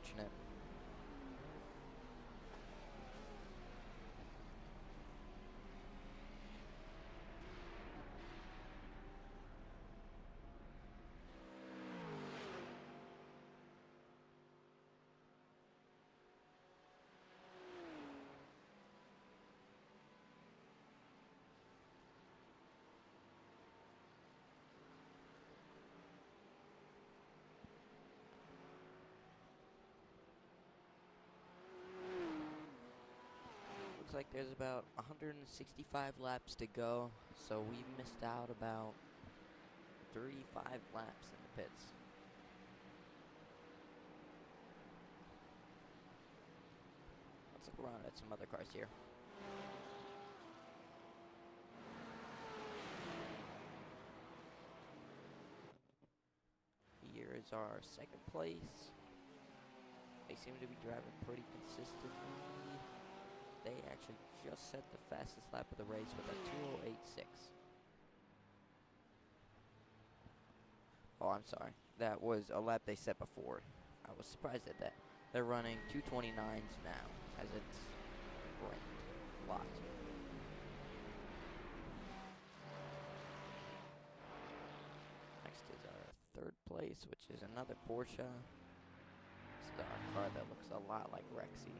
unfortunate. Looks like there's about 165 laps to go, so we've missed out about 35 laps in the pits. Let's look around at some other cars here. Here is our second place. They seem to be driving pretty consistently. They actually just set the fastest lap of the race with a 2:08.6. Oh, I'm sorry. That was a lap they set before. I was surprised at that. They're running 2:29s now, as it's rained a lot. Next is our third place, which is another Porsche. This is our car that looks a lot like Rexy.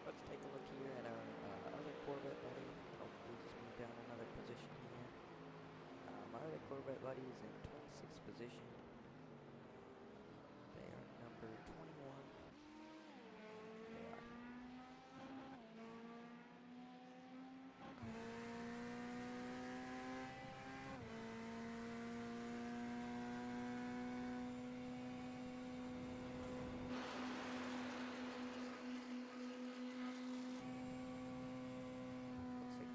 Let's take a look here at our other Corvette buddy. Oh, we just moved down another position here. My other Corvette buddy is in 26th position. They are number 21. They are.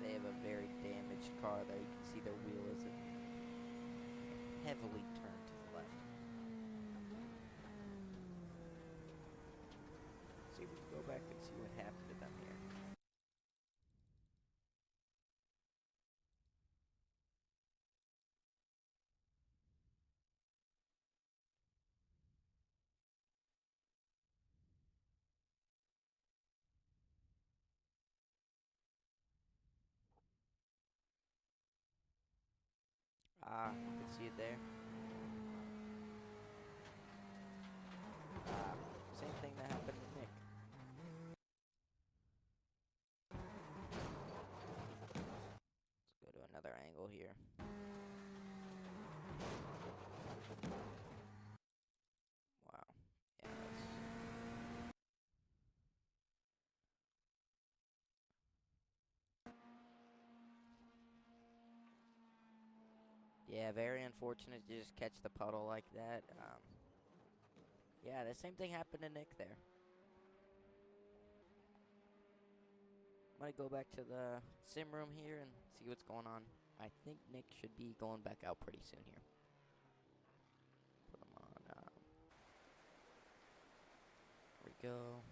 They have a very damaged car there. You can see their wheel is heavily turned to the left. Let's see if we can go back and see what happened to them here. You can see it there. Same thing that happened to Nick. Let's go to another angle here. Wow. Yeah, very unfortunate to just catch the puddle like that. Yeah, the same thing happened to Nick there. I'm going to go back to the sim room here and see what's going on. I think Nick should be going back out pretty soon here. Put him on. There we go.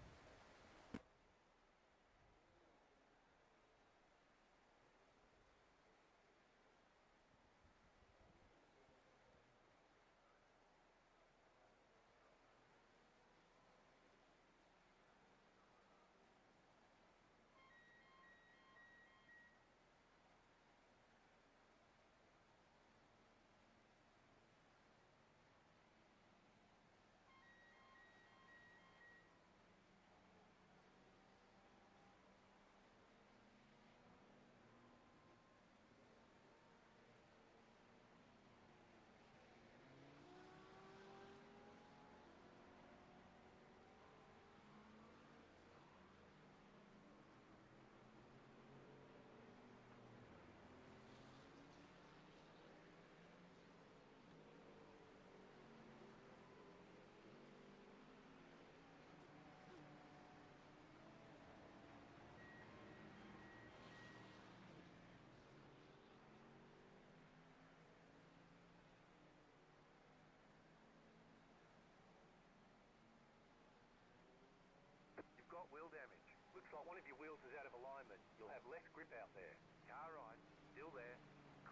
wheels is out of alignment. You'll have less grip out there. Car right, still there.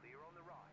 Clear on the right.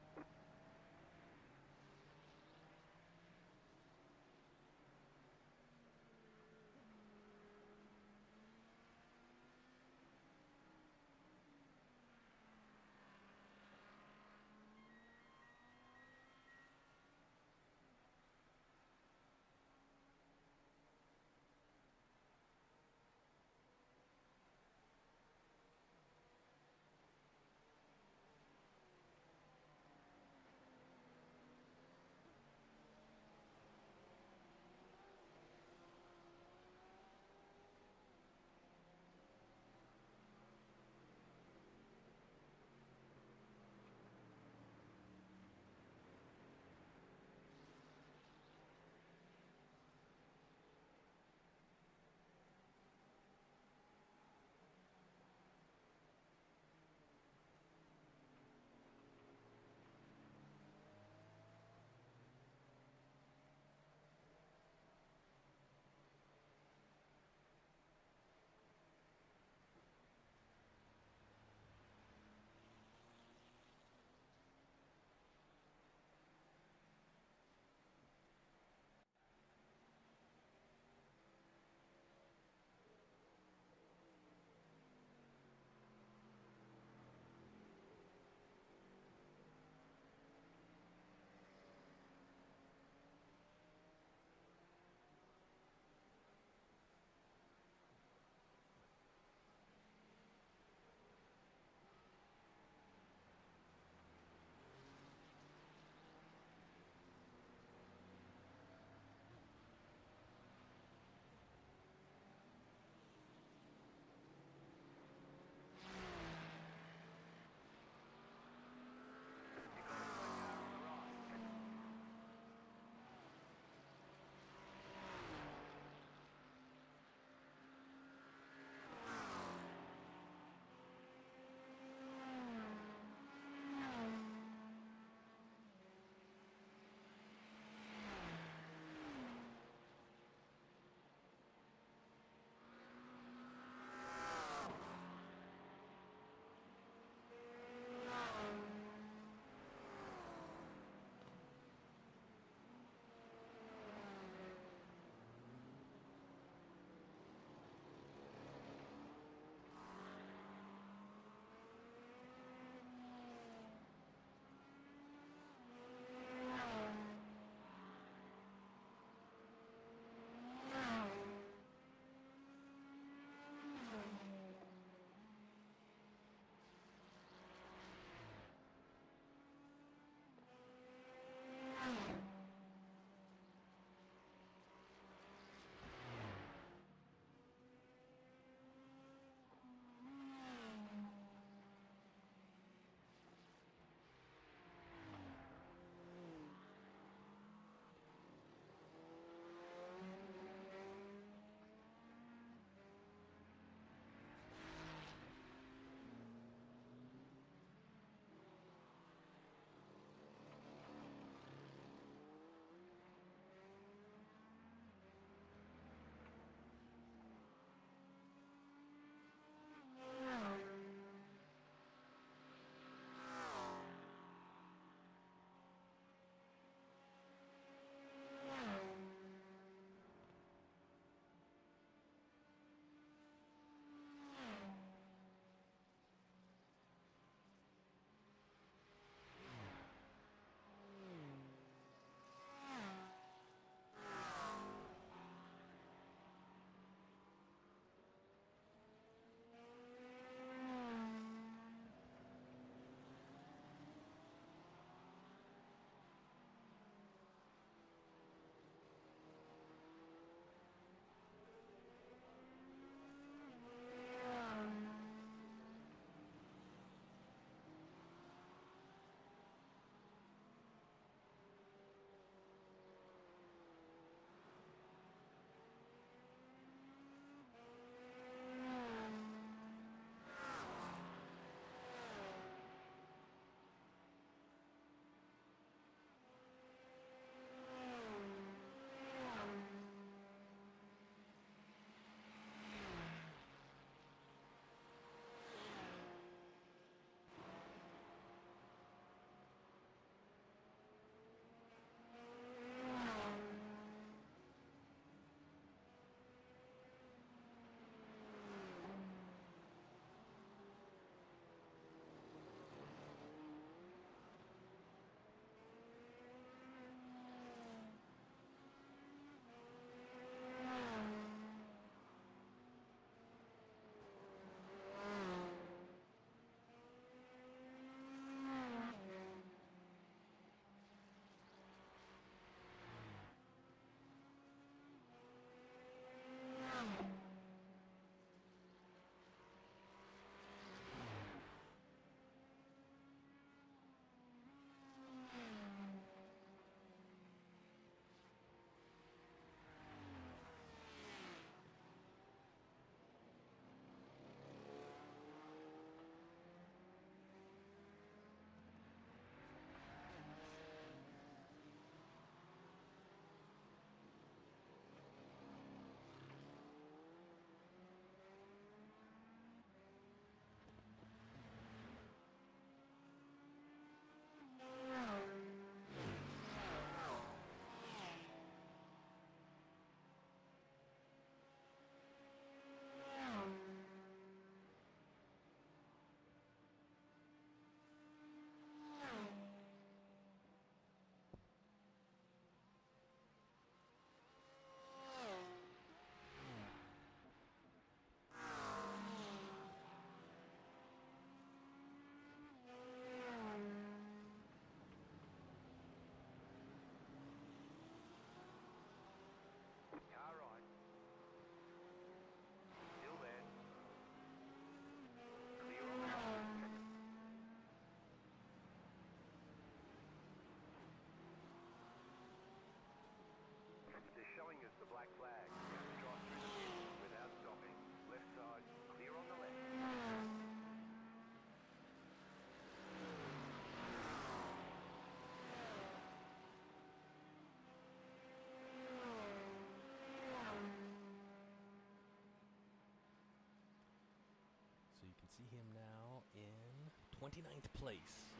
see him now in 29th place.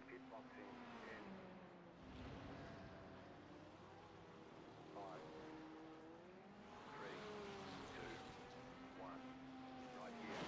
Pit boxing in 5, 3, 2, 1. Right here.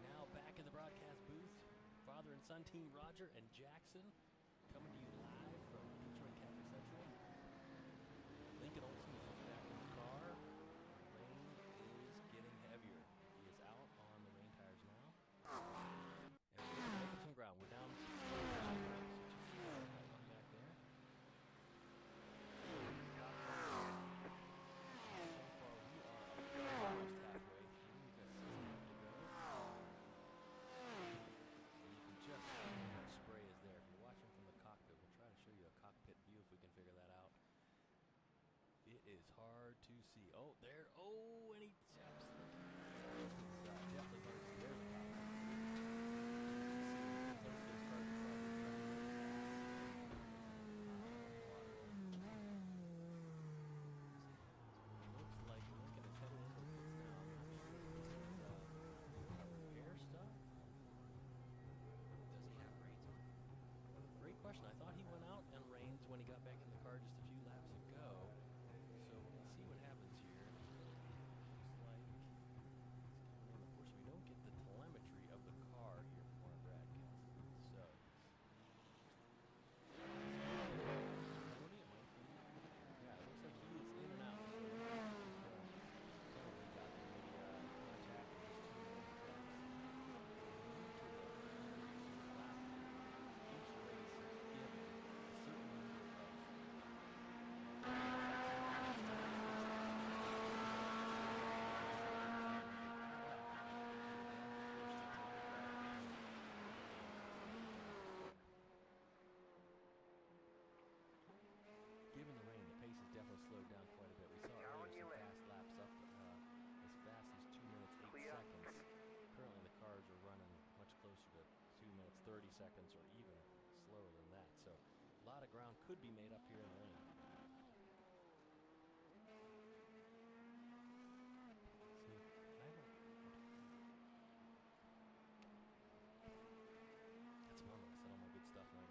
Now back in the broadcast booth, father and son team Roger and Jackson coming to you live from Detroit Catholic Central. Lincoln Olson is just back in the car. Rain is getting heavier. He is out on the rain tires now. And we're making some ground. We're down. Back there. So far, we are almost halfway through. We've got 6 to go. And you can just see how much spray is there. If you're watching from the cockpit, we'll try to show you a cockpit view if we can figure that out. It is hard to see. Oh, there. Oh, and he taps. Definitely hard to see. There's a cockpit Looks like Lincoln is headed into the pits now. I'm not sure if this is air stuff. Does he have reins on? Great question. I thought he went out in reins when he got back in the car just a few laps ago. So we'll see what happens here. Looks like he's coming in. Of course, we don't get the telemetry of the car here from our broadcast booth. So yeah, it looks like he is in and out. So probably got maybe contact with his teammate. Each race is given a certain number of given the rain, the pace has definitely slowed down quite a bit. We saw earlier some fast laps up as fast as 2 minutes 8 seconds. Currently the cars are running much closer to 2 minutes 30 seconds or even slower than that. So a lot of ground could be made up here in the rain. See, and I don't. That's a bummer. I said all my good stuff now.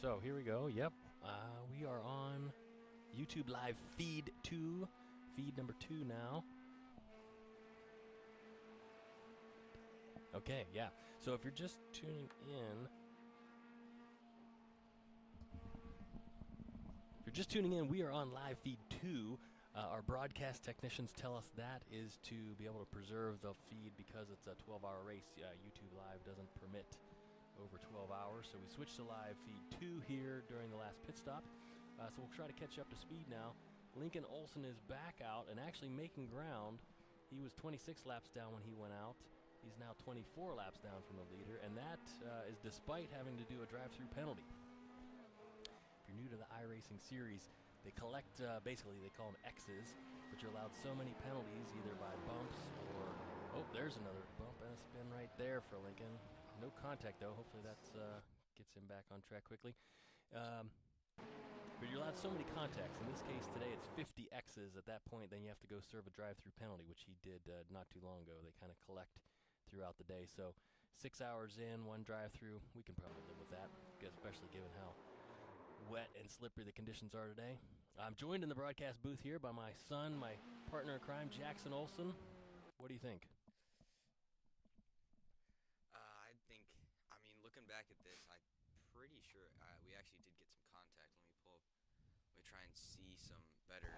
So here we go. Yep, we are on YouTube Live feed 2, feed number 2 now. Okay, yeah. So if you're just tuning in, we are on live feed 2. Our broadcast technicians tell us that is to be able to preserve the feed because it's a 12-hour race. YouTube Live doesn't permit over 12 hours, so we switched to live feed 2 here during the last pit stop. So we'll try to catch you up to speed now. Lincoln Olson is back out and actually making ground. He was 26 laps down when he went out. He's now 24 laps down from the leader, and that is despite having to do a drive-through penalty. If you're new to the iRacing series, they collect, basically they call them X's, but you're allowed so many penalties either by bumps or Oh, there's another bump and a spin right there for Lincoln. No contact, though. Hopefully that gets him back on track quickly. But you'll have so many contacts. In this case today, it's 50 X's. At that point, then you have to go serve a drive-through penalty, which he did not too long ago. They kind of collect throughout the day. So 6 hours in, 1 drive-through, we can probably live with that, especially given how wet and slippery the conditions are today. I'm joined in the broadcast booth here by my son, my partner in crime, Jackson Olson. What do you think? Looking back at this, I'm pretty sure we actually did get some contact. Let me pull up. Let me try and see some better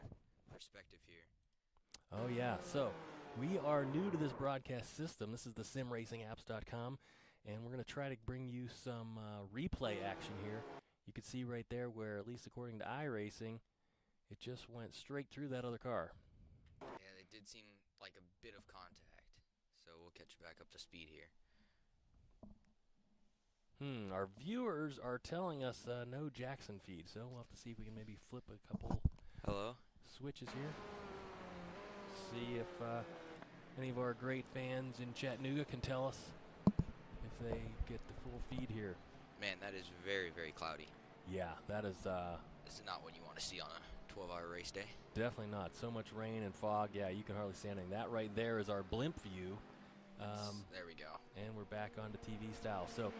perspective here. Oh, yeah. So we are new to this broadcast system. This is the simracingapps.com, and we're going to try to bring you some replay action here. You can see right there where, at least according to iRacing, it just went straight through that other car. Yeah, it did seem like a bit of contact. So we'll catch you back up to speed here. Our viewers are telling us no Jackson feed, so we'll have to see if we can maybe flip a couple switches here. See if any of our great fans in Chattanooga can tell us if they get the full feed here. Man, that is very, very cloudy. Yeah, that is... this is not what you want to see on a 12-hour race day. Definitely not. So much rain and fog. Yeah, you can hardly see anything. That right there is our blimp view. There we go. And we're back onto TV style. So,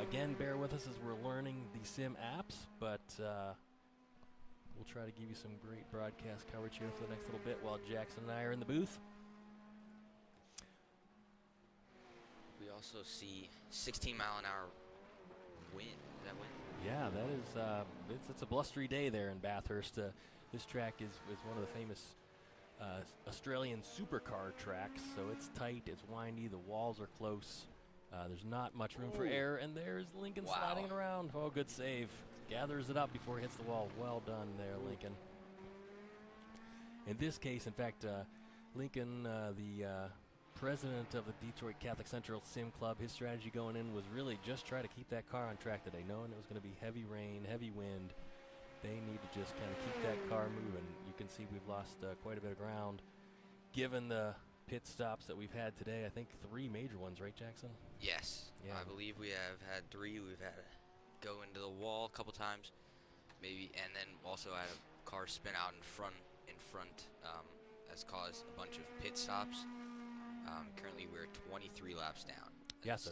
again, bear with us as we're learning the sim apps, but we'll try to give you some great broadcast coverage here for the next little bit while Jackson and I are in the booth. We also see 16-mile-an-hour wind. Is that wind? Yeah, that is. It's a blustery day there in Bathurst. This track is one of the famous Australian supercar tracks, so it's tight, it's windy, the walls are close. There's not much room for error, and there's Lincoln sliding it around. Oh, good save. Gathers it up before he hits the wall. Well done there, Lincoln. In this case, in fact, Lincoln, the president of the Detroit Catholic Central Sim Club, his strategy going in was really just try to keep that car on track today, knowing it was going to be heavy rain, heavy wind. They need to just kind of keep that car moving. You can see we've lost quite a bit of ground. Given the pit stops that we've had today, I think 3 major ones, right, Jackson? Yes. Yeah. I believe we have had 3. We've had to go into the wall a couple times, maybe, and then also had a car spin out in front, has caused a bunch of pit stops. Currently, we're 23 laps down. Yes,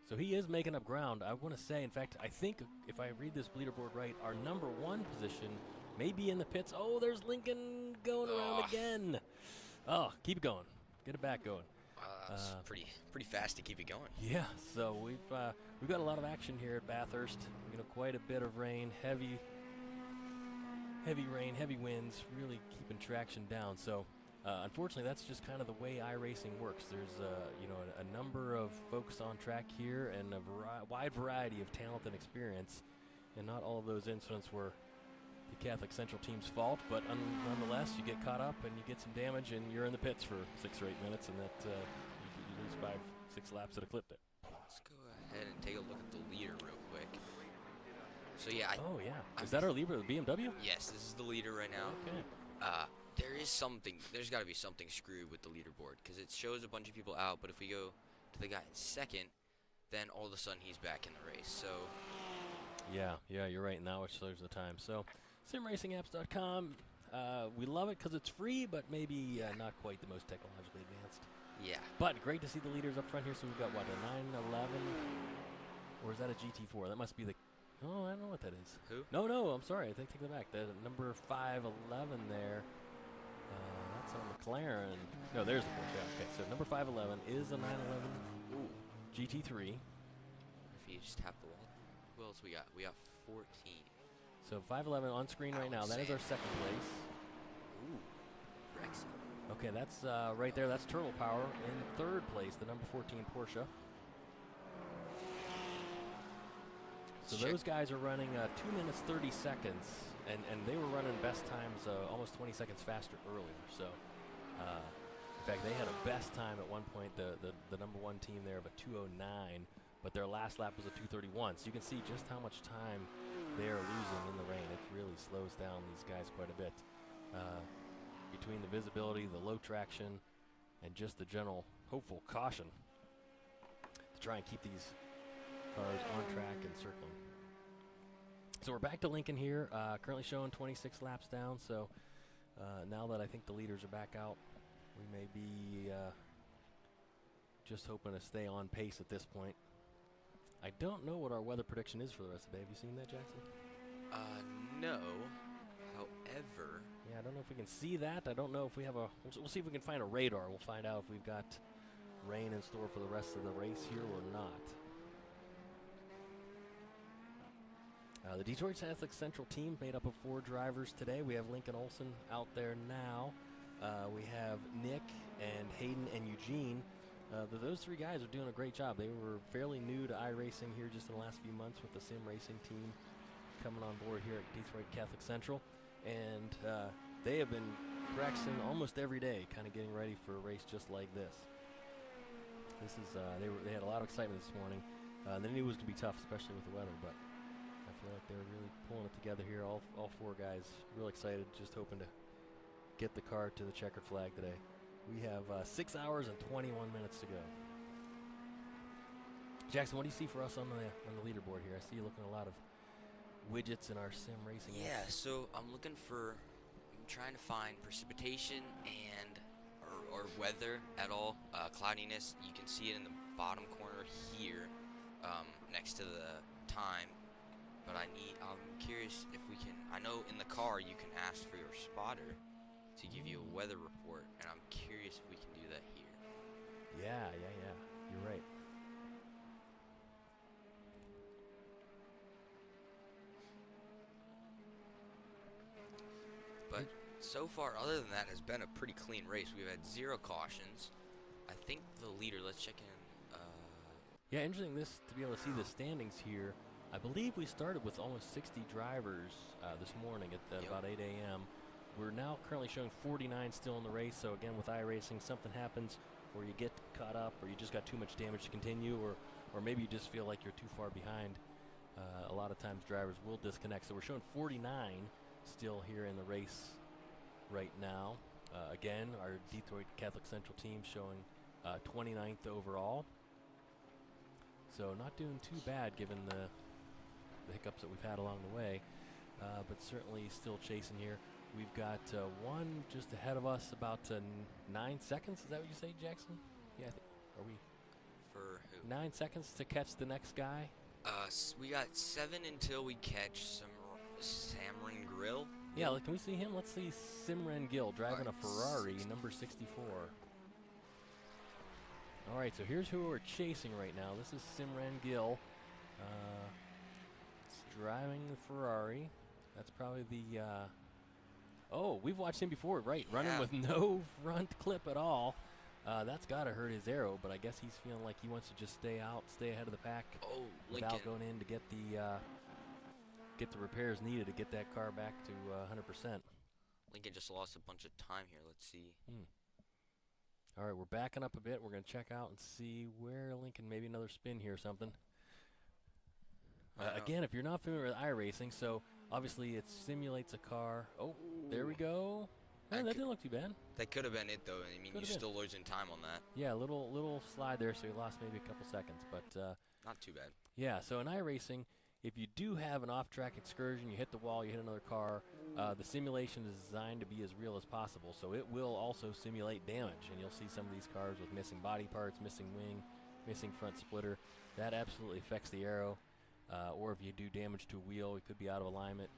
so he is making up ground. I want to say, in fact, I think if I read this leaderboard right, our number 1 position may be in the pits. Oh, there's Lincoln going around again. Oh, keep it going. Get it back going. That's pretty fast to keep it going. Yeah, so we've got a lot of action here at Bathurst. Quite a bit of rain, heavy rain, heavy winds, really keeping traction down. So. Unfortunately, that's just kind of the way iRacing works. There's a number of folks on track here and a wide variety of talent and experience, and not all of those incidents were the Catholic Central team's fault, but nonetheless, you get caught up and you get some damage and you're in the pits for 6 or 8 minutes, and that you lose 5-6 laps at a clip there. Let's go ahead and take a look at the leader real quick. So yeah. Is that our leader, the BMW? Yes, this is the leader right now. Okay. There's got to be something screwed with the leaderboard, because it shows a bunch of people out, but if we go to the guy in second, then all of a sudden he's back in the race. So yeah, you're right, and that which slows the time. So simracingapps.com, we love it because it's free, but maybe not quite the most technologically advanced. Yeah. But great to see the leaders up front here. So we've got, what, a 911, or is that a GT4? That must be the... Oh, I don't know what that is. Who? No, I'm sorry. I take that back. The number 511 there. That's a McLaren. No, there's the Porsche. Okay, so number 511 is a 911 GT3. If you just tap the wall. Who else we got? We got 14. So 511 on screen right now. That is our second place. Ooh, Rexy. Okay, that's right there. That's Turtle Power in third place, the number 14 Porsche. So those guys are running 2 minutes 30 seconds, and they were running best times almost 20 seconds faster earlier. So, in fact, they had a best time at one point, the number 1 team there of a 2:09, but their last lap was a 2:31. So you can see just how much time they are losing in the rain. It really slows down these guys quite a bit. Between the visibility, the low traction, and just the general hopeful caution to try and keep these cars on track and circling. So we're back to Lincoln here, currently showing 26 laps down. So now that I think the leaders are back out, we may be just hoping to stay on pace at this point. I don't know what our weather prediction is for the rest of the day. Have you seen that, Jackson? No. However, Yeah, I don't know if we can see that. I don't know if we have a... We'll see if we can find a radar. We'll find out if we've got rain in store for the rest of the race here or not. The Detroit Catholic Central team made up of 4 drivers today. We have Lincoln Olson out there now. We have Nick and Hayden and Eugene. Those 3 guys are doing a great job. They were fairly new to iRacing here just in the last few months with the sim racing team coming on board here at Detroit Catholic Central. And they have been practicing almost every day, kind of getting ready for a race just like this. This is they had a lot of excitement this morning. They knew it was going to be tough, especially with the weather, but I feel like they're really pulling it together here. All 4 guys real excited, just hoping to get the car to the checkered flag today. We have 6 hours and 21 minutes to go. Jackson, what do you see for us on the leaderboard here? I see you looking at a lot of widgets in our sim racing. yeah, so I'm trying to find precipitation and or weather at all. Cloudiness, you can see it in the bottom corner here, next to the time. But I'm curious if we can, I know in the car you can ask for your spotter to give you a weather report, and I'm curious if we can do that here. Yeah, you're right. But so far, other than that, has been a pretty clean race. We've had 0 cautions. I think the leader, let's check in. Yeah, interesting to be able to see the standings here. I believe we started with almost 60 drivers this morning at about 8 a.m. We're now currently showing 49 still in the race. So again, with iRacing, something happens or you get caught up or you just got too much damage to continue, or maybe you just feel like you're too far behind. A lot of times drivers will disconnect. So we're showing 49 still here in the race right now. Again, our Detroit Catholic Central team showing 29th overall. So not doing too bad given the hiccups that we've had along the way, but certainly still chasing here. We've got one just ahead of us, about 9 seconds. Is that what you say, Jackson? Yeah, I think. Are we? For who? 9 seconds to catch the next guy. We got 7 until we catch some Samron Grill. Yeah, can we see him? Let's see Simran Gill driving a Ferrari, number 64. All right, so here's who we're chasing right now. This is Simran Gill driving the Ferrari. That's probably the... oh, we've watched him before, right? Yeah. Running with no front clip at all. That's got to hurt his aero, but I guess he's feeling like he wants to just stay ahead of the pack without Lincoln. going in to get the repairs needed to get that car back to 100%. Lincoln just lost a bunch of time here. Let's see. All right, we're backing up a bit. We're going to check out and see where Lincoln, maybe another spin here or something. Again, if you're not familiar with iRacing, so obviously it simulates a car. Oh, there we go. Oh, that didn't look too bad. That could have been it, though. I mean, Could've you're been. still losing time on that. Yeah, a little slide there, so you lost maybe a couple seconds. But Not too bad. yeah, so in iRacing, if you do have an off-track excursion, you hit the wall, you hit another car, the simulation is designed to be as real as possible. So it will also simulate damage, and you'll see some of these cars with missing body parts, missing wing, missing front splitter. That absolutely affects the aero. Or if you do damage to a wheel, it could be out of alignment.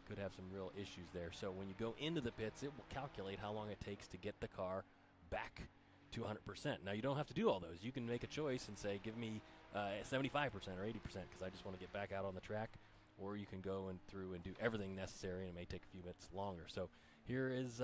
Could have some real issues there. So when you go into the pits, it will calculate how long it takes to get the car back to 100%. Now, you don't have to do all those. You can make a choice and say, give me 75% or 80% because I just want to get back out on the track. Or you can go through and do everything necessary, and it may take a few minutes longer. So here is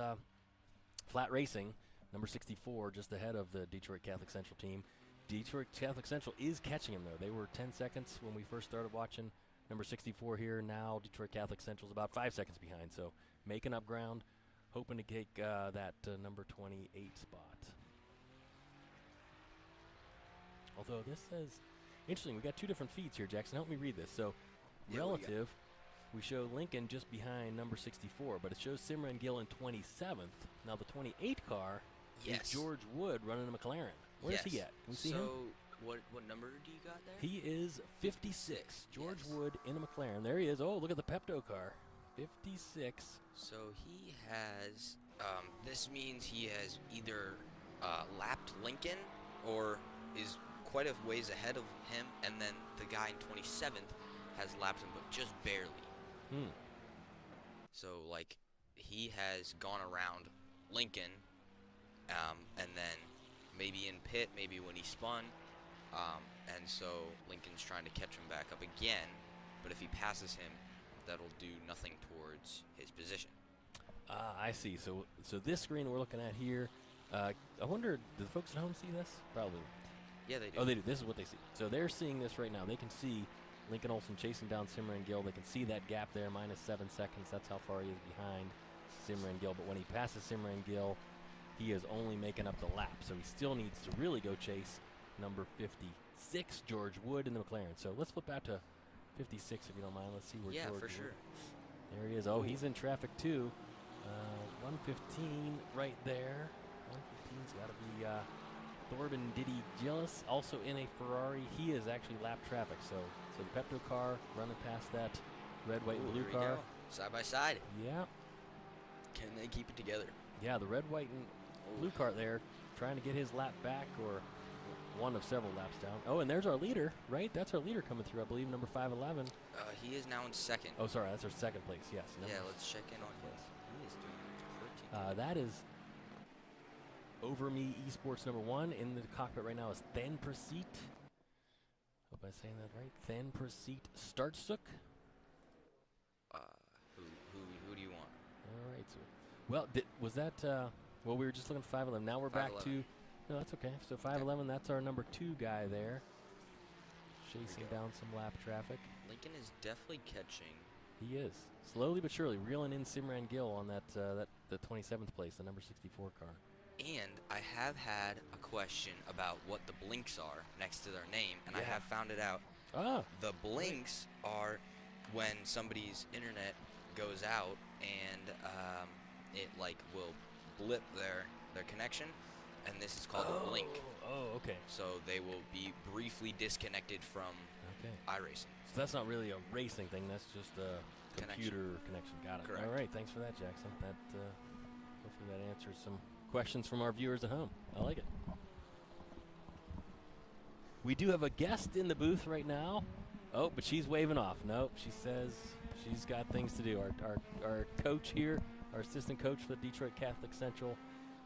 Flat Racing, number 64, just ahead of the Detroit Catholic Central team. Detroit Catholic Central is catching him, though. They were 10 seconds when we first started watching number 64 here. Now Detroit Catholic Central is about 5 seconds behind. So making up ground, hoping to take that number 28 spot. Although this says, interesting, we got 2 different feeds here, Jackson. Help me read this. So Yeah, relative, we show Lincoln just behind number 64, but it shows Simran Gill in 27th. Now the 28 car is George Wood running a McLaren. Where's he at? Can we see him? What number do you got there? He is 56. George Yes. Wood in a McLaren. There he is. Oh, look at the Pepto car. 56. So he has, this means he has either lapped Lincoln or is quite a ways ahead of him, and then the guy in 27th has lapped him, but just barely. So, like, he has gone around Lincoln, and then maybe in pit, maybe when he spun, and so Lincoln's trying to catch him back up again, but if he passes him, that'll do nothing towards his position. I see. So this screen we're looking at here, I wonder, do the folks at home see this? Probably. Yeah, they do. Oh, they do. This is what they see. So they're seeing this right now. They can see Lincoln Olson chasing down Simran Gill. They can see that gap there, -7 seconds. That's how far he is behind Simran Gill. But when he passes Simran Gill, he is only making up the lap. So he still needs to really go chase number 56, George Wood in the McLaren. So let's flip out to 56 if you don't mind. Let's see where Yeah, George for Wood. sure. There he is. Oh, he's in traffic too. 115 right there. 115's got to be Thorben Diddy Gillis, also in a Ferrari. He is actually lap traffic. So the Pepto car running past that red, white, and blue Here we car. go. Side by side. Yeah. Can they keep it together? Yeah, the red, white, and blue car there trying to get his lap back, or one of several laps down. Oh, and there's our leader, right? That's our leader coming through, I believe, number 511. He is now in second. Oh, sorry, that's our second place, yes. Yeah, let's check in on him. He is doing pretty good. That is Over Me Esports number 1. In the cockpit right now is Than Praseet. Hope I'm saying that right. Than Praseet Startsuk. Who do you want? All right. So, well, was that, well, we were just looking for 511. Now we're back to, no, that's okay. So 511, that's our number 2 guy there. Chasing down some lap traffic. Lincoln is definitely catching. He is. Slowly but surely reeling in Simran Gill on that, the 27th place, the number 64 car. And I have had a question about what the blinks are next to their name, and I have found it out. The blinks are when somebody's internet goes out and it like will blip their connection, and this is called a blink. Oh, okay. So they will be briefly disconnected from iRacing. So that's not really a racing thing. That's just a computer connection. Got it. Correct. All right. Thanks for that, Jackson. That hopefully that answers some questions from our viewers at home. I like it. We do have a guest in the booth right now. Oh, but she's waving off. Nope, she says she's got things to do. Our coach here, our assistant coach for the Detroit Catholic Central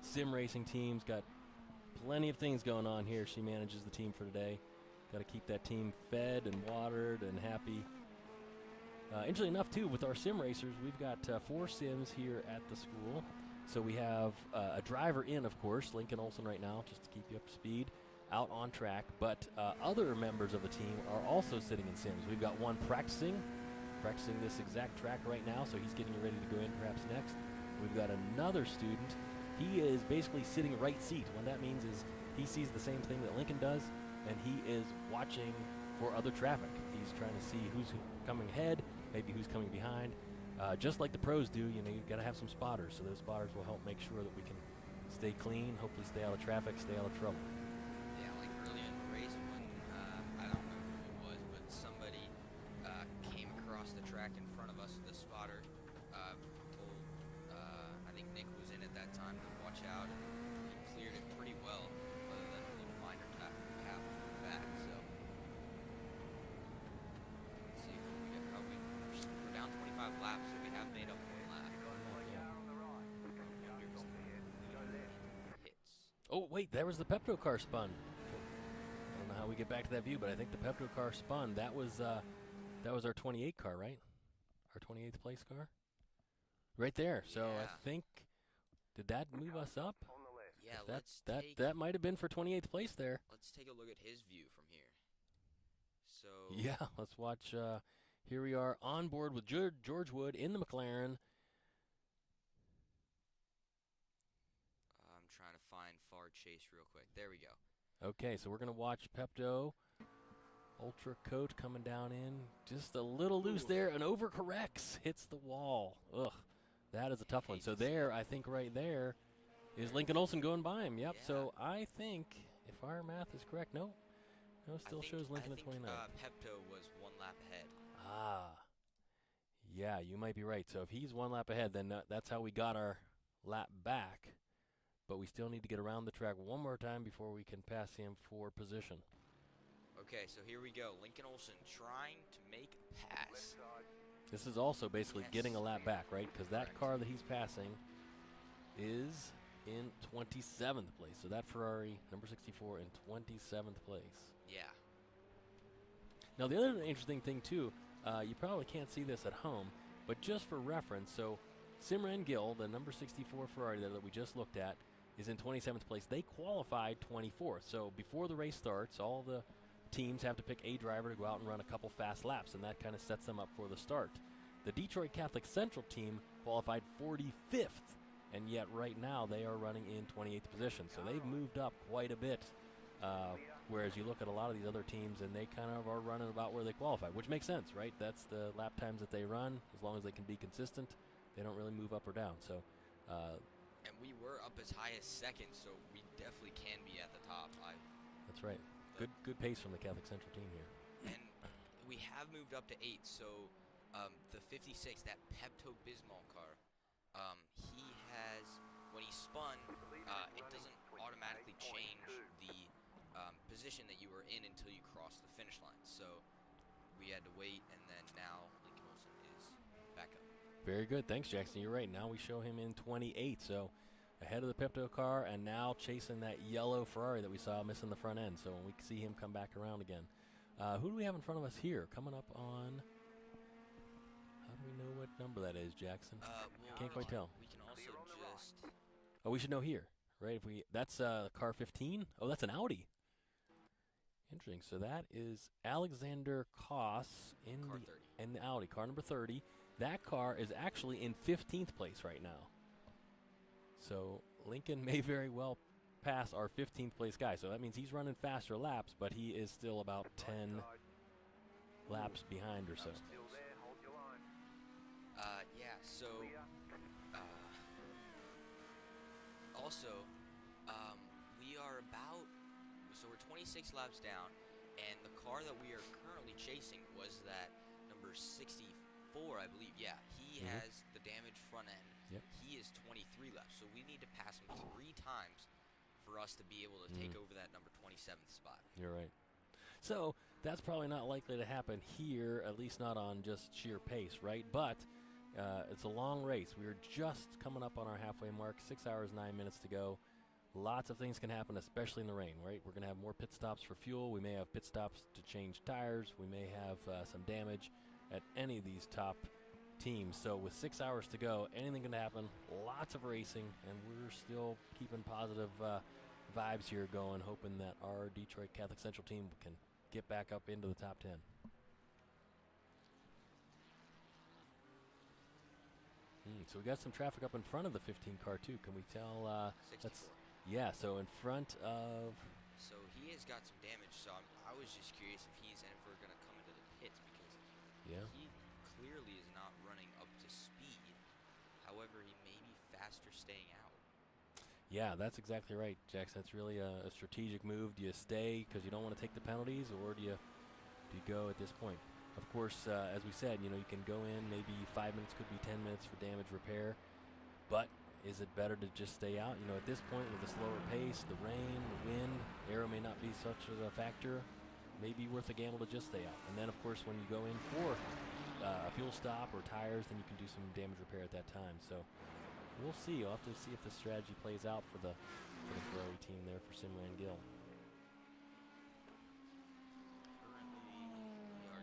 sim racing team's got plenty of things going on here. She manages the team for today. Got to keep that team fed and watered and happy. Interestingly enough, too, with our sim racers, we've got 4 sims here at the school. So we have a driver in, of course, Lincoln Olson right now, just to keep you up to speed, out on track. But other members of the team are also sitting in sims. We've got one practicing this exact track right now, so he's getting ready to go in perhaps next. We've got another student. He is basically sitting right seat. What that means is he sees the same thing that Lincoln does, and he is watching for other traffic. He's trying to see who's coming ahead, maybe who's coming behind. Just like the pros do, you know, you've got to have some spotters, so those spotters will help make sure that we can stay clean, hopefully stay out of traffic, stay out of trouble. Yeah, like early in the race when, I don't know who it was, but somebody came across the track in front of us, the spotter told, I think Nick was in at that time, to watch out, and he cleared it pretty well, other than a little minor tap half the back, so. Let's see, we got probably, we're down 25 laps, so we have made up 1 lap. Hits. Oh, wait, there was the Pepto car spun. I don't know how we get back to that view, but I think the Pepto car spun. That was our 28 car, right? Our 28th place car? Right there. So I think, did that move us up? Yeah, that might have been for 28th place there. Let's take a look at his view from here. So Yeah, let's watch. Here we are on board with George Wood in the McLaren. I'm trying to find Far Chase real quick. There we go. Okay, so we're going to watch Pepto Ultra Coat coming down in. Just a little loose there and overcorrects. Hits the wall. Ugh, that is a tough one. So there, I think right there is Lincoln Olson going by him. Yep, Yeah. so I think if our math is correct. No, still shows Lincoln at 29th. Pepto was 1 lap ahead. Ah, yeah, you might be right. So if he's 1 lap ahead, then that's how we got our lap back. But we still need to get around the track one more time before we can pass him for position. Okay, so here we go. Lincoln Olson trying to make a pass. This is also basically getting a lap back, right? Because that car that he's passing is in 27th place. So that Ferrari, number 64, in 27th place. Yeah. Now, the other interesting thing, too, you probably can't see this at home, but just for reference, so Simran Gill, the number 64 Ferrari that we just looked at, is in 27th place. They qualified 24th. So before the race starts, all the teams have to pick a driver to go out and run a couple fast laps, and that kind of sets them up for the start. The Detroit Catholic Central team qualified 45th, and yet right now they are running in 28th position. So they've moved up quite a bit, whereas you look at a lot of these other teams, and they kind of are running about where they qualify, which makes sense, right? That's the lap times that they run. As long as they can be consistent, they don't really move up or down. So, and we were up as high as second, so we definitely can be at the top. That's right. Good pace from the Catholic Central team here. And we have moved up to 8, so the 56, that Pepto-Bismol car, he has, when he spun, it doesn't automatically change the position that you were in until you cross the finish line. So we had to wait, and then now Lincoln Olson is back up. Very good. Thanks, Jackson. You're right. Now we show him in 28, so ahead of the Pepto car and now chasing that yellow Ferrari that we saw missing the front end. So when we see him come back around again. Who do we have in front of us here? Coming up on, how do we know what number that is, Jackson? Can't quite tell. We can also just... Oh, we should know here, right? That's car 15. Oh, that's an Audi. Interesting. So that is Alexander Koss in the Audi, car number 30. That car is actually in 15th place right now. So Lincoln may very well pass our 15th place guy. So that means he's running faster laps, but he is still about 10 laps behind or so. Yeah, so also we are about, so we're 26 laps down, and the car that we are currently chasing was that number 64, I believe. Yeah, he has the damaged front end. Yep. He is 23 left, so we need to pass him 3 times for us to be able to take over that number 27th spot. You're right. So that's probably not likely to happen here, at least not on just sheer pace, right? But it's a long race. We're just coming up on our halfway mark, 6 hours, 9 minutes to go. Lots of things can happen, especially in the rain, right? We're going to have more pit stops for fuel. We may have pit stops to change tires. We may have some damage at any of these top teams. So with 6 hours to go, anything can happen. Lots of racing, and we're still keeping positive vibes here going, hoping that our Detroit Catholic Central team can get back up into the top 10. So we got some traffic up in front of the 15 car too. Can we tell? Yeah. So in front of. So he has got some damage. So I was just curious if he's ever going to come into the pits, because he clearly is not running up to speed. However, he may be faster staying out. Yeah, that's exactly right, Jackson. That's really a strategic move. Do you stay because you don't want to take the penalties, or do you go at this point? Of course, as we said, you can go in, maybe 5 minutes, could be 10 minutes for damage repair. But is it better to just stay out? At this point, with the slower pace, the rain, the wind, aero may not be such a factor. May be worth a gamble to just stay out. And then, of course, when you go in for a fuel stop or tires, then you can do some damage repair at that time. So we'll see. You'll have to see if the strategy plays out for the Ferrari team there for Simran Gill.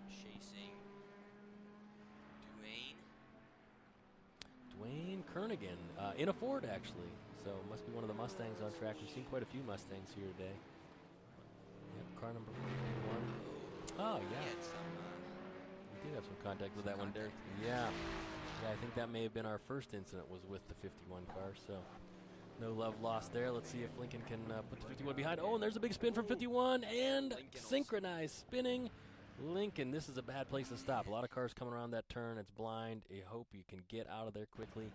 Chasing Dwayne Kernigan in a Ford, actually. So must be one of the Mustangs on track. We've seen quite a few Mustangs here today. Yep, car number 51. Oh, yeah. We did have some contact with that one, Derek. Yeah, I think that may have been our first incident was with the 51 car. So no love lost there. Let's see if Lincoln can put the 51 behind. Oh, and there's a big spin from 51 and synchronized spinning. Lincoln, this is a bad place to stop. A lot of cars coming around that turn. It's blind. I hope you can get out of there quickly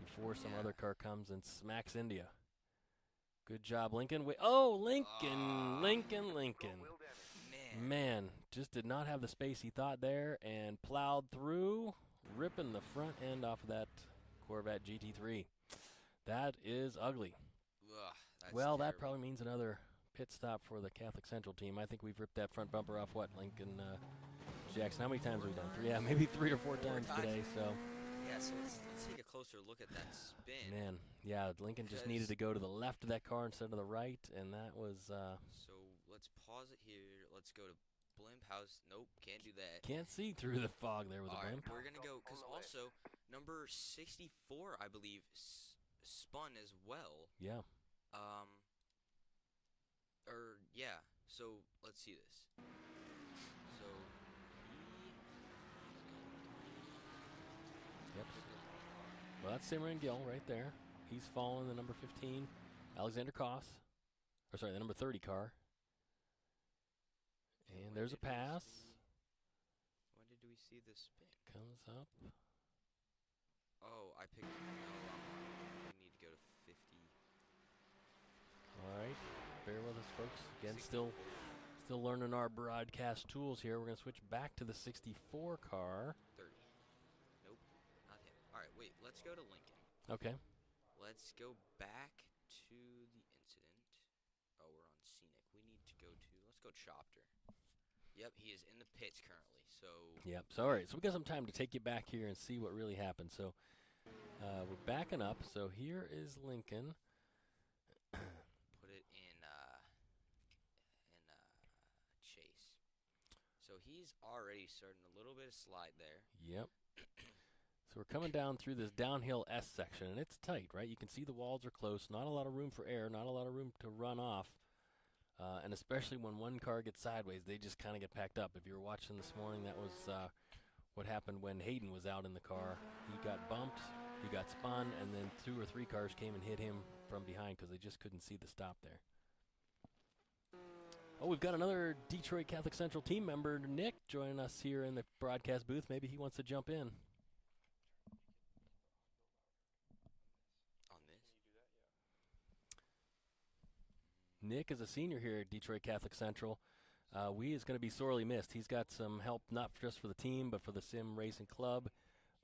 before some other car comes and smacks into you. Good job, Lincoln. Oh, Lincoln, Ah. Lincoln. Wheel damage. Man. Man, just did not have the space he thought there and plowed through, ripping the front end off of that Corvette GT3. That is ugly. Ugh, that's Well, that terrible. probably means another pit stop for the Catholic Central team. I think we've ripped that front bumper off, what, Lincoln Jackson? How many times have we done? Yeah, maybe 3 or 4 times today. So, Yeah, so let's take a closer look at that spin. man, yeah, Lincoln just needed to go to the left of that car instead of the right, and that was So let's pause it here. Let's go to blimp house. Nope, can't do that. can't see through the fog there with a All right, blimp. we're gonna go because also number 64, I believe, spun as well. Yeah. Yeah. So let's see this. So Yep. Well, that's Simran Gill right there. He's fallen the number 15, Alexander Koss. Or sorry, the number 30 car. And there's a pass. When did we see this spin? Comes up. Oh, I picked. No, we need to go to 50. All right. Bear with us, folks. Again, still learning our broadcast tools here. We're going to switch back to the 64 car. 30. Nope, not him. All right, wait. Let's go to Lincoln. Okay. Let's go back to the incident. Oh, we're on scenic. We need to go to. Let's go Chopter. Yep, he is in the pits currently. So. Yep. So, all right. So we got some time to take you back here and see what really happened. So we're backing up. So here is Lincoln. Put it in chase. So he's already starting a little bit of slide there. Yep. So we're coming down through this downhill S section, and it's tight, right? You can see the walls are close. Not a lot of room for air. Not a lot of room to run off. And especially when one car gets sideways, they just kind of get packed up. If you were watching this morning, that was what happened when Hayden was out in the car. He got bumped, he got spun, and then 2 or 3 cars came and hit him from behind because they just couldn't see the stop there. Oh, we've got another Detroit Catholic Central team member, Nick, joining us here in the broadcast booth. Maybe he wants to jump in. On this? Nick is a senior here at Detroit Catholic Central. He is going to be sorely missed. He's got some help not just for the team, but for the Sim Racing Club.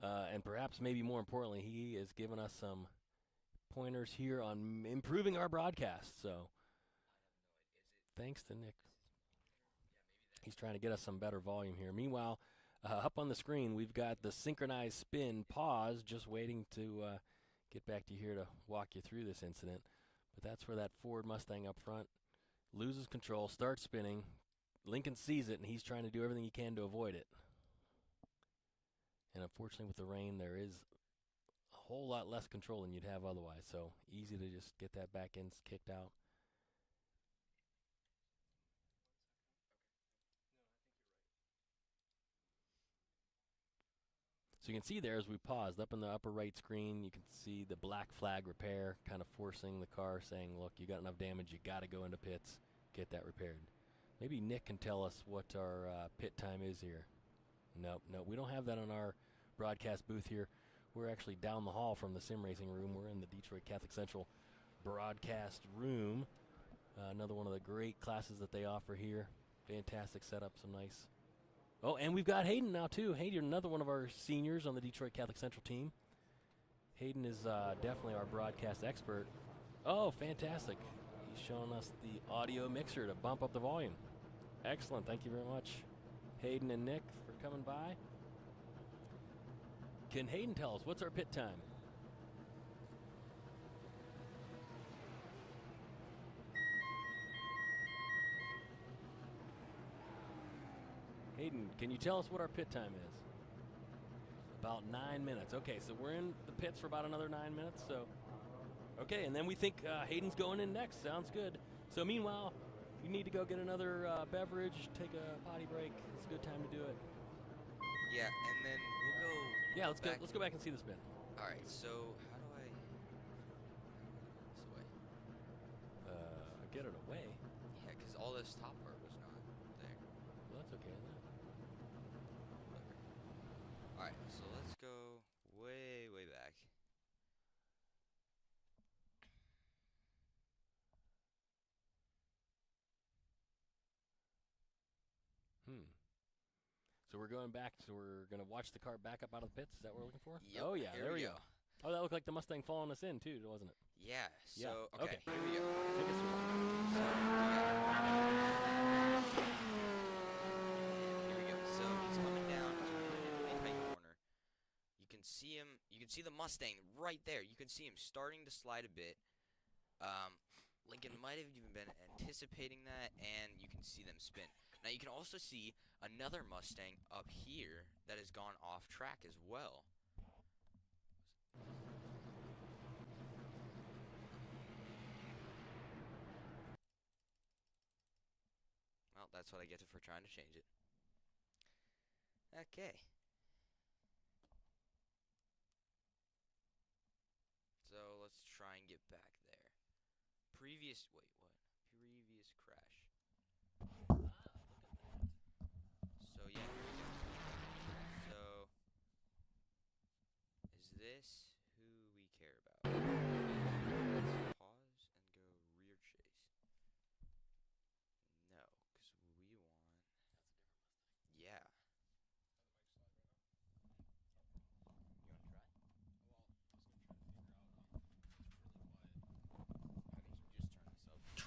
And perhaps maybe more importantly, he has given us some pointers here on improving our broadcast. So thanks to Nick. He's trying to get us some better volume here. Meanwhile, up on the screen, we've got the synchronized spin pause, just waiting to get back to here to walk you through this incident. But that's where that Ford Mustang up front loses control, starts spinning. Lincoln sees it, and he's trying to do everything he can to avoid it. And unfortunately, with the rain, there is a whole lot less control than you'd have otherwise. So easy to just get that back end kicked out. So you can see there as we paused, up in the upper right screen, you can see the black flag repair kind of forcing the car, saying, look, you got enough damage, you got to go into pits, get that repaired. Maybe Nick can tell us what our pit time is here. No, we don't have that on our broadcast booth here. We're actually down the hall from the sim racing room. We're in the Detroit Catholic Central broadcast room. Another one of the great classes that they offer here. Fantastic setup, some nice. Oh, and we've got Hayden now, too. Hayden, another one of our seniors on the Detroit Catholic Central team. Hayden is definitely our broadcast expert. Oh, fantastic. He's showing us the audio mixer to bump up the volume. Excellent. Thank you very much, Hayden and Nick, for coming by. Can Hayden tell us, what's our pit time? Hayden, can you tell us what our pit time is? About 9 minutes. Okay, so we're in the pits for about another 9 minutes. So, okay, and then we think Hayden's going in next. Sounds good. So meanwhile, you need to go get another beverage, take a potty break. It's a good time to do it. Yeah, and then we'll go. Yeah, let's go back and see the spin. All right. So how do I this way? Get it away. Yeah, because all this top part was not there. Well, that's okay, isn't it? All right. So let's go way back. So we're going back. So we're gonna watch the car back up out of the pits. Is that what we're looking for? Yep, Oh yeah, here there we we go. go. Oh, that looked like the Mustang following us in too, wasn't it? Yeah. Yeah, So okay. here we go. Take us through. So here we go. So he's coming down. He's coming in a really tight corner. You can see him. You can see the Mustang right there. You can see him starting to slide a bit. Lincoln might have even been anticipating that, and you can see them spin. Now you can also see another Mustang up here that has gone off track as well. Well, that's what I get for trying to change it. Okay. So let's try and get back there. Previous crash. So yeah, here we go. So is this who we care about? Let's pause and go rear chase. No, because we want. Yeah. You want to try? Well, I was gonna try to figure out. It's really quiet. I think you just turn this up.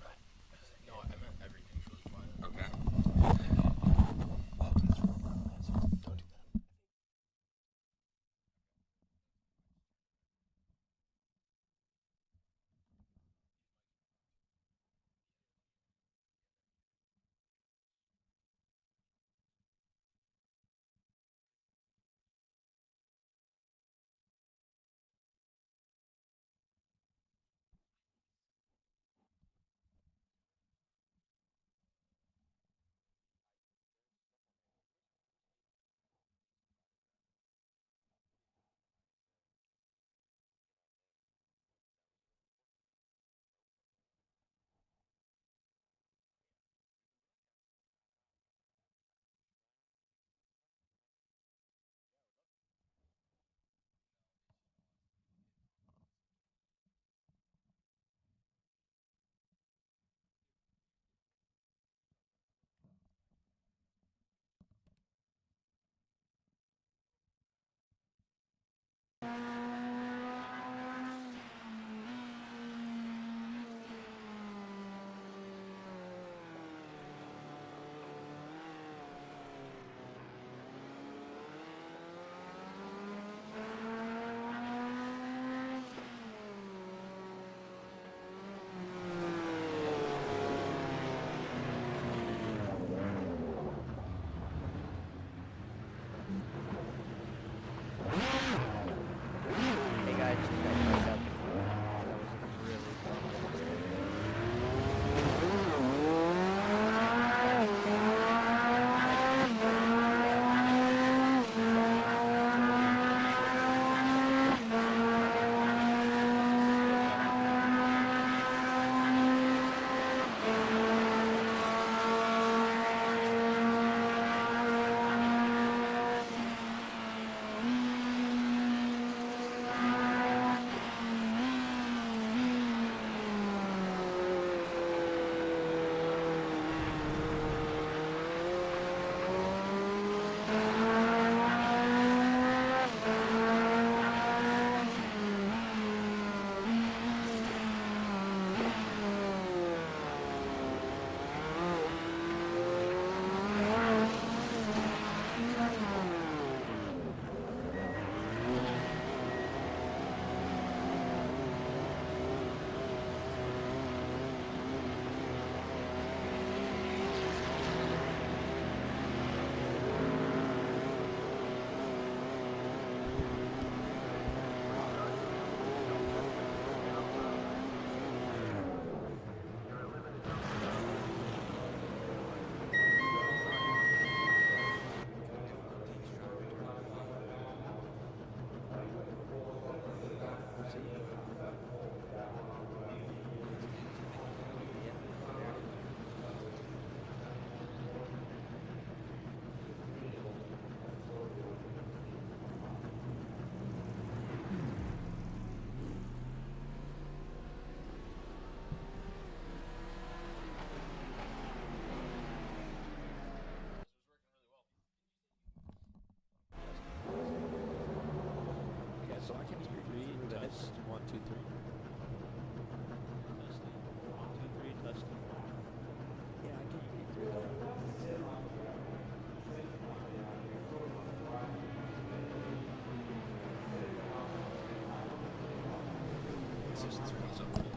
distance frees up fully.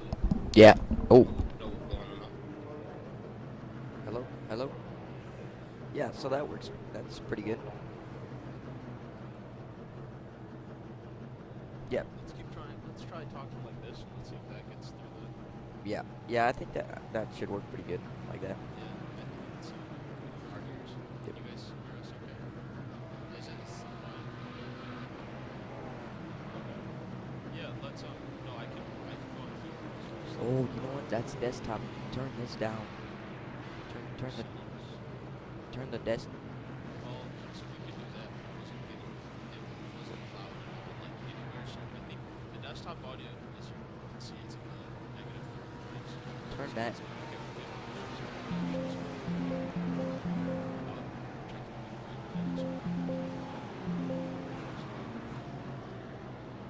Yeah. Oh. No, no. Hello? Hello? Yeah, so that works. That's pretty good. Yeah. Let's keep trying. Let's try talking like this, and let's see if that gets through the. Yeah. Yeah, I think that should work pretty good like that. Yeah, I think it's between our ears. Yep. You guys hear us okay? Is it fine? Okay. Yeah, let's no, I can go on here. Oh, you know what? That's desktop. Turn this down. Turn the desk. Well, so we could do that. It wasn't loud at all, like anywhere. So I think the desktop audio, as you can see, it's in the negative 30 Turn that.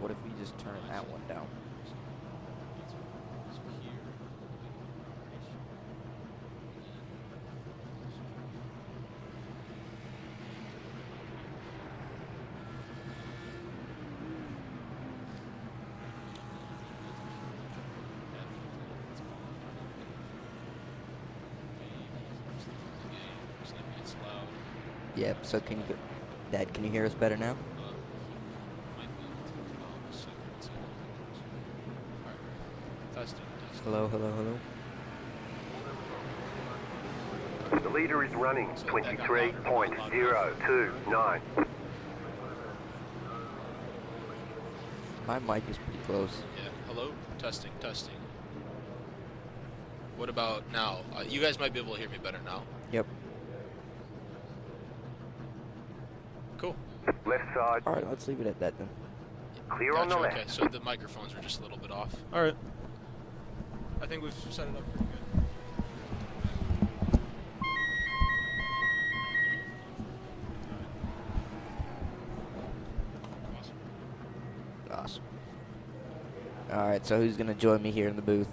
What if we just turn that one down? Yep, so can you go, Dad, can you hear us better now? Hello, hello, hello. The leader is running 23.029. My mic is pretty close. Yeah, hello? Testing. What about now? You guys might be able to hear me better now. Yep. Cool. Left side. Alright, let's leave it at that then. Clear on the left. Okay, so the microphones were just a little bit off. Alright. I think we've set it up pretty good. Awesome. Alright, so who's going to join me here in the booth?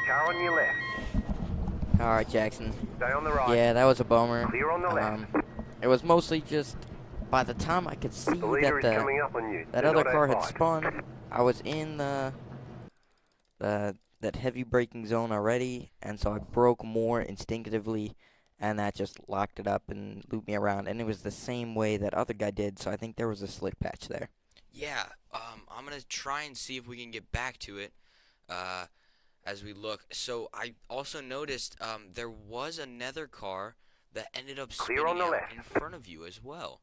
Car on your left. Alright, Jackson. Stay on the right. Yeah, that was a bummer. Clear on the left. It was mostly just by the time I could see The leader is that coming up on you. that other car had spun, I was in that heavy braking zone already, and so I broke more instinctively, and that just locked it up and looped me around, and it was the same way that other guy did, so I think there was a slick patch there. Yeah, I'm gonna try and see if we can get back to it as we look. So I also noticed there was another car that ended up spinning on the out left. in front of you as well.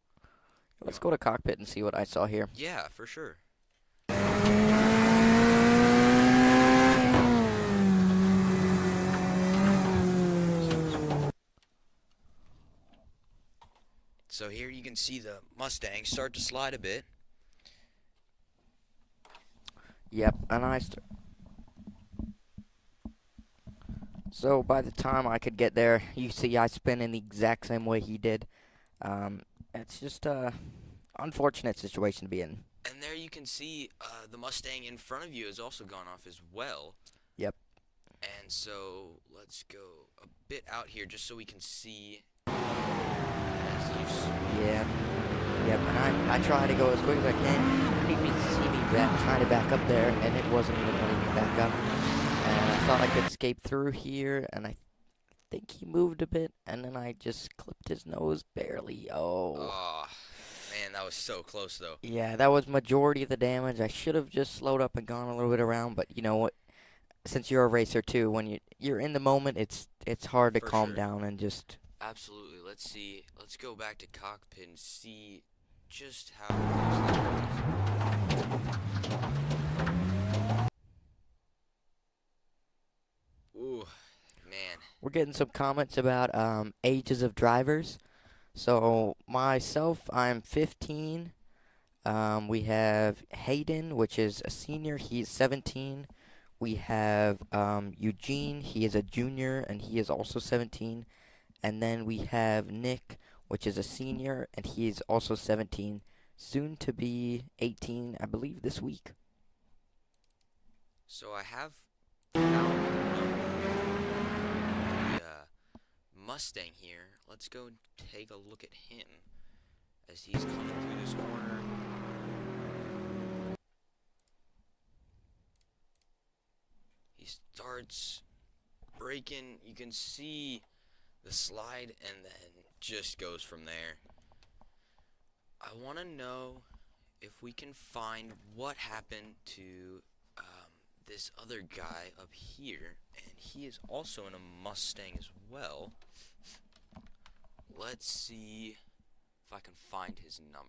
Let's go to cockpit and see what I saw here. Yeah, for sure. So here you can see the Mustang start to slide a bit. Yep, and so by the time I could get there, you see I spin in the exact same way he did. It's just a unfortunate situation to be in. And there you can see the Mustang in front of you has also gone off as well. Yep. And so let's go a bit out here just so we can see. Yeah. Yep, and I try to go as quick as I can. You need to see me trying to back up there, and it wasn't even letting me back up. And I thought I could escape through here, and I think he moved a bit, and then I just clipped his nose barely. Oh, man, that was so close, though. Yeah, that was majority of the damage. I should have just slowed up and gone a little bit around, but you know what? Since you're a racer too, when you're in the moment, it's hard to For calm sure. down and just. Absolutely. Let's see. Let's go back to cockpit and see just how close that was. Ooh, man. We're getting some comments about ages of drivers. So myself, I'm 15. We have Hayden, which is a senior. He's 17. We have Eugene. He is a junior, and he is also 17. And then we have Nick, which is a senior, and he is also 17. Soon to be 18, I believe, this week. So I have found Mustang here. Let's go take a look at him as he's coming through this corner. He starts braking. You can see the slide and then just goes from there. I want to know if we can find what happened to this other guy up here, and he is also in a Mustang as well. Let's see if I can find his number.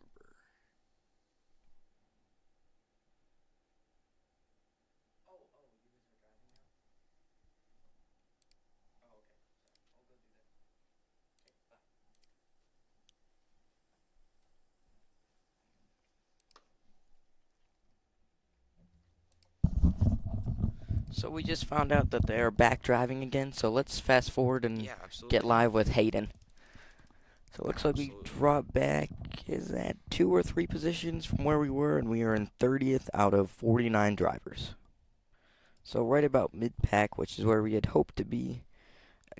So we just found out that they're back driving again, so let's fast forward and Yeah, absolutely. get live with Hayden. So it looks like we Absolutely. dropped back, is that 2 or 3 positions from where we were, and we are in 30th out of 49 drivers. So right about mid-pack, which is where we had hoped to be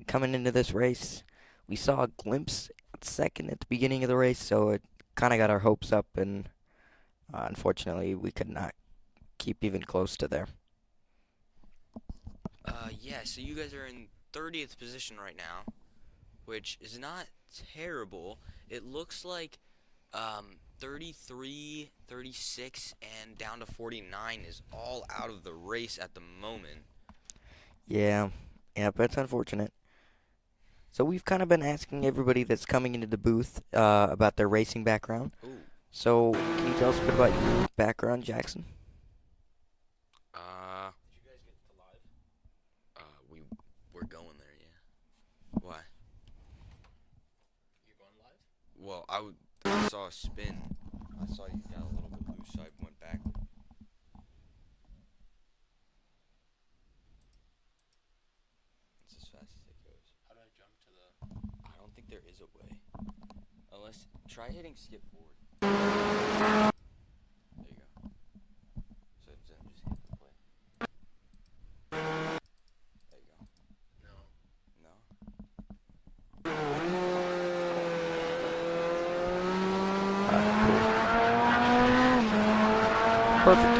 coming into this race. We saw a glimpse at second at the beginning of the race, so it kind of got our hopes up, and unfortunately we could not keep even close to there. Yeah, so you guys are in 30th position right now, which is not terrible. It looks like 33, 36, and down to 49 is all out of the race at the moment. Yeah, that's unfortunate. So we've kind of been asking everybody that's coming into the booth about their racing background. Ooh. So can you tell us a bit about your background, Jackson? Did you guys get to live? We're going there, yeah. Why? You're going live? Well, I saw a spin. I saw you got a little bit loose, so I went backward. It's as fast as it goes. How do I jump to the? I don't think there is a way. Unless, try hitting skip forward. There you go. So then just hit the play. There you go. No. No? Perfect.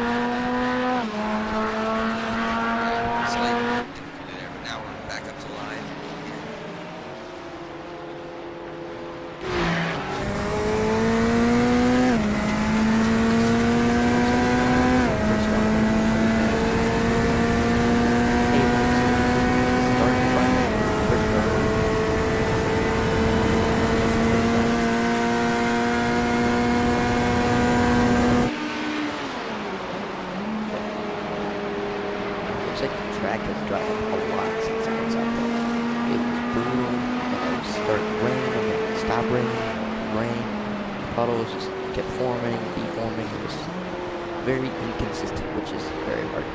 Slight difficulty there, but now we're back up to live. Looks like the track has dried up a lot since I was out there. It was brutal, and it was starting to rain, and then it stopped raining, rain, puddles just kept forming, deforming. It was very inconsistent, which is very hard.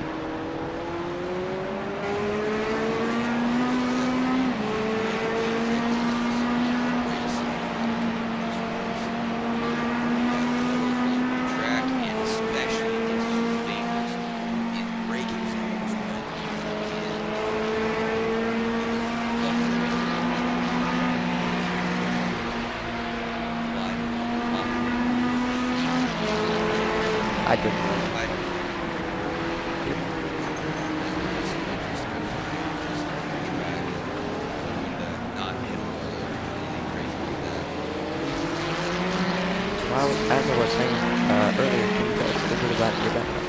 Track and especially its vehicles in braking zones I did. Well, as I was saying earlier, can you tell us a little bit about your background?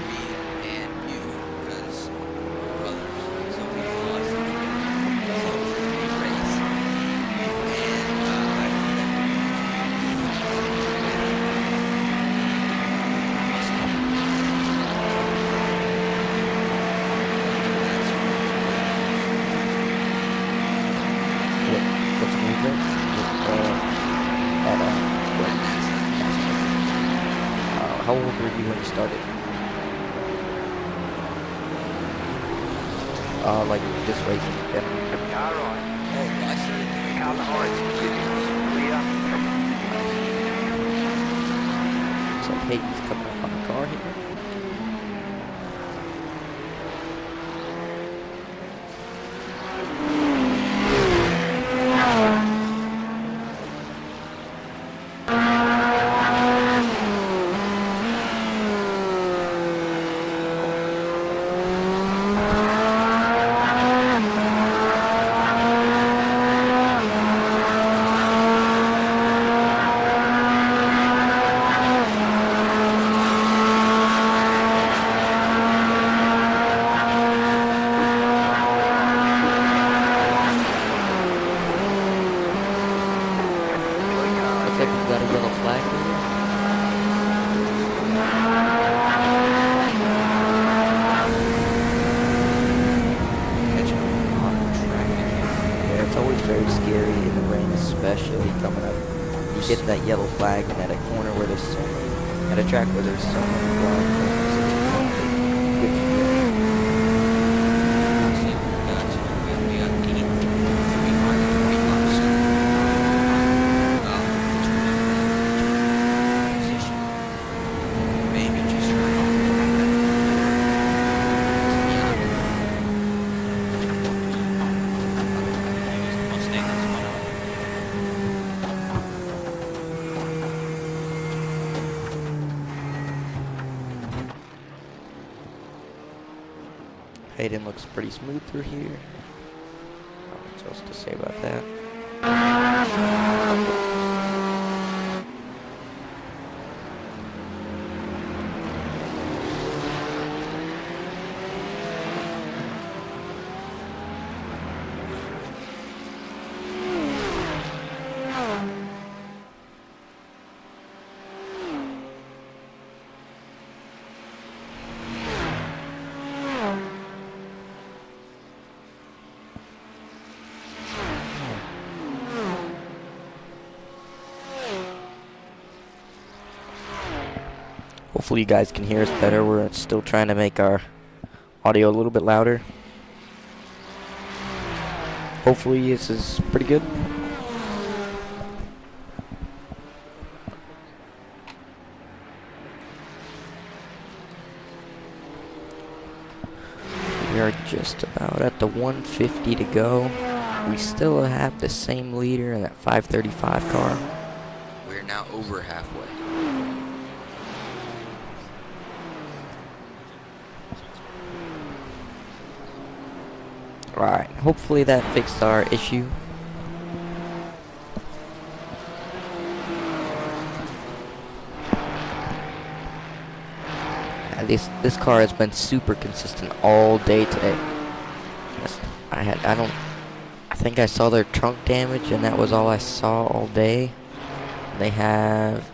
Me and you, because we're brothers, so we lost a race, and I What's going on? How old were you when you started? Like this race in general? Car right. Oh, I started doing Car behind. Clear. Looks like Hayden's coming up on the car here. course. get that yellow flag, and at a corner where there's so many, at a track where there's so many blind corners, it's just not a good feel. See, we got 8 behind the 25%. Position. Maybe just turn off. Mustang that's one up. Hayden looks pretty smooth through here. Not much else to say about that. Hopefully you guys can hear us better. We're still trying to make our audio a little bit louder. Hopefully this is pretty good. We are just about at the 150 to go. We still have the same leader in that 535 car. We're now over halfway. Alright, hopefully that fixed our issue. This car has been super consistent all day today. I think I saw their trunk damage, and that was all I saw all day. They have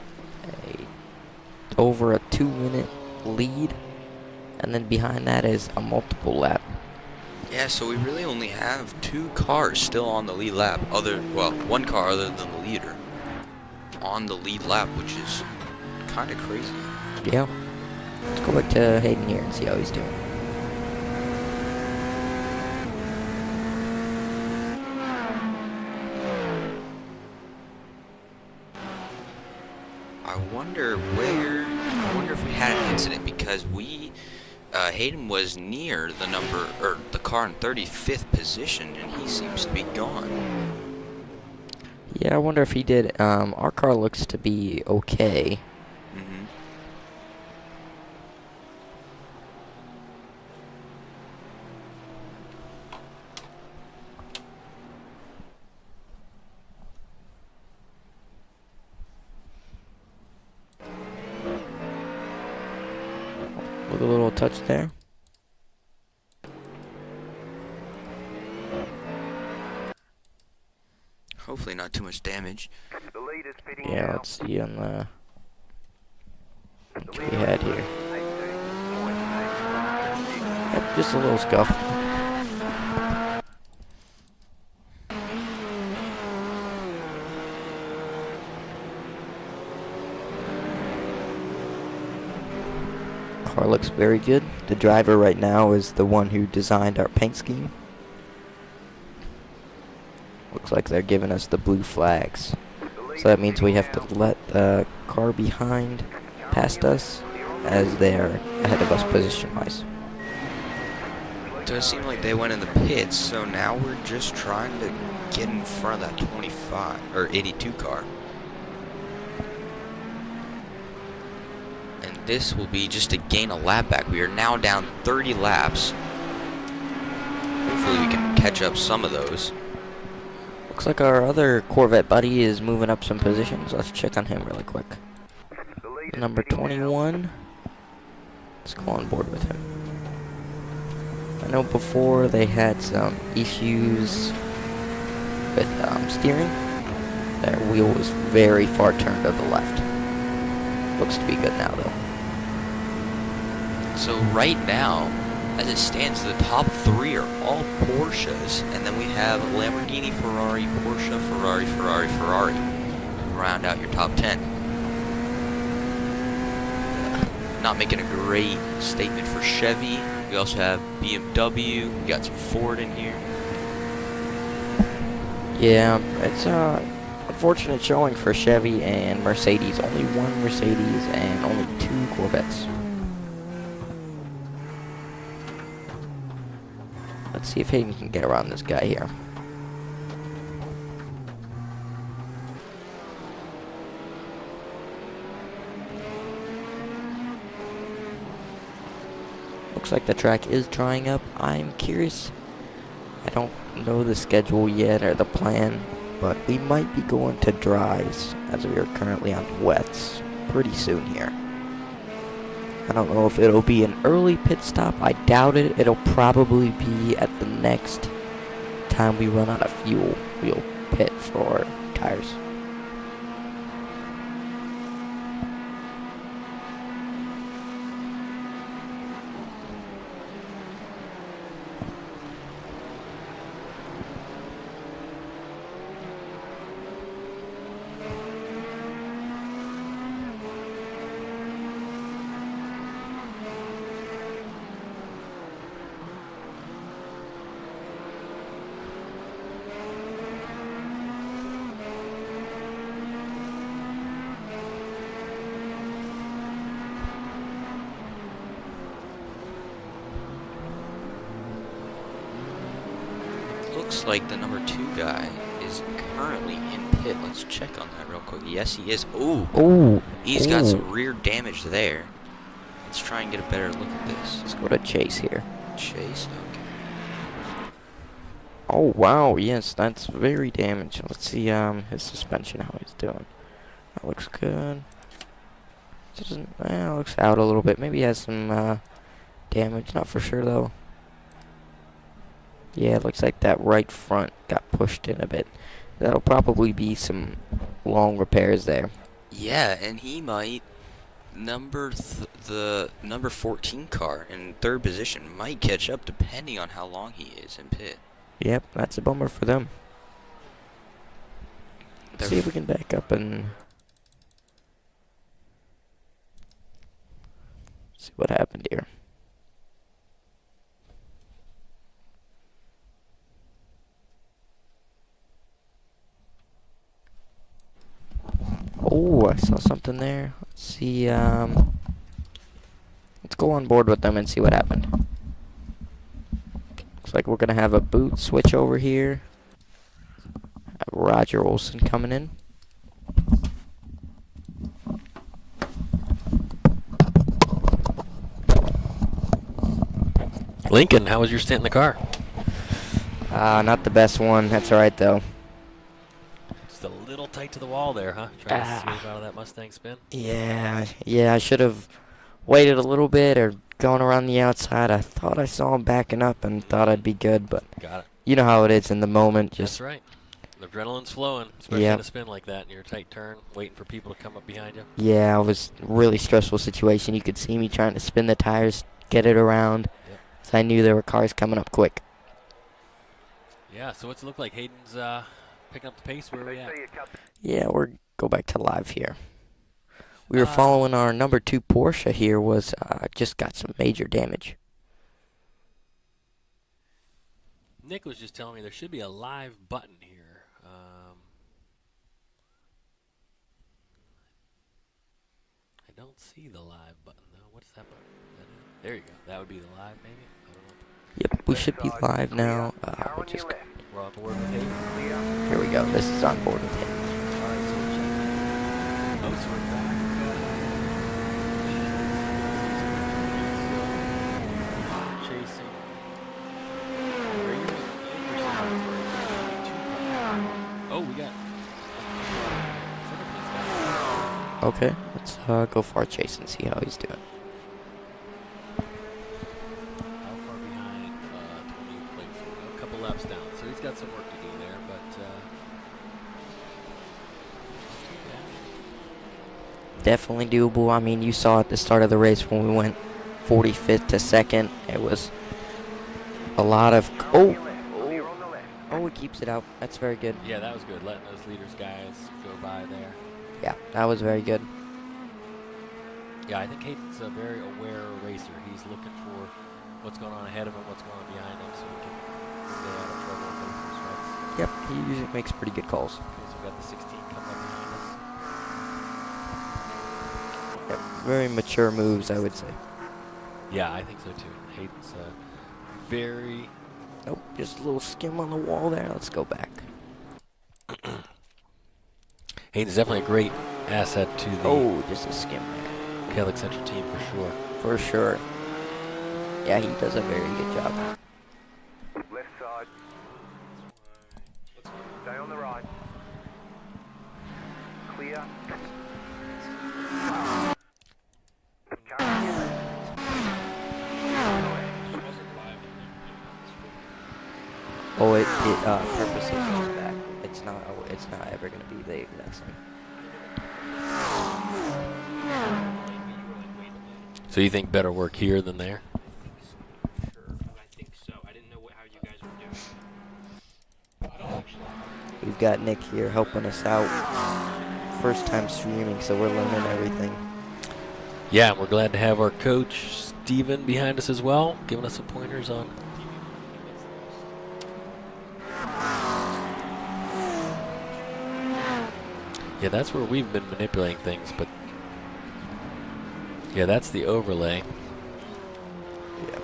over a 2-minute lead, and then behind that is a multiple lap. Yeah, so we really only have 2 cars still on the lead lap. One car other than the leader on the lead lap, which is kind of crazy. Yeah. Let's go back to Hayden here and see how he's doing. I wonder if we had an incident, because Hayden was near the car in 35th position, and he seems to be gone. Yeah, I wonder if he did. Our car looks to be okay. Mm-hmm. With a little touch there. Hopefully not too much damage. The leader's fitting Yeah, now. let's see on the what we had here. 18.8. Yep, just a little scuff. Car looks very good. The driver right now is the one who designed our paint scheme. Looks like they're giving us the blue flags. So that means we have to let the car behind past us, as they're ahead of us position-wise. It does seem like they went in the pits, so now we're just trying to get in front of that 25 or 82 car. And this will be just to gain a lap back. We are now down 30 laps. Hopefully we can catch up some of those. Looks like our other Corvette buddy is moving up some positions. Let's check on him really quick. Number 21. Let's go on board with him. I know before they had some issues with steering. Their wheel was very far turned to the left. Looks to be good now though. So right now, as it stands, the top 3 are all Porsches, and then we have Lamborghini, Ferrari, Porsche, Ferrari, Ferrari, Ferrari. round out your top 10. Not making a great statement for Chevy. We also have BMW. We got some Ford in here. Yeah, it's unfortunate showing for Chevy and Mercedes. Only one Mercedes and only 2 Corvettes. Let's see if Hayden can get around this guy here. Looks like the track is drying up. I'm curious. I don't know the schedule yet or the plan, but we might be going to dries as we are currently on wets pretty soon here. I don't know if it'll be an early pit stop. I doubt it. It'll probably be at the next time we run out of fuel. We'll pit for tires. Looks like the number 2 guy is currently in pit. Let's check on that real quick. Yes, he is. Ooh. He's got some rear damage there. Let's try and get a better look at this. Let's go to Chase here. Chase, okay. Oh, wow. Yes, that's very damaged. Let's see his suspension, how he's doing. That looks good. Looks out a little bit. Maybe he has some damage. Not for sure, though. Yeah, it looks like that right front got pushed in a bit. That'll probably be some long repairs there. Yeah, and he might the number 14 car in 3rd position might catch up depending on how long he is in pit. Yep, that's a bummer for them. Let's see if we can back up and see what happened here. Oh, I saw something there. Let's see, let's go on board with them and see what happened. Looks like we're gonna have a boot switch over here. Roger Olson coming in. Lincoln, how was your stint in the car? Not the best one. That's alright though. Just a little tight to the wall there, huh? Trying to squeeze out of that Mustang spin? Yeah, I should have waited a little bit or gone around the outside. I thought I saw him backing up and thought I'd be good, but Got it. you know how it is in the moment. That's Just right. The adrenaline's flowing, especially in a spin like that, and you're a tight turn, waiting for people to come up behind you. yeah, it was a really stressful situation. You could see me trying to spin the tires, get it around. Yep. So I knew there were cars coming up quick. Yeah, so what's it look like? Hayden's picking up the pace. Where are we at? Yeah, we're go back to live here. We were following our number 2 Porsche here was just got some major damage. Nick was just telling me there should be a live button here. I don't see the live button though. What is that button? Is that it? There you go. That would be the live, maybe. I don't know. Yep, we should be live now. We'll just go. We're on board with Hayden. Here we go. This is on board with him. All right, so we're checking. Oh, so we're back. Chasing. Where are you in? Oh, we got. Okay, let's go for our chase and see how he's doing. How far behind 20th place? A couple laps down, so he's got some work to do there, but Definitely doable. I mean, you saw at the start of the race when we went 45th to 2nd. It was a lot of... Oh, he keeps it out. That's very good. yeah, that was good, letting those leaders guys go by there. Yeah, that was very good. Yeah, I think Hayden's a very aware racer. He's looking for what's going on ahead of him, what's going on behind him, so he can stay out of trouble and go through strikes. Yep, he usually makes pretty good calls. Okay, so we got the 16 coming up behind us. Yep, very mature moves, I would say. Yeah, I think so too. Hayden's very... Nope, just a little skim on the wall there. Let's go back. Hayden's definitely a great asset to the Oh, just a skim there. Catholic Central team for sure. For sure. Yeah, he does a very good job. Left side. Stay on the right. Clear. Oh, it purposely goes back. It's not ever gonna be the exact same. So you think better work here than there? I think so. I didn't know how you guys were doing. We've got Nick here helping us out. First time streaming, so we're learning everything. Yeah, we're glad to have our coach, Steven, behind us as well, giving us some pointers on. Yeah, that's where we've been manipulating things, but yeah, that's the overlay. Yeah.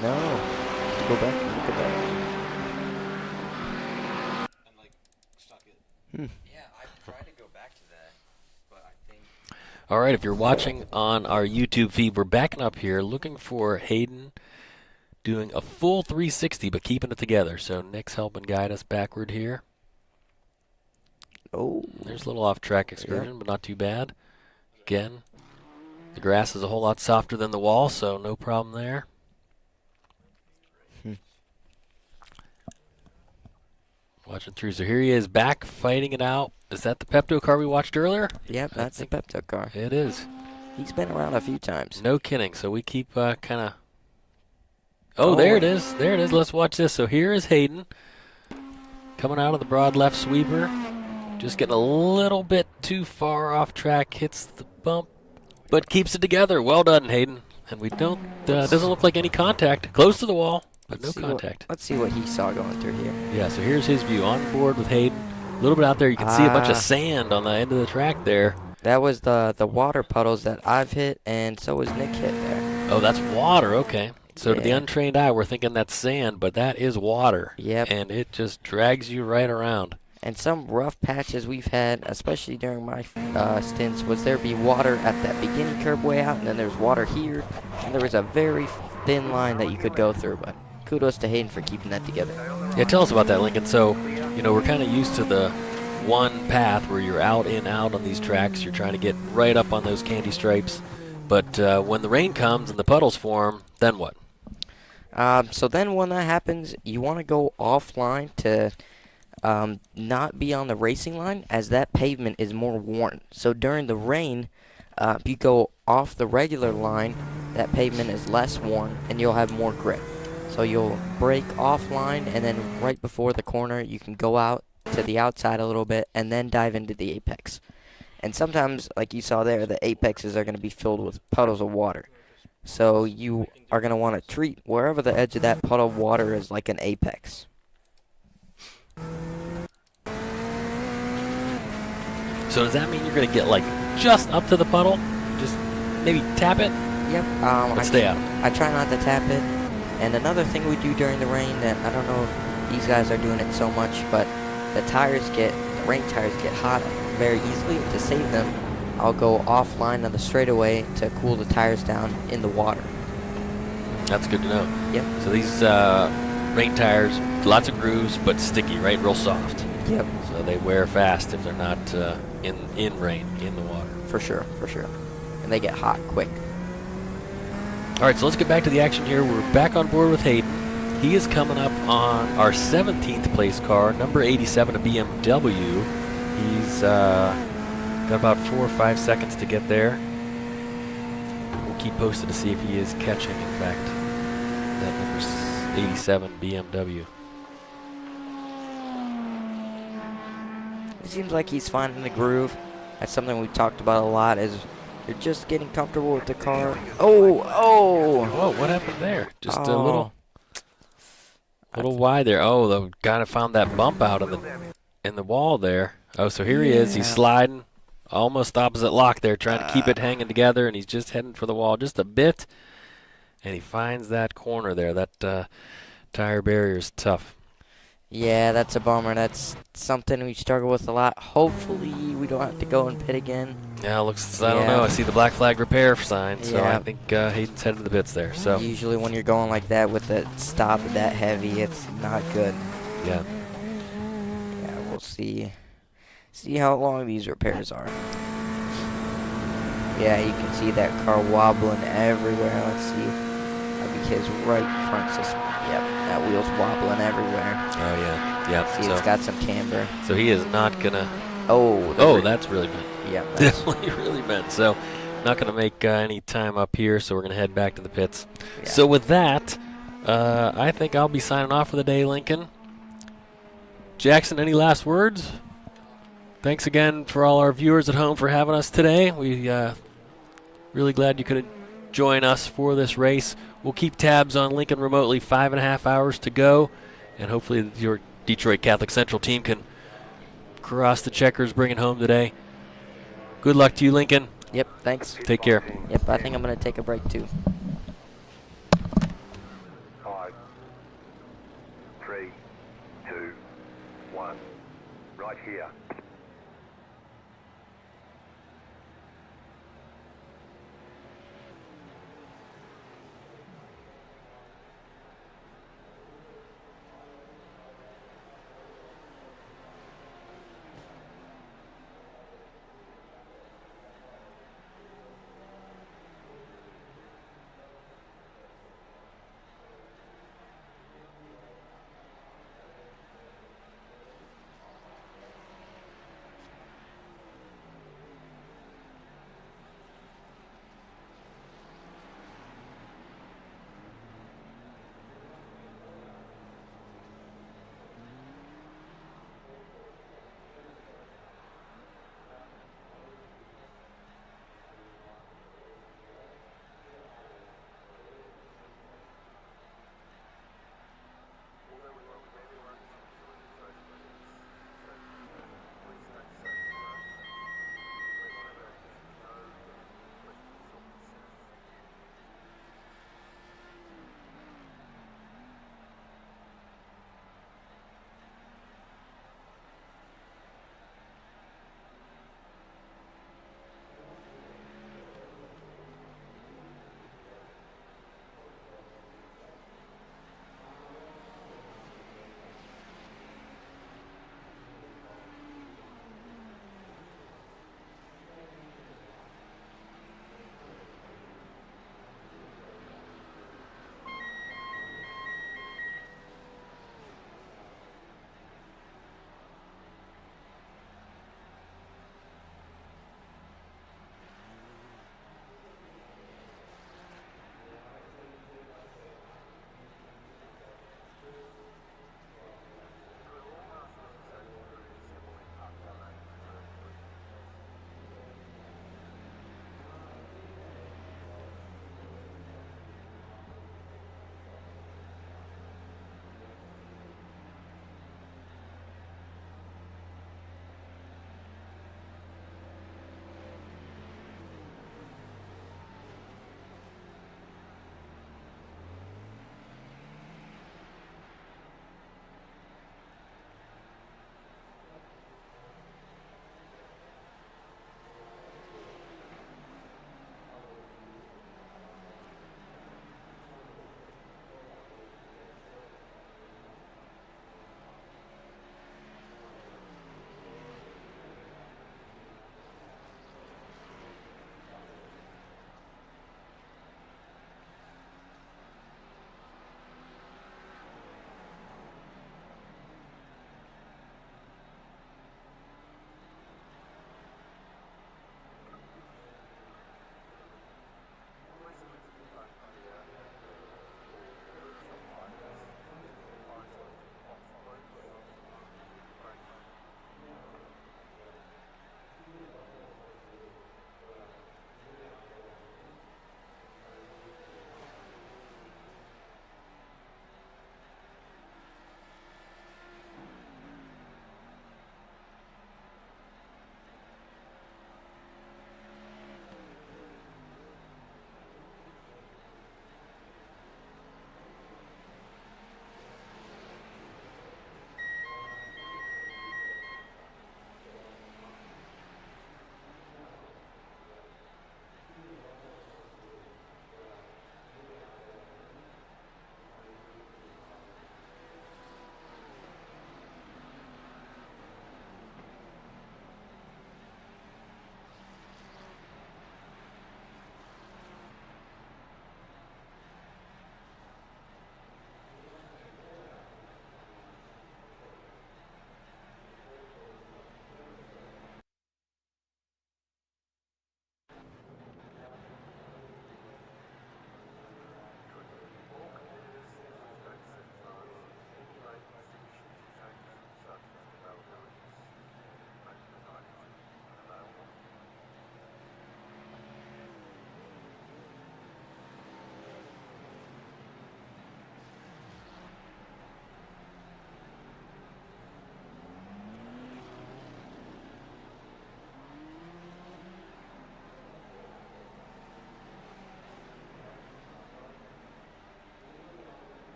No. Just go back and look at that. And like stuck it. Yeah, I tried to go back to that, but I think All right, if you're watching on our YouTube feed, we're backing up here looking for Hayden doing a full 360 but keeping it together. So Nick's helping guide us backward here. Oh. There's a little off-track excursion, but not too bad. Again, the grass is a whole lot softer than the wall, so no problem there. Watching through. So here he is back fighting it out. Is that the Pepto car we watched earlier? Yep, that's the Pepto car. It is. He's been around a few times. No kidding. So we keep kind of... Oh, there it is. There it is. Let's watch this. So here is Hayden coming out of the broad left sweeper. Just getting a little bit too far off track. Hits the bump, but keeps it together. Well done, Hayden. And we don't... doesn't look like any contact. Close to the wall, but no contact. Let's see what he saw going through here. Yeah, so here's his view on board with Hayden. A little bit out there, you can see a bunch of sand on the end of the track there. That was the water puddles that I've hit, and so was Nick hit there. Oh, that's water. Okay. So to the Yeah. untrained eye, we're thinking that's sand, but that is water. Yep. And it just drags you right around. And some rough patches we've had, especially during my stints, was there be water at that beginning curb way out, and then there's water here, and there was a very thin line that you could go through. But kudos to Hayden for keeping that together. Yeah, tell us about that, Lincoln. So, you know, we're kind of used to the one path where you're out in, out on these tracks. You're trying to get right up on those candy stripes. But when the rain comes and the puddles form, then what? So then when that happens, you want to go offline to not be on the racing line, as that pavement is more worn. So during the rain, if you go off the regular line, that pavement is less worn and you'll have more grip. So you'll brake offline, and then right before the corner, you can go out to the outside a little bit and then dive into the apex. And sometimes, like you saw there, the apexes are going to be filled with puddles of water. So you are going to want to treat wherever the edge of that puddle of water is like an apex. So does that mean you're going to get like just up to the puddle? Just maybe tap it? Yep. But stay out. I try not to tap it. And another thing we do during the rain that I don't know if these guys are doing it so much, but the rain tires get hot very easily. To save them, I'll go offline on the straightaway to cool the tires down in the water. That's good to know. Yep. So these rain tires, lots of grooves, but sticky, right? Real soft. Yep. So they wear fast if they're not in rain, in the water. For sure. And they get hot quick. All right, so let's get back to the action here. We're back on board with Hayden. He is coming up on our 17th place car, number 87, a BMW. He's got about 4 or 5 seconds to get there. We'll keep posted to see if he is catching, in fact, that number 87 BMW. It seems like he's finding the groove. That's something we talked about a lot. Is you're just getting comfortable with the car. Oh, Whoa, what happened there? Just a oh. little wide there. Oh, the guy found that bump out in the wall there. Oh, so here he is. He's Yeah. sliding almost opposite lock there, trying to keep it hanging together, and he's just heading for the wall just a bit. And he finds that corner there. That tire barrier is tough. Yeah, that's a bummer. That's something we struggle with a lot. Hopefully, we don't have to go and pit again. Yeah, looks. I don't know. I see the black flag repair sign, so I Yeah. think Hayden's headed to the pits there. So Usually, when you're going like that with the stop that heavy, it's not good. yeah. Yeah, we'll see. See how long these repairs are. Yeah, you can see that car wobbling everywhere. Let's see. That'll be his right front system. Yep, that wheel's wobbling everywhere. Oh yeah. Yep. See, So it's got some camber. so he is not gonna. Oh. Oh, that's really bad. Yeah. That's, Definitely really bent. So not going to make any time up here, so we're going to head back to the pits. yeah. So with that, I think I'll be signing off for the day, Lincoln. Jackson, any last words? Thanks again for all our viewers at home for having us today. We really glad you could join us for this race. We'll keep tabs on Lincoln remotely. 5.5 hours to go, and hopefully your Detroit Catholic Central team can cross the checkers, bring it home today. Good luck to you, Lincoln. Yep, thanks. Take care. Yep, I think I'm going to take a break too. 5, 3, 2, 1. Right here.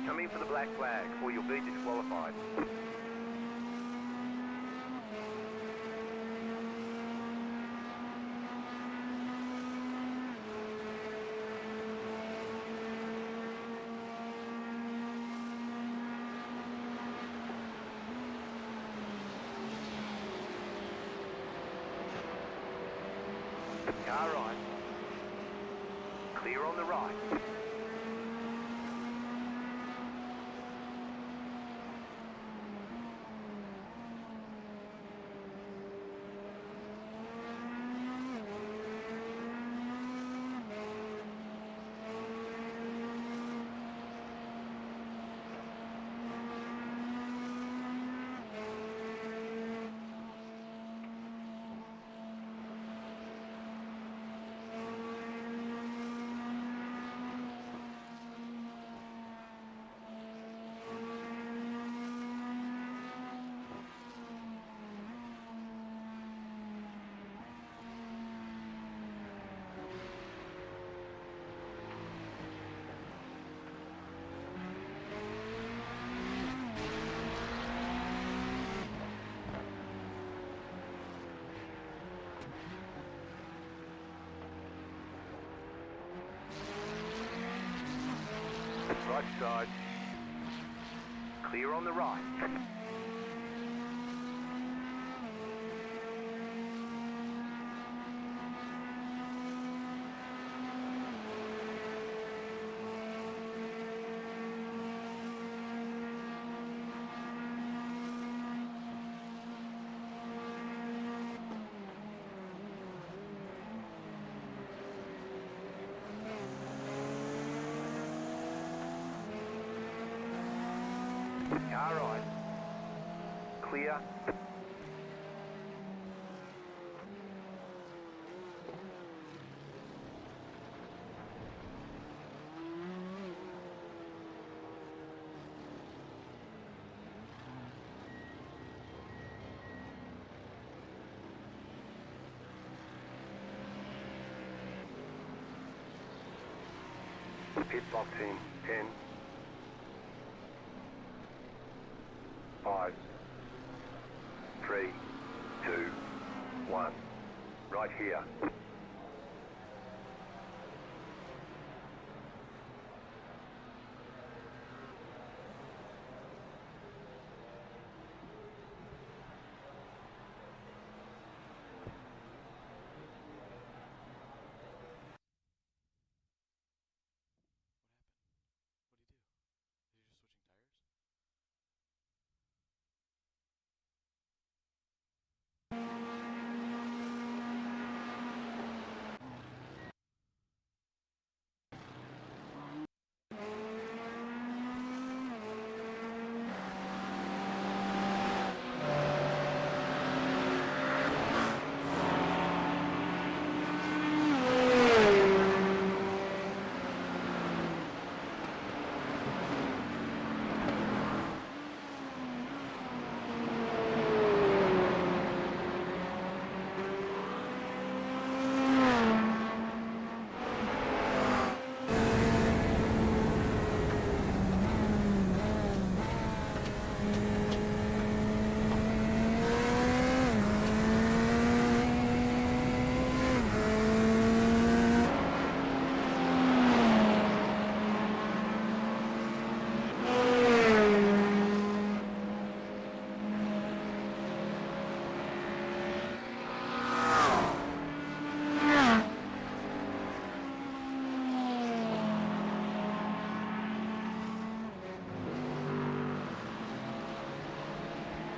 Come in for the black flag, or you'll be disqualified. Car right. Clear on the right. Right side. Clear on the right. Car right. Clear. Pit box in 10, 5, 3, 2, 1. Right here.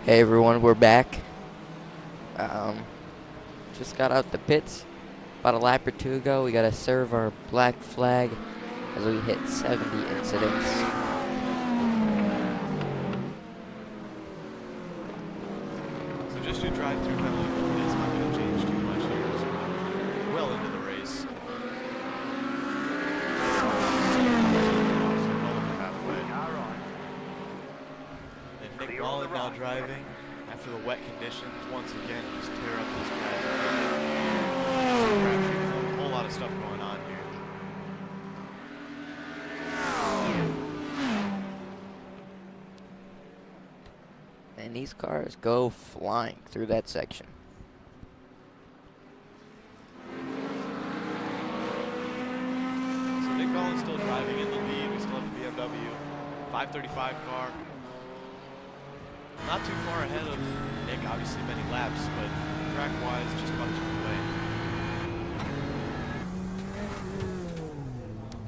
Hey everyone, we're back. Just got out the pits about a lap or two ago. We gotta serve our black flag as we hit 70 incidents. So just your drive-through penalty is not going to change too much here as we're well into the race. Well over halfway. Car right. And Nick Mullen now driving after the wet conditions. Once again, just tear up this guy. A whole lot of stuff going on here. and these cars go flying through that section. So Nick Collins still driving in the lead. We still have the BMW 535 car. Not too far ahead of Nick, obviously many laps, but track-wise, just about 2 away.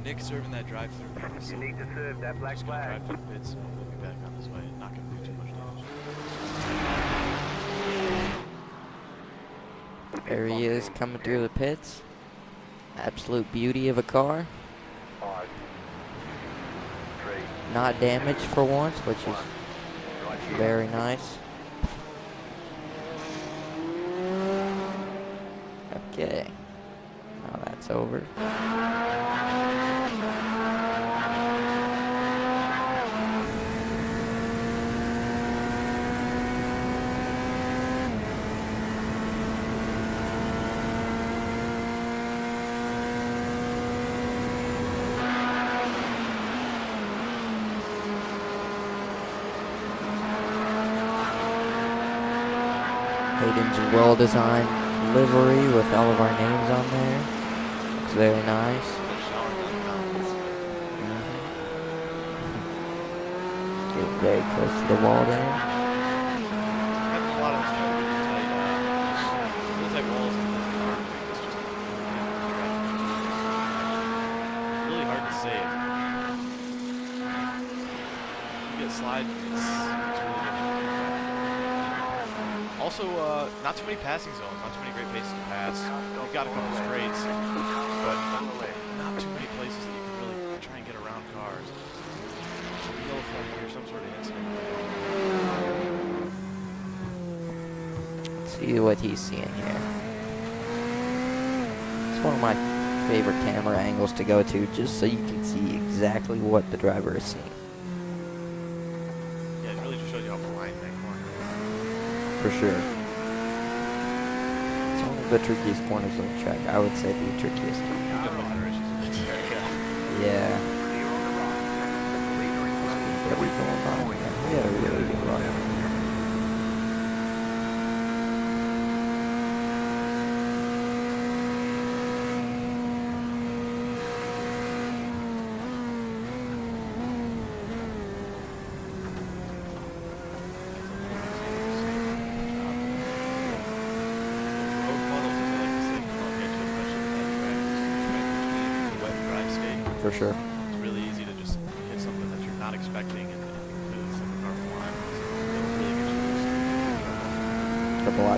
Nick serving that drive-through. You need to serve that black Just gonna flag. drive through the pits, and we'll be back on this way. Not gonna do too much damage. There he is coming through the pits. Absolute beauty of a car. 5, 3, Not damaged for once, which is right here. very nice. Okay. Now that's over. Hayden's well-designed livery with all of our names on there. Looks very nice. Get very close to the wall there. Having a lot of this track really tight. Feels like walls in the car. It's just really hard to save. You get slide, it's really difficult. Also, not too many passing zones, not too many great places to pass. You've got a couple straights, but not too many places that you can really try and get around cars. Hill flag or some sort of incident. Let's see what he's seeing here. It's one of my favorite camera angles to go to, just so you can see exactly what the driver is seeing. Yeah, it really just shows you how blind that corner is. For sure. It's one of the trickiest corners of the track. I would say the trickiest. Yeah. Clear on the right. The leader is What are we going on? We had a really good run. Road funnels, as I like to say, can all get you, especially with that track. Right between the wet and dry state. For sure. It's really easy to just hit something that you're not expecting and really set the car flying. It'll really get you loose. Triple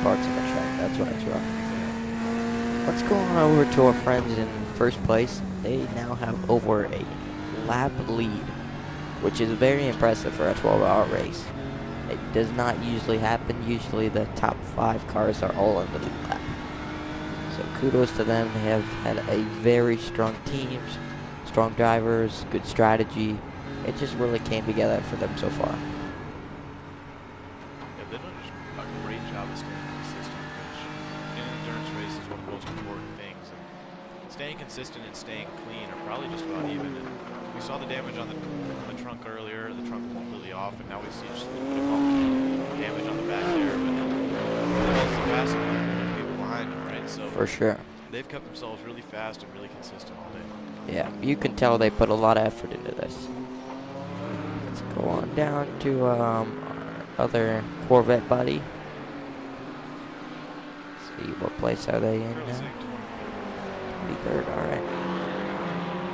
parts in the track. That's when it's rough. Let's go on over to our friends in first place. They now have over a lap lead, which is very impressive for a 12-hour race. It does not usually happen. Usually the top 5 cars are all in the lead lap. So kudos to them. They have had a very strong team, strong drivers, good strategy. It just really came together for them so far. Yeah, they've done a great job of staying consistent, which in an endurance race is one of the most important things. And staying consistent and staying clean are probably just about even. And we saw the damage on the trunk earlier. The trunk was completely off, and now we see just a little bit of bump damage on the back there. But they're also passing people behind them, right? So For sure. they've kept themselves really fast and really consistent all day. Yeah, you can tell they put a lot of effort into this. Let's go on down to our other Corvette buddy. See what place are they in Currently now? sitting 23rd, alright.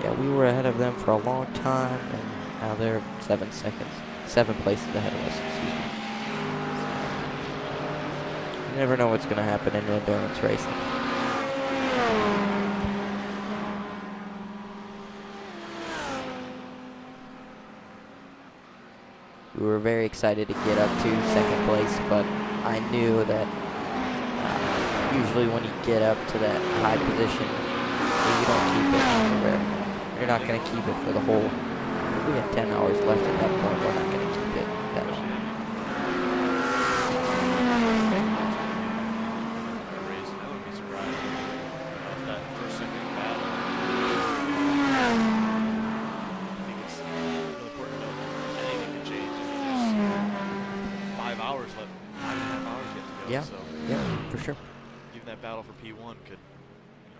Yeah, we were ahead of them for a long time, and now they're 7 places ahead of us, excuse me. You never know what's going to happen in endurance racing. We were very excited to get up to second place, but I knew that usually when you get up to that high position, you don't keep it forever. You're not going to keep it for the whole. If we had 10 hours left at that point, we're not going to keep it that long. race. I wouldn't be surprised if that first second battle. I think it's really important to know that anything can change. I mean, there's 5 that battle for P1 could,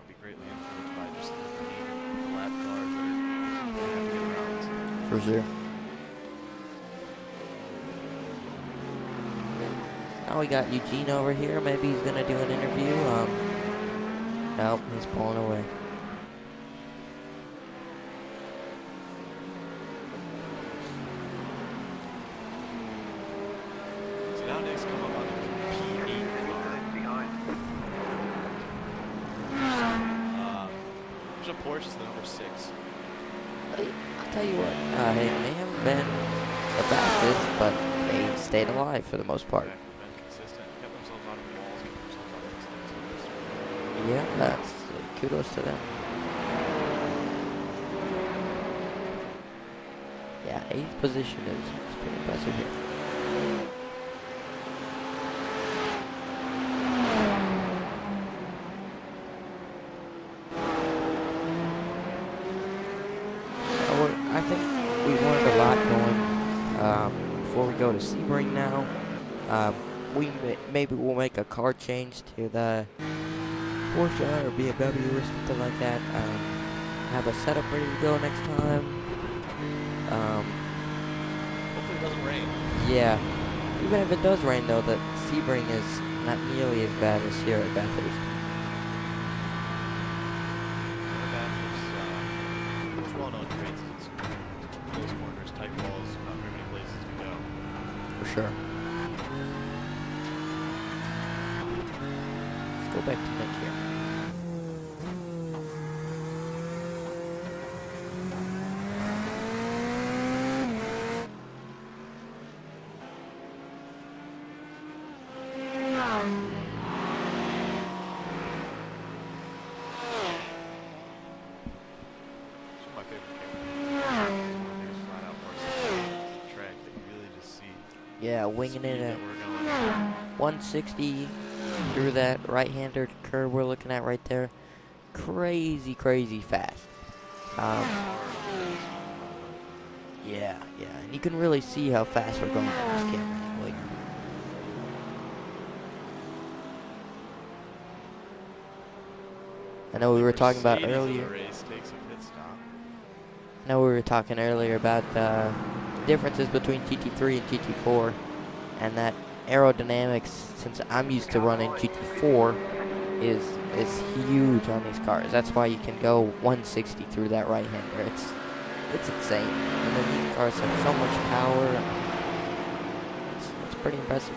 be greatly influenced by just the lap cars that are going to have to get around. For sure. Now we got Eugene over here. Maybe he's gonna do an interview. Nope, he's pulling away. So now next come up on the P8 car. There's a Porsche, it's the number 6. I'll tell you what, they haven't been the fastest, but they stayed alive for the most part. Been consistent, kept themselves out of walls, kept themselves out of accidents. Yeah, that's kudos to them. Yeah, 8th position is pretty impressive here. I think we've learned a lot going before we go to Sebring now. Maybe we'll make a car change to the Porsche or BMW or something like that. Have a setup ready to go next time. Hopefully it doesn't rain. Yeah. Even if it does rain though, the Sebring is not nearly as bad as here at Bathurst. It's well-known traits. It's close corners, tight walls, not very many places to go. For sure. Let's go back to Nick here. Yeah, winging it at 160 through that right-hander curve we're looking at right there. Crazy, crazy fast. Yeah, and you can really see how fast we're going on this camera angle here. I know we were talking about earlier. I know we were talking earlier about the differences between GT3 and GT4, and that aerodynamics, since I'm used to running GT4, is huge on these cars. That's why you can go 160 through that right-hander. It's insane. And then these cars have so much power. It's pretty impressive.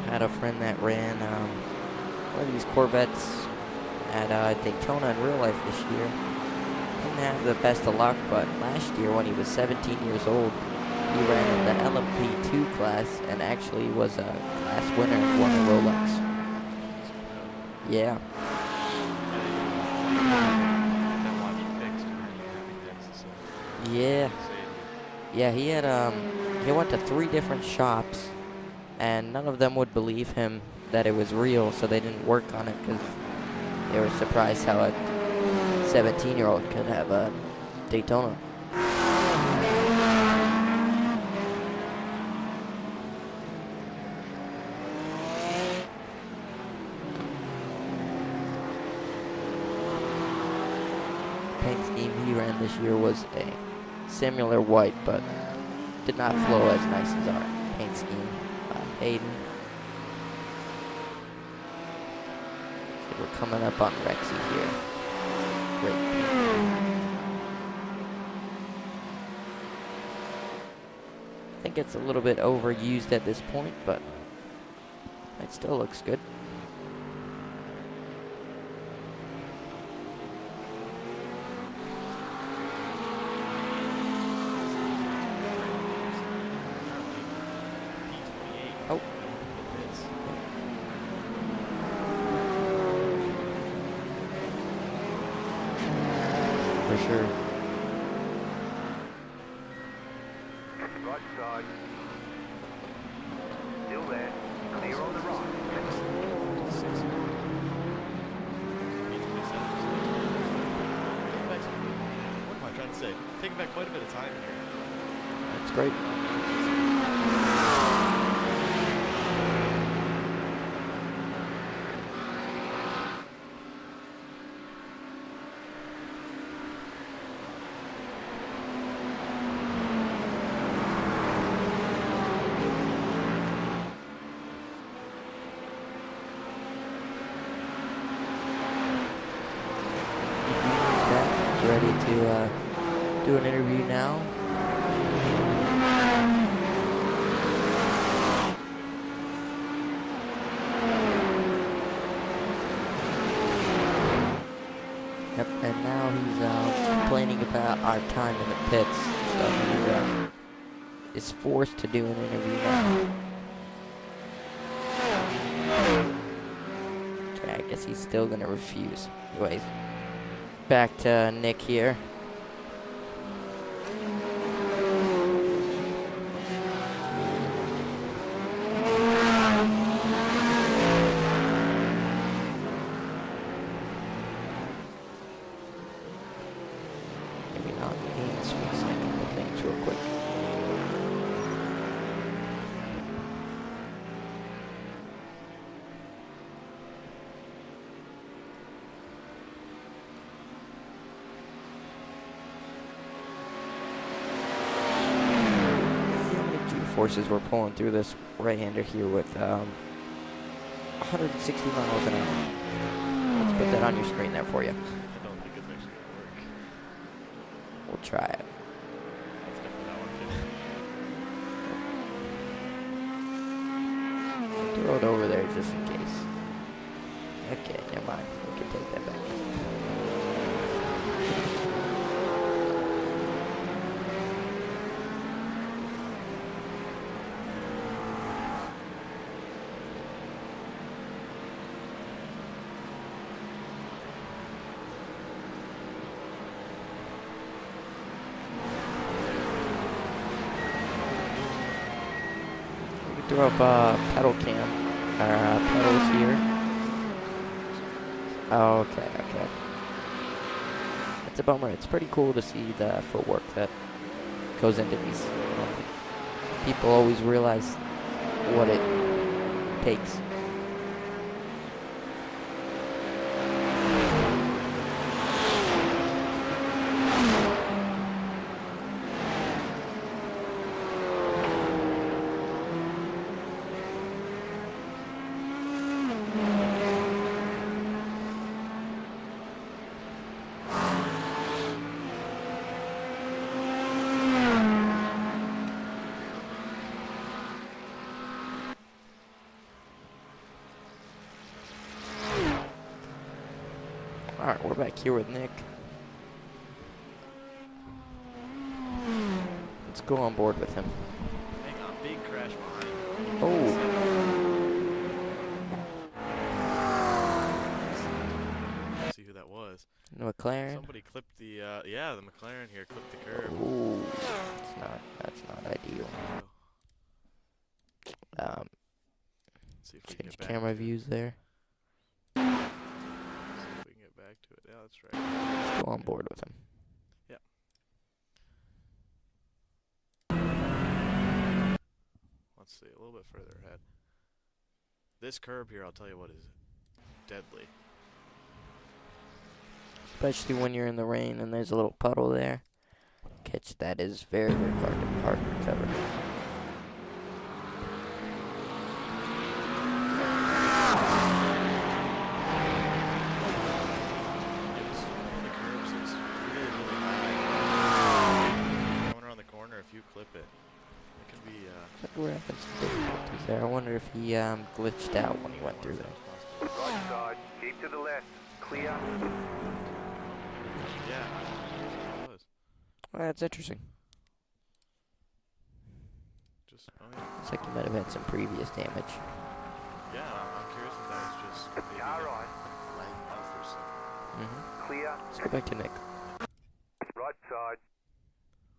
Had a friend that ran one of these Corvettes at Daytona in real life this year. Didn't have the best of luck, but last year when he was 17 years old, he ran the LMP2 class and actually was a class winner and won a Rolex. Yeah. Yeah, he had he went to 3 different shops, and none of them would believe him that it was real, so they didn't work on it because they were surprised how a 17-year-old could have a Daytona. Paint scheme he ran this year was a similar white, but did not flow as nice as our paint scheme by Hayden. So we're coming up on Rexy here. Great paint. I think it's a little bit overused at this point, but it still looks good. Oh. For sure. Right side. taking back quite a bit of time here. That's great. He's ready to do an interview now. Yep, and now he's complaining about our time in the pits, so he is forced to do an interview now. Okay, I guess he's still gonna refuse. Anyways, back to Nick here. Maybe not. He's fixing the things real quick. Forces we're pulling through this right-hander here with 160 miles an hour. Let's put that on your screen there for you. I don't think it's actually gonna work. We'll try it. That's definitely not working. Throw it over there just in case. Okay, never mind. We can take that back. Throw up pedal cam, pedals here. Oh, okay. It's a bummer. It's pretty cool to see the footwork that goes into these. I don't think people always realize what it takes. Alright, we're back here with Nick. Let's go on board with him. Hang on, big crash behind. Oh, See who that was. McLaren. Somebody clipped the, yeah, the McLaren here clipped the curb. Oh, that's not ideal. See if we can Change get back camera to it. views there. See if we can get back to it. Yeah, that's right. Let's go on board with him. Let's see, a little bit further ahead. This curb here, I'll tell you what, is deadly. Especially when you're in the rain and there's a little puddle there. Catch that is very, very hard to recover. It's one of the curbs that's really, really high. Coming around the corner, if you clip it, it can be, Looks like we're having some difficulties there. I wonder if he glitched out when he went through there. Right side, keep to the left. Clear. Yeah, it was. Well, that's interesting. Just, oh yeah. Looks like he might have had some previous damage. Yeah, I'm curious if that was just maybe Car him right. laying off or something. Clear. Let's go back to Nick. Right side.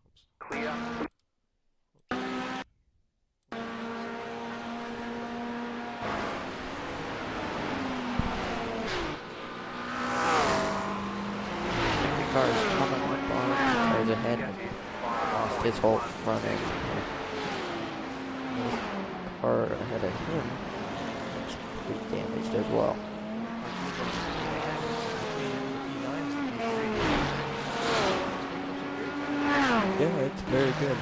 Oops. Clear. The car's coming up on cars ahead. his whole front end. His car ahead of him, it's pretty damaged as well. Yeah, it's very good.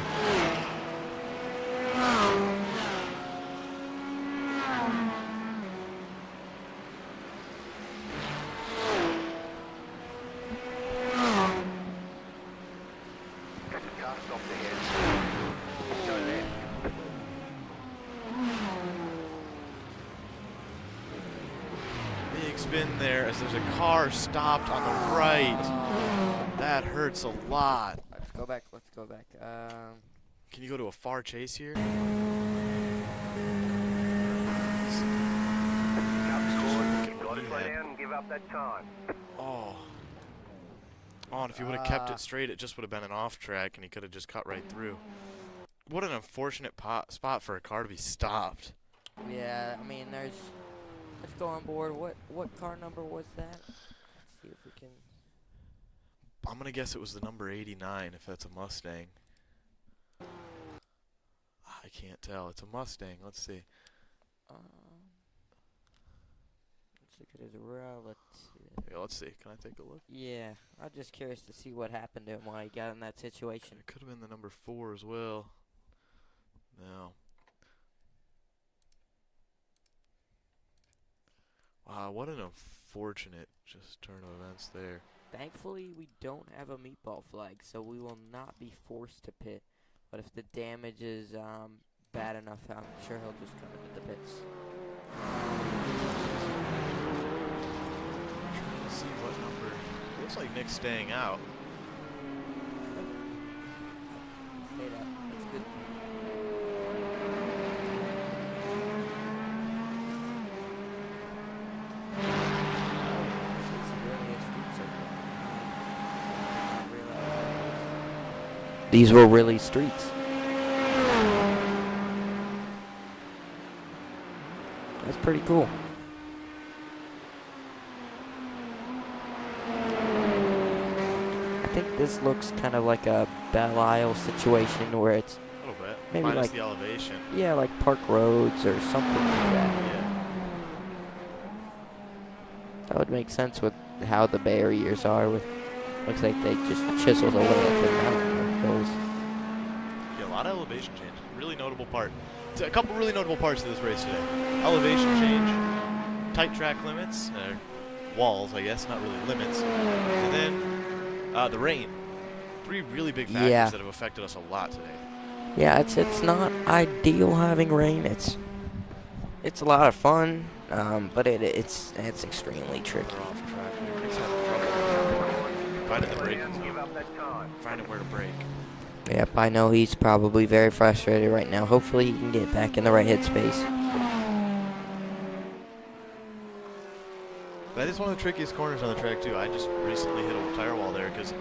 Car stopped ahead. Go left. Big spin there as there's a car stopped on the right. That hurts a lot. Let's go back. Let's go back. Can you go to a far chase here? Cut squad. You've got to slow down and give up that time. Oh. Oh, and if he would have kept it straight, it just would have been an off track, and he could have just cut right through. What an unfortunate spot for a car to be stopped. Yeah, I mean, let's go on board. What car number was that? Let's see if we can. I'm gonna guess it was the number 89, if that's a Mustang. I can't tell. It's a Mustang. Let's see. Let's look at his relative. Yeah, let's see. Can I take a look? Yeah, I'm just curious to see what happened to him while he got in that situation. It could have been the number 4 as well. No. Wow, what an unfortunate just turn of events there. Thankfully, we don't have a meatball flag, so we will not be forced to pit. But if the damage is bad enough, I'm sure he'll just come into the pits. Trying to see what number. Looks like Nick's staying out. Stayed out. That's good. This is really a street circuit. I realized these were really streets. That's pretty cool. I think this looks kind of like a Belle Isle situation where it's A little bit. maybe Minus like the elevation. yeah, like Park Roads or something like that. Yeah. That would make sense with how the barriers are. With looks like they just chiseled away at the mountain hills. Yeah, a lot of elevation change. Really notable part. A couple really notable parts of this race today. Elevation change, tight track limits, or walls, I guess, not really limits. And then the rain. 3 really big factors Yeah. that have affected us a lot today. Yeah, it's not ideal having rain. It's a lot of fun, but it's extremely tricky. We're off track there. Nick's having trouble finding the Slow braking down and give zone, up that time. finding where to brake. Yep, I know he's probably very frustrated right now. Hopefully he can get back in the right headspace. That is one of the trickiest corners on the track too. I just recently hit a tire wall there because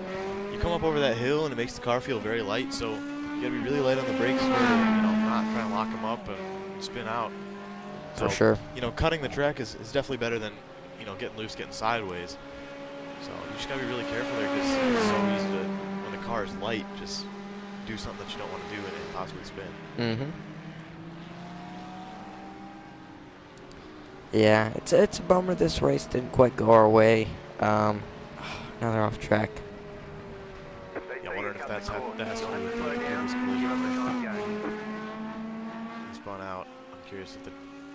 you come up over that hill and it makes the car feel very light. So you gotta be really light on the brakes in order to, not try and lock them up and spin out. So, For sure. Cutting the track is definitely better than, getting loose, getting sideways. So you just gotta be really careful there because it's so easy to, when the car is light, just do something that you don't want to do and possibly spin. Mm-hmm. Yeah, it's a bummer this race didn't quite go our way. Another off track. Yeah, I'm wondering if that has to do with the previous Slow down, collision. give up the time game. He spun out. I'm curious if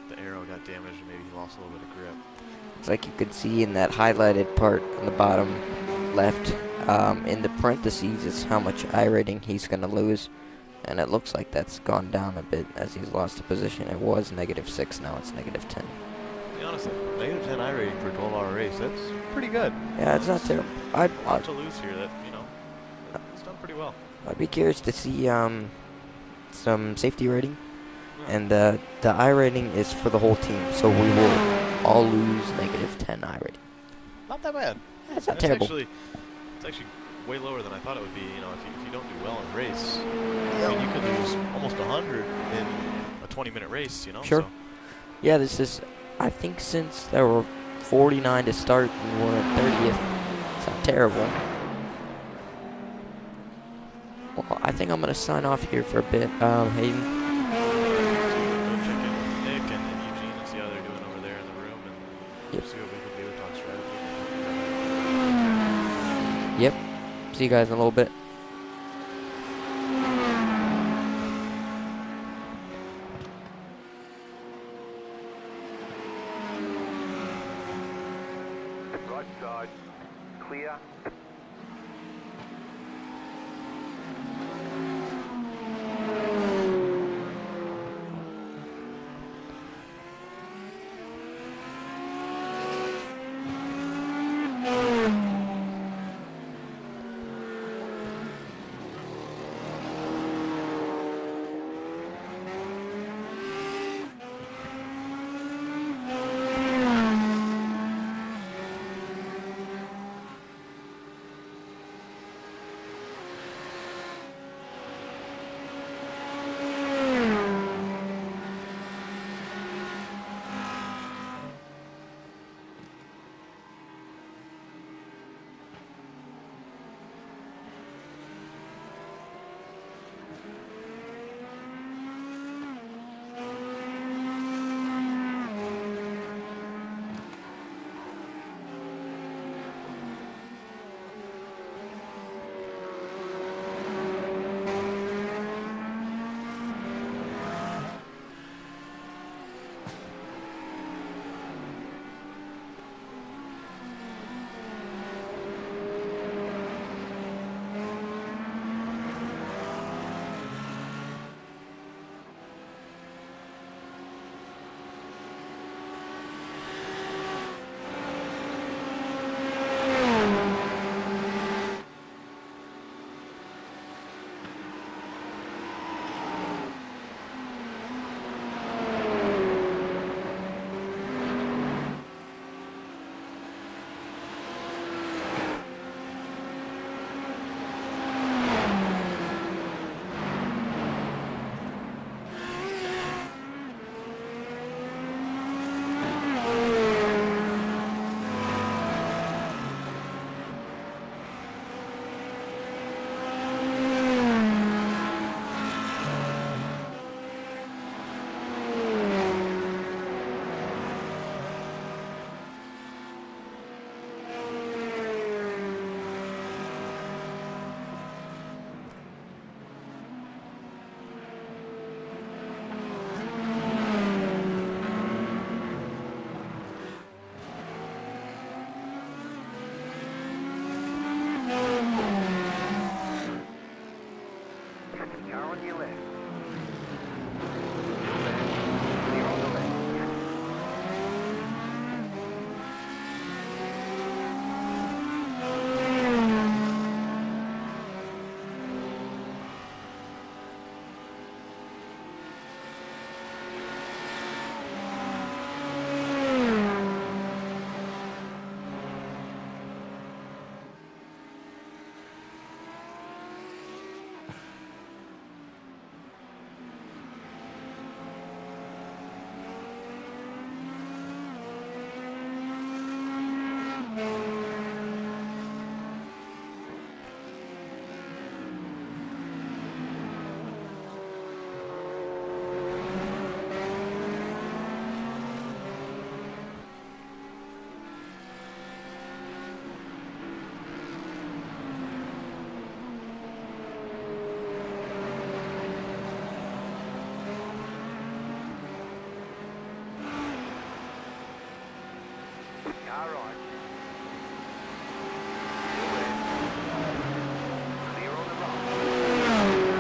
the arrow got damaged and maybe he lost a little bit of grip. It's like you could see in that highlighted part on the bottom left, in the parentheses, is how much iRating he's going to lose. And it looks like that's gone down a bit as he's lost a position. It was -6, now it's -10. To be honest, -10 I rating for a 12-hour race, that's pretty good. Yeah, it's not terrible. Not to lose here, it's done pretty well. I'd be curious to see some safety rating. And the iRating is for the whole team, so we will all lose -10 iRating. Not that bad. That's not terrible. It's actually way lower than I thought it would be. If you don't do well in a race, I mean, you could lose almost 100 in a 20-minute race, Sure. So. Yeah, this is, I think since there were 49 to start and we're at 30th, it's not terrible. Well, I think I'm gonna sign off here for a bit. Hayden. Go check in with Nick and Eugene and see how they're doing over there in the room, and Yep. see what we can do to talk strategy. Yep. See you guys in a little bit. Right side, clear. Car on your left. Still there. Clear on the left. Car right. Still there. Clear on the right.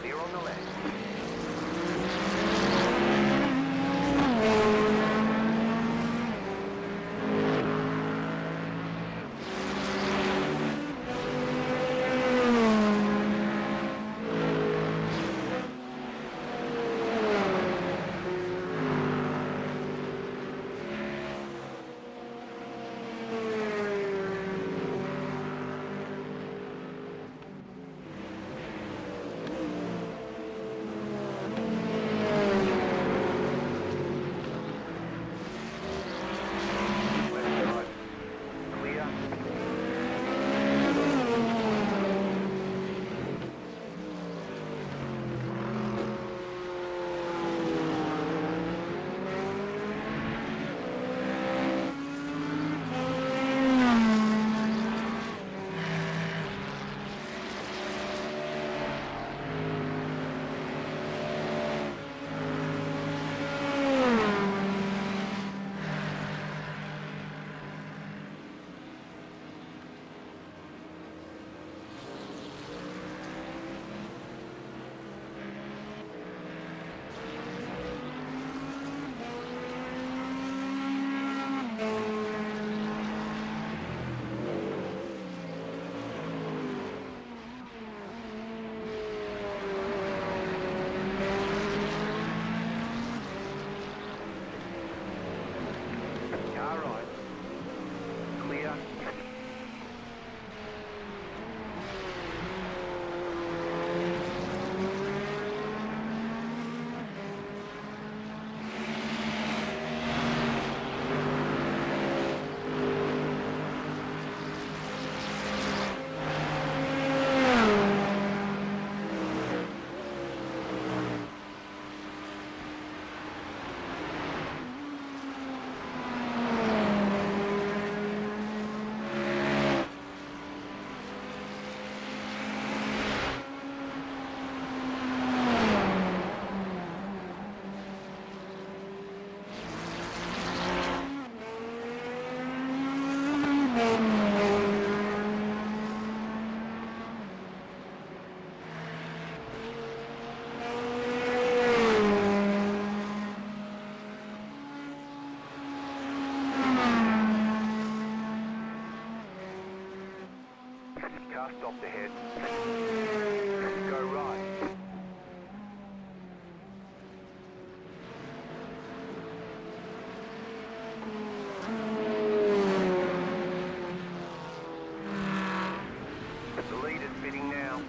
Clear on the left. Left side. Clear. Car right. Clear. Car stopped ahead. Go right. The lead is fitting now.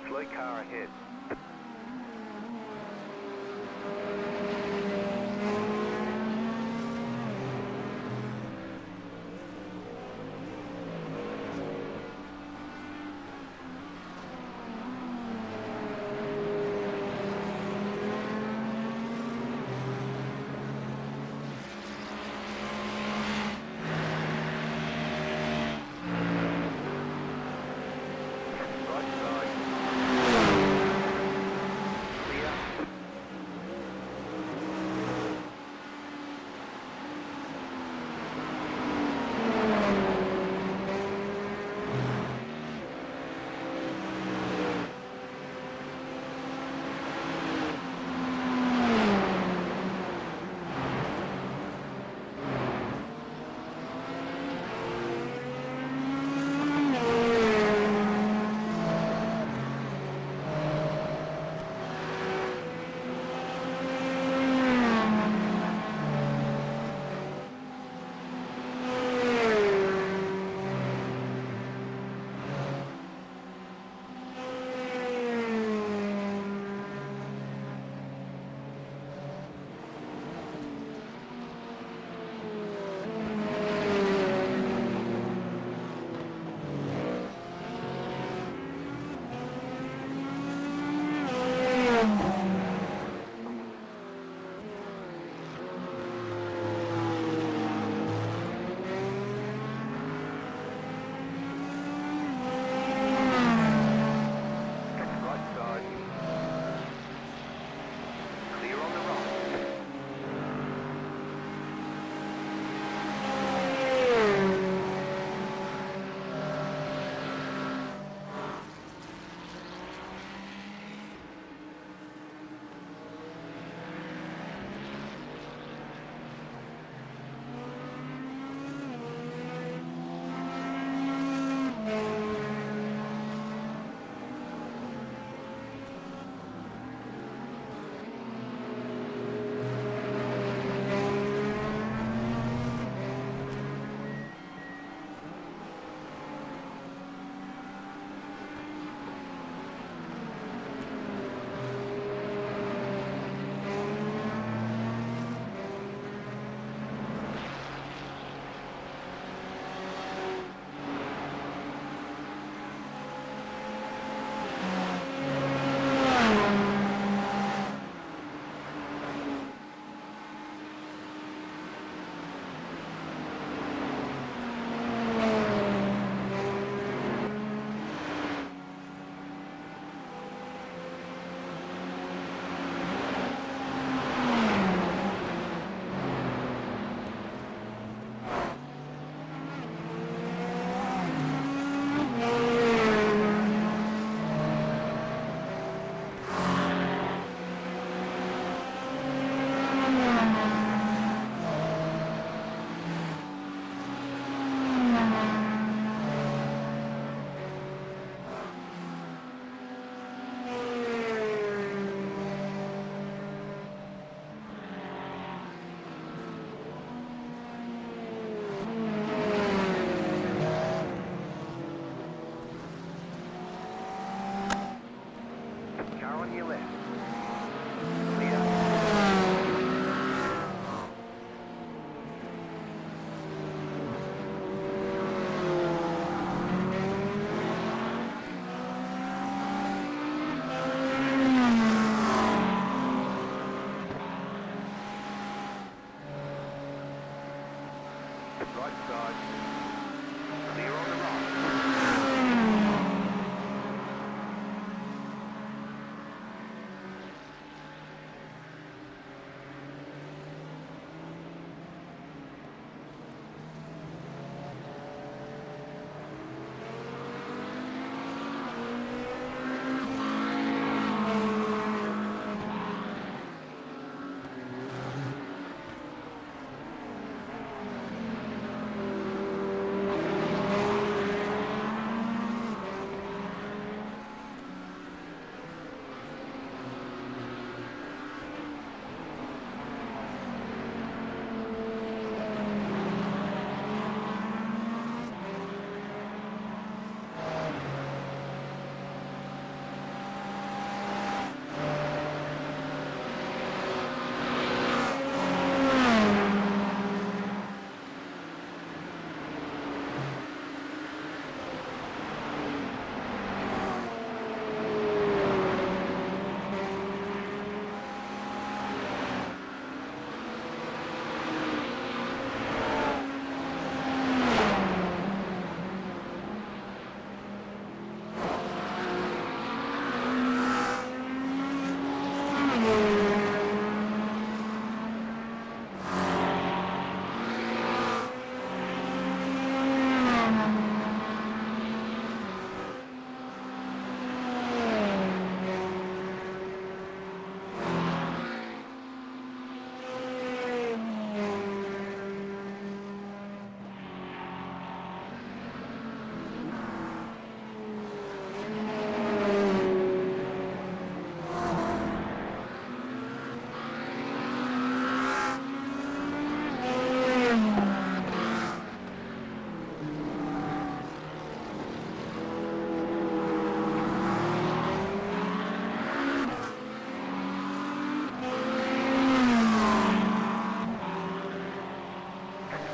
Slow car ahead. Right side. right side. Clear on the right.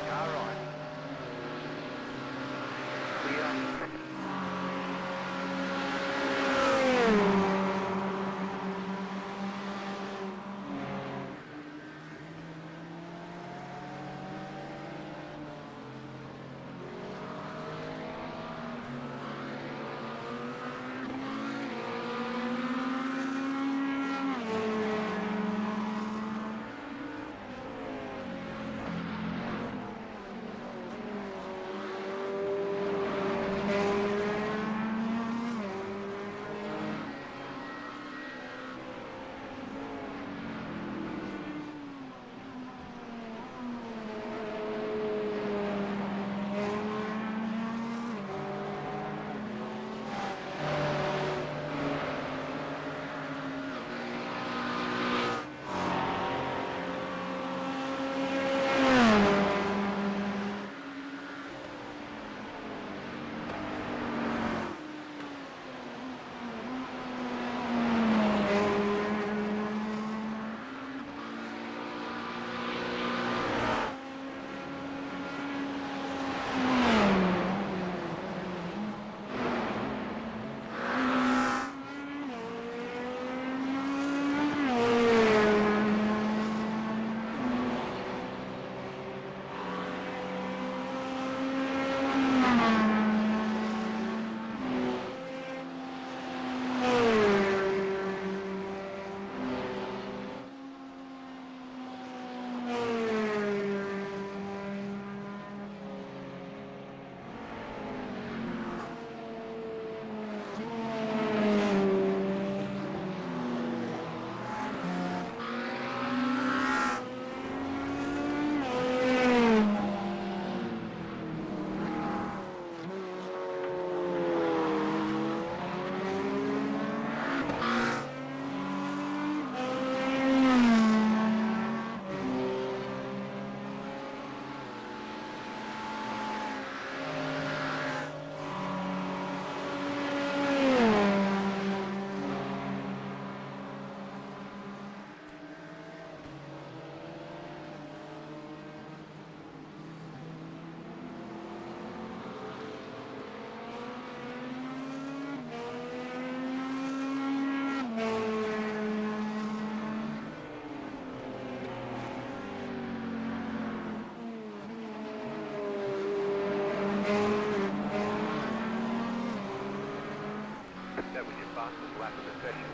Car right. Clear. fastest lap of the session.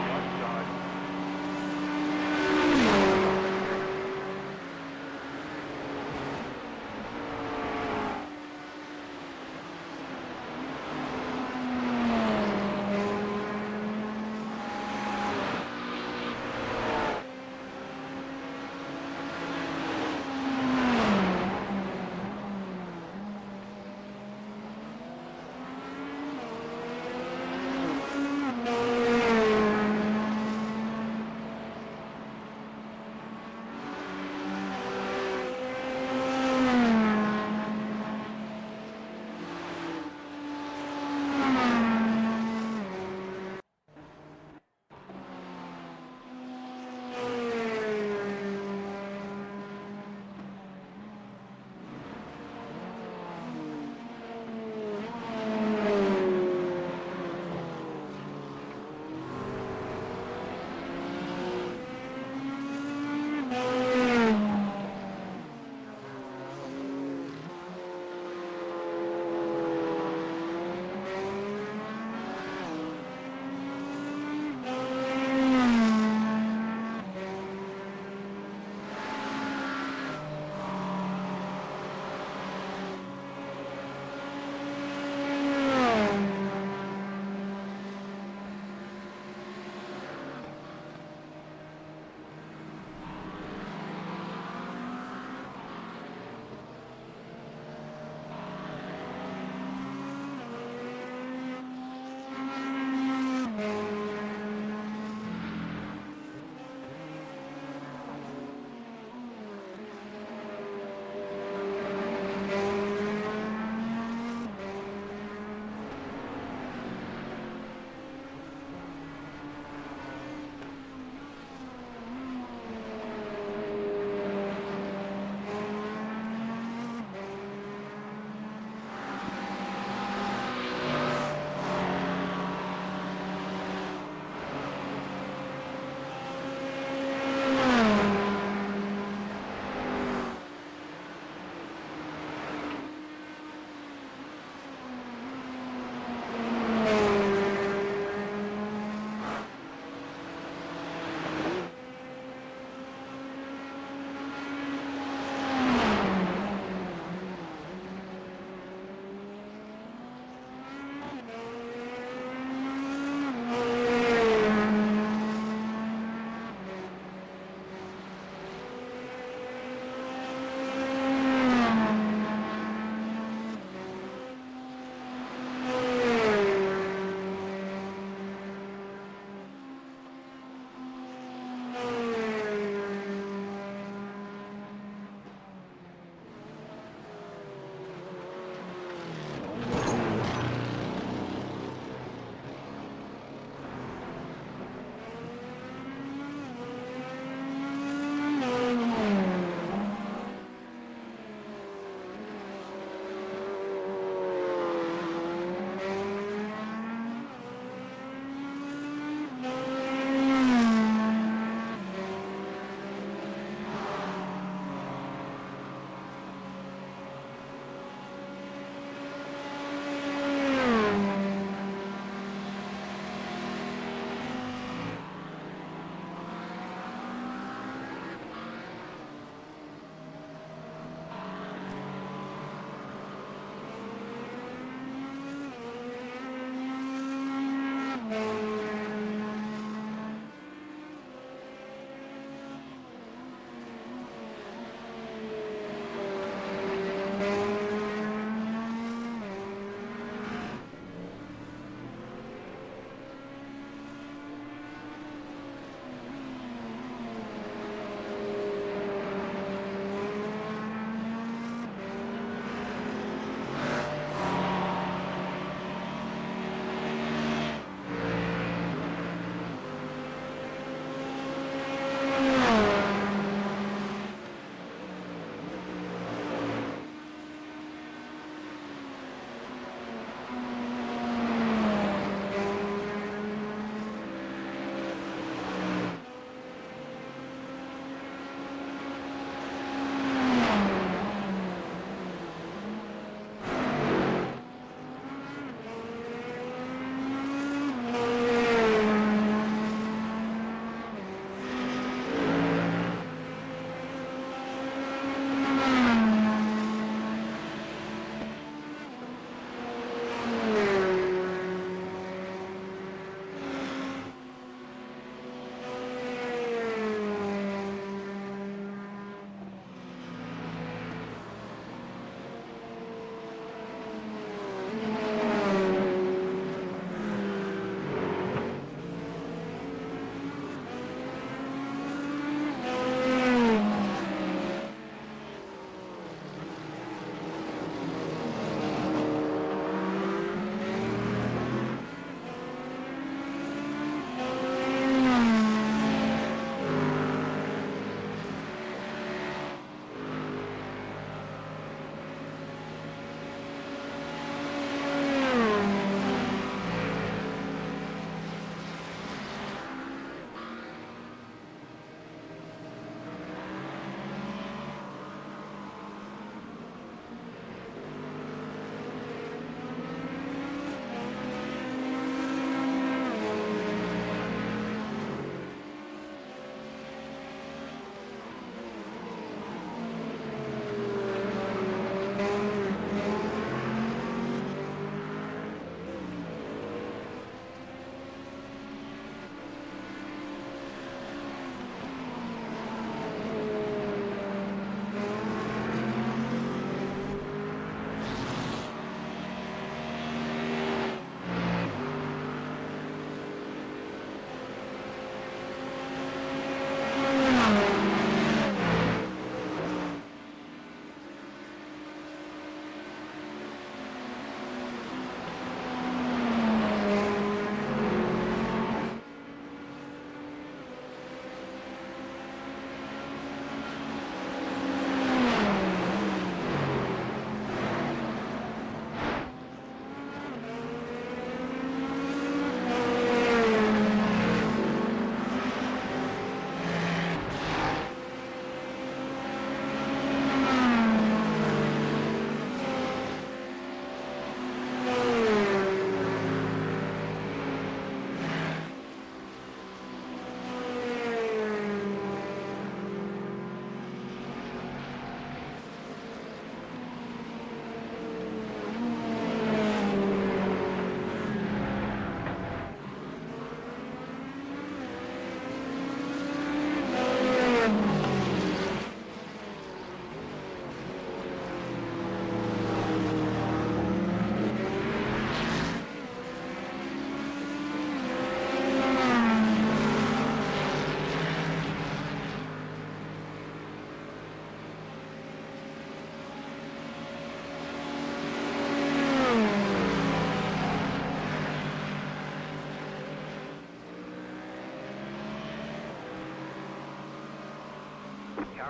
Right side.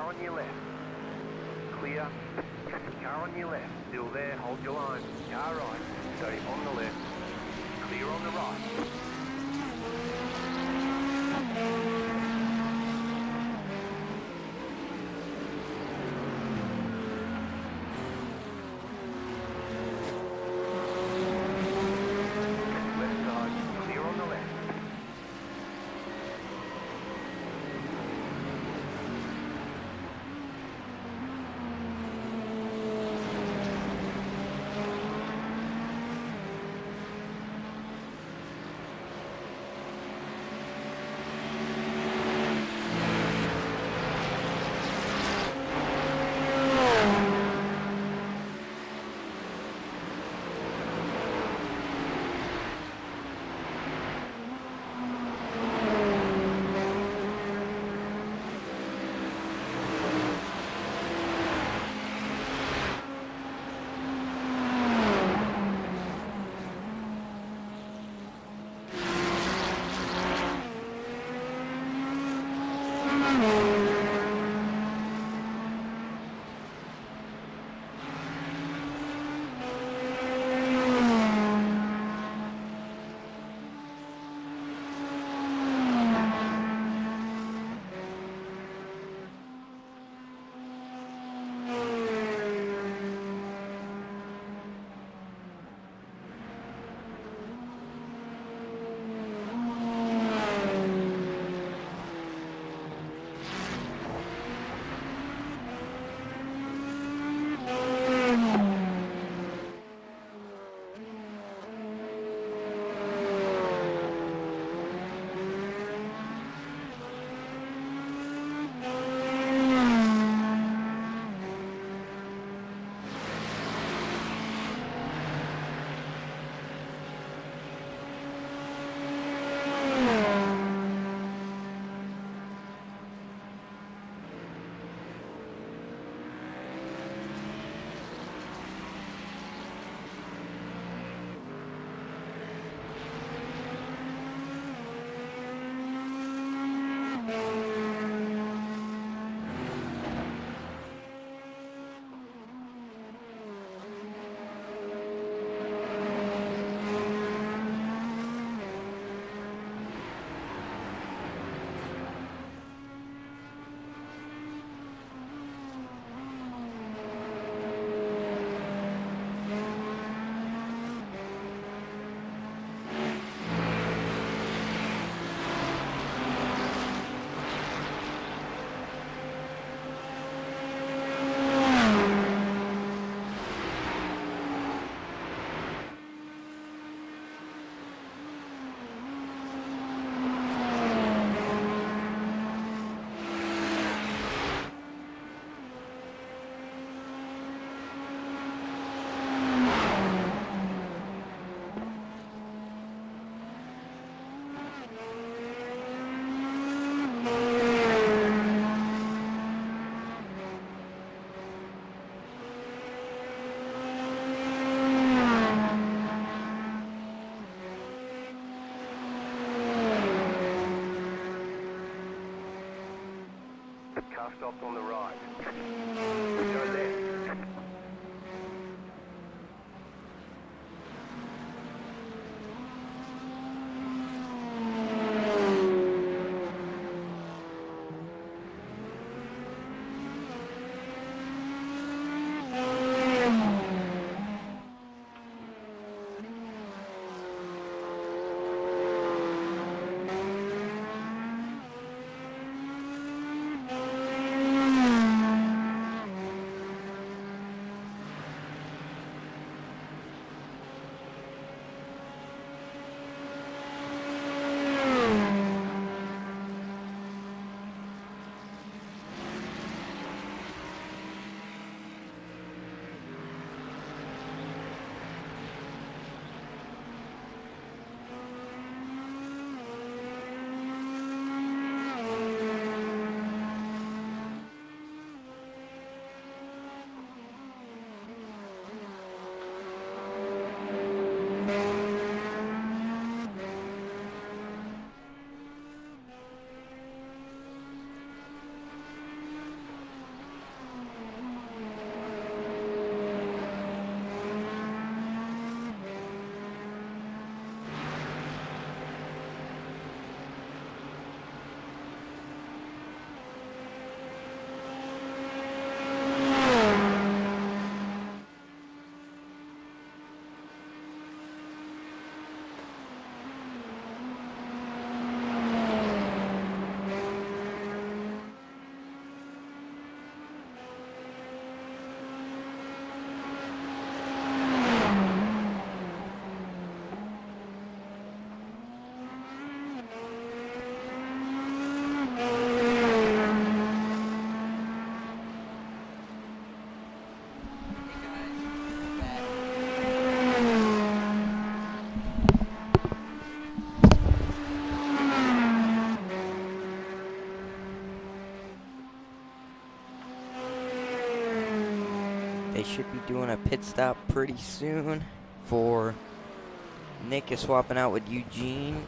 Car on your left. Clear. Car on your left. Still there. Hold your line. Car right. Stay on the left. Clear on the right. Left side. Clear on the left. Car stopped on the right. Go left. They should be doing a pit stop pretty soon for Nick is swapping out with Eugene.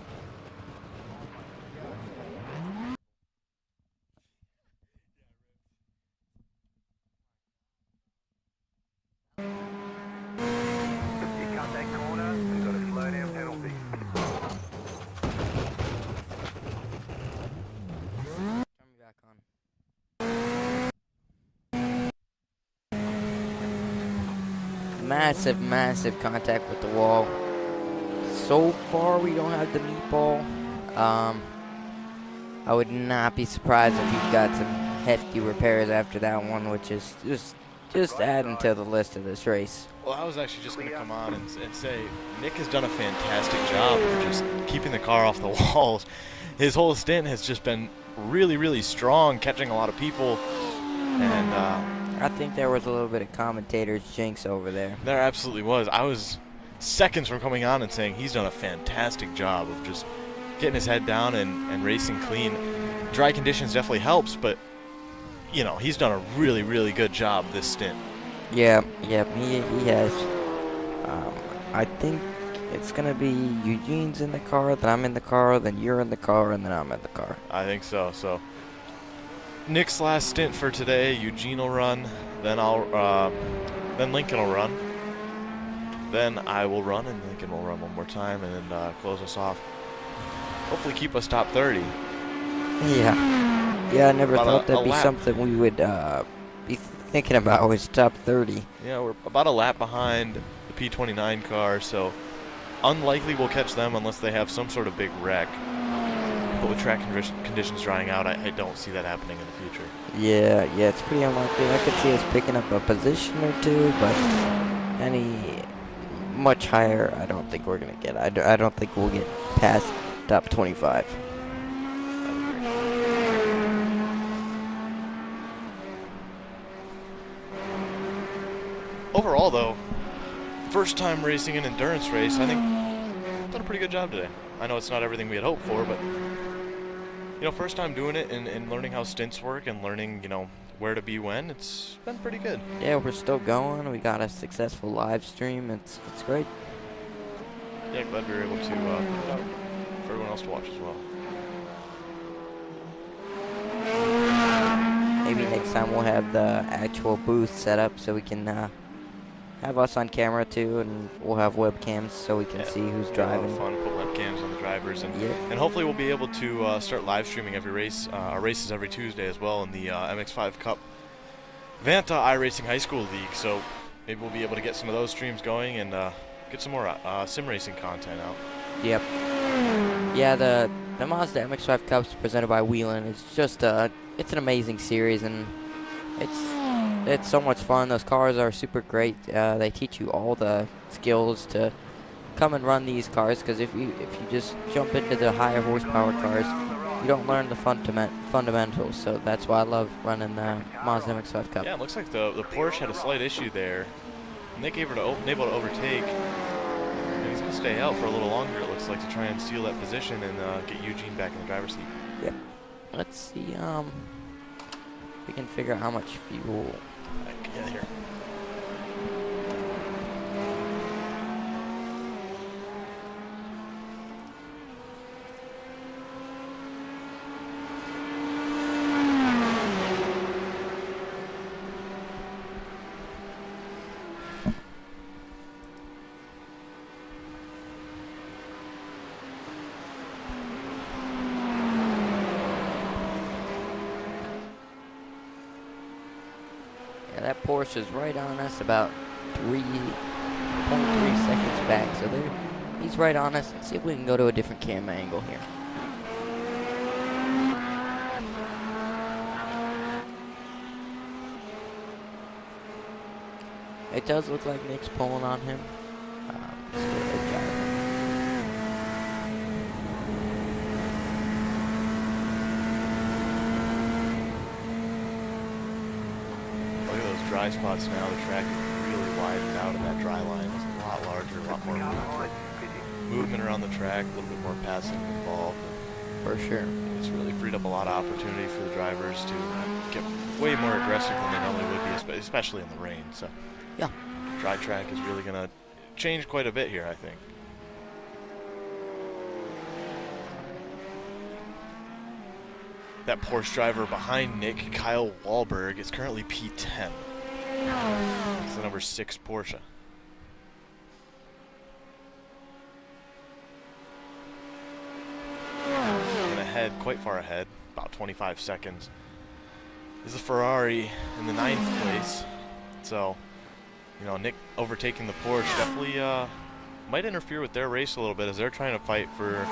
You cut that corner, we've got a slow down penalty. Turn me back on. Massive contact with the wall. So far, we don't have the meatball. I would not be surprised if he's got some hefty repairs after that one, which is just adding to the list of this race. Well, I was actually just going to come on and say Nick has done a fantastic job of just keeping the car off the walls. His whole stint has just been really strong, catching a lot of people. And I think there was a little bit of commentator's jinx over there. there absolutely was. I was seconds from coming on and saying he's done a fantastic job of just getting his head down and racing clean. Dry conditions definitely helps, but you know, he's done a really good job this stint. Yeah, he has. I think it's gonna be Eugene's in the car, then I'm in the car, then you're in the car, and then I'm in the car. I think so. So Nick's last stint for today, Eugene will run, then then Lincoln will run, then I will run, and Lincoln will run one more time, and then close us off. Hopefully keep us top 30. Yeah, I never About thought a that'd be lap. something we would be thinking about, was top 30. Yeah, we're about a lap behind the P29 car, so unlikely we'll catch them unless they have some sort of big wreck. But with track conditions drying out, I don't see that happening in the future. Yeah, it's pretty unlikely. I could see us picking up a position or two, but any much higher, I don't think we're gonna get. I don't think we'll get past top 25. Overall, though, first time racing an endurance race, I think done a pretty good job today. I know it's not everything we had hoped for, but you know, first time doing it and learning how stints work and learning, you know, where to be when, it's been pretty good. Yeah, we're still going. We got a successful live stream. It's great. Yeah, glad we were able to put it out for everyone else to watch as well. Maybe next time we'll have the actual booth set up so we can have us on camera too, and we'll have webcams so we can see who's A lot driving. of fun, put webcams on the drivers, and Yeah. and hopefully we'll be able to start live streaming every race, our races every Tuesday as well in the MX5 Cup Vanta iRacing High School League. So maybe we'll be able to get some of those streams going and get some more sim racing content out. Yep. Yeah, the Mazda MX-5 Cups presented by Wheelan. It's just it's an amazing series, and it's so much fun. Those cars are super great. They teach you all the skills to come and run these cars, because if you just jump into the higher horsepower cars, you don't learn the fundamentals. So that's why I love running the Mazda MX-5 Cup. Yeah, it looks like the Porsche had a slight issue there. Nick able to overtake. And he's going to stay out for a little longer, it looks like, to try and steal that position and get Eugene back in the driver's seat. Yep. Let's see. We can figure out how much fuel. Yeah, here. Yeah, that Porsche is right on us, about 3.3 seconds back. So he's right on us. Let's see if we can go to a different camera angle here. It does look like Nick's pulling on him. Still a good job. Look at those dry spots now. The track is really widened out, and that dry line is a lot larger, a lot more movement around the track, a little bit more passing involved. For sure. It's really freed up a lot of opportunity for the drivers to get way more aggressive than they normally would be, especially in the rain. So Yeah. dry track is really going to change quite a bit here, I think. That Porsche driver behind Nick, Kyle Wahlberg, is currently P10. It's the number 6 Porsche. And ahead, quite far ahead, about 25 seconds, is the Ferrari in the 9th place. So, you know, Nick overtaking the Porsche definitely might interfere with their race a little bit as they're trying to fight for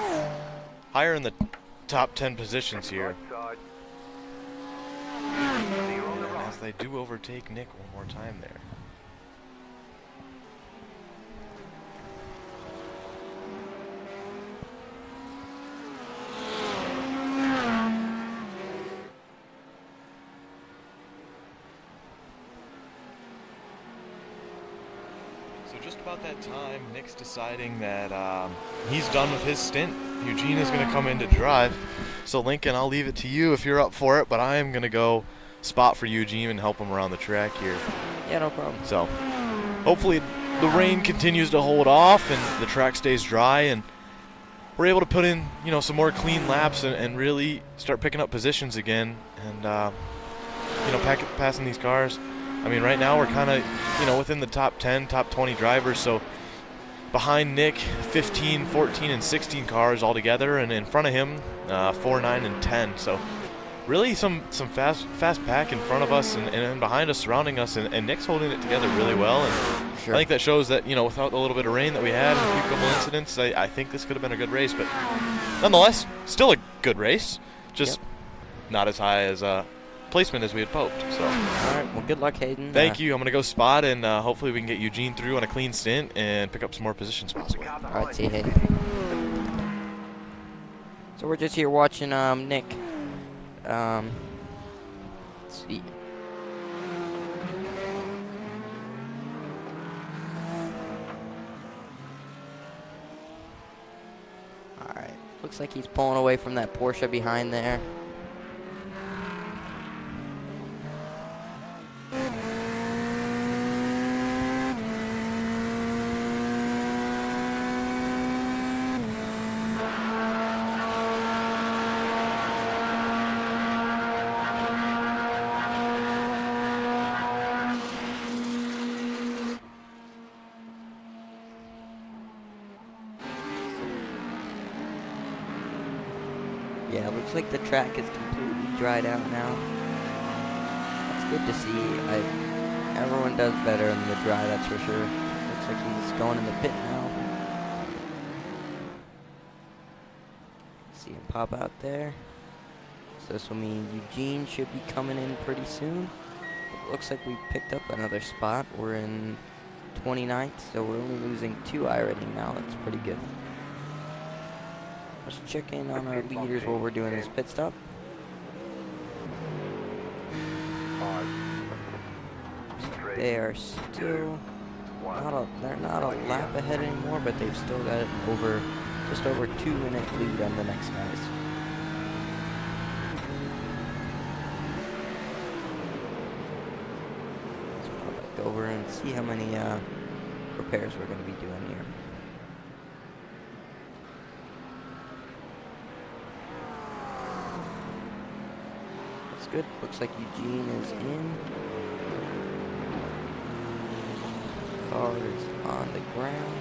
higher in the top 10 positions here. Right side. So you're on the And right. as they do overtake Nick one more time there. So just about that time, Nick's deciding that he's done with his stint. Eugene is going to come in to drive. So Lincoln, I'll leave it to you if you're up for it, but I am going to go spot for Eugene and help him around the track here. Yeah, no problem. So hopefully the rain continues to hold off and the track stays dry and we're able to put in, you know, some more clean laps and really start picking up positions again and, you know, passing these cars. I mean, right now we're kind of, you know, within the top 10, top 20 drivers. So behind Nick, 15, 14, and 16 cars all together, and in front of him, 4, 9, and 10. So really some fast pack in front of us and behind us, surrounding us, and Nick's holding it together really well. And Sure. I think that shows that, you know, without the little bit of rain that we had and a few couple incidents, I think this could have been a good race. But nonetheless, still a good race, just not as high as placement as we had hoped. So All right. Well, good luck, Hayden. thank you. I'm going to go spot, and hopefully we can get Eugene through on a clean stint and pick up some more positions possibly. Car All behind right, see you. you, Hayden. So we're just here watching Nick. Let's see. All right. Looks like he's pulling away from that Porsche behind there. Yeah, it looks like the track is completely dried out now. That's good to see. Everyone does better in the dry, that's for sure. Looks like he's going in the pit now. See him pop out there. So this will mean Eugene should be coming in pretty soon. It looks like we picked up another spot. We're in 29th, so we're only losing 2 iRating now. That's pretty good. Let's check in on our leaders while we're doing this pit stop. 5, 3, They are still they're not a lap ahead anymore, but they've still got it just over 2-minute lead on the next guys. Let's pop back over and see how many repairs we're going to be doing here. That's good. Looks like Eugene is in. Car is on the ground.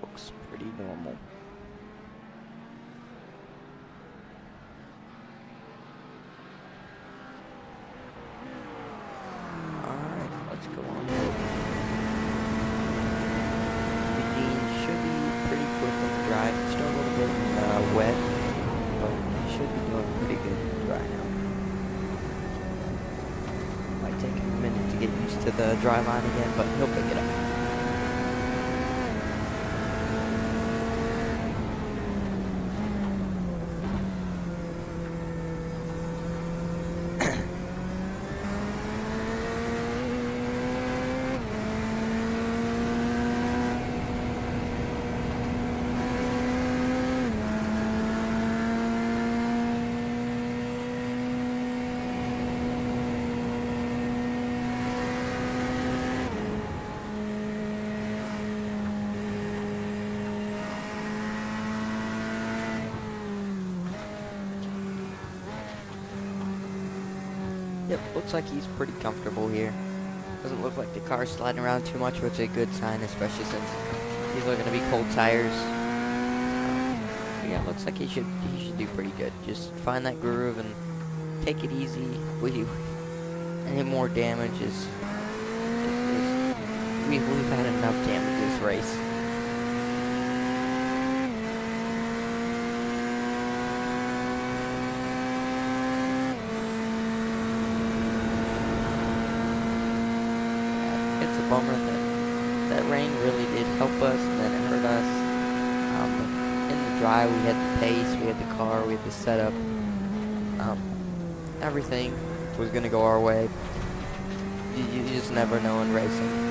Looks pretty normal. Alright, let's go on over. Eugene should be pretty quick on the drive. Still a little bit wet, but he should be doing pretty good in the dry now. Might take him a minute to get used to the dry line again, but he'll pick it up. Yep, looks like he's pretty comfortable here. Doesn't look like the car's sliding around too much, which is a good sign, especially since these are going to be cold tires. But yeah, looks like he should do pretty good. Just find that groove and take it easy. Any more damage we've had enough damage this race. It's a bummer that rain really did help us, and then it hurt us. In the dry, we had the pace, we had the car, we had the setup. Everything was gonna go our way. You just never know in racing.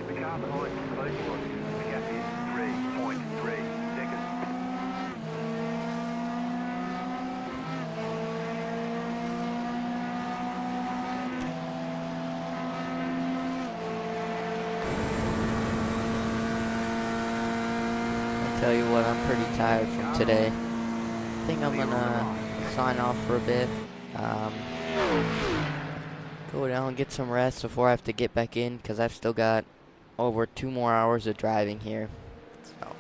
The car behind is closing on you. The gap is 3.3 seconds. I tell you what, I'm pretty tired from today. I think I'm gonna sign off for a bit. Go down and get some rest before I have to get back in, because I've still got over 2 more hours of driving here. So.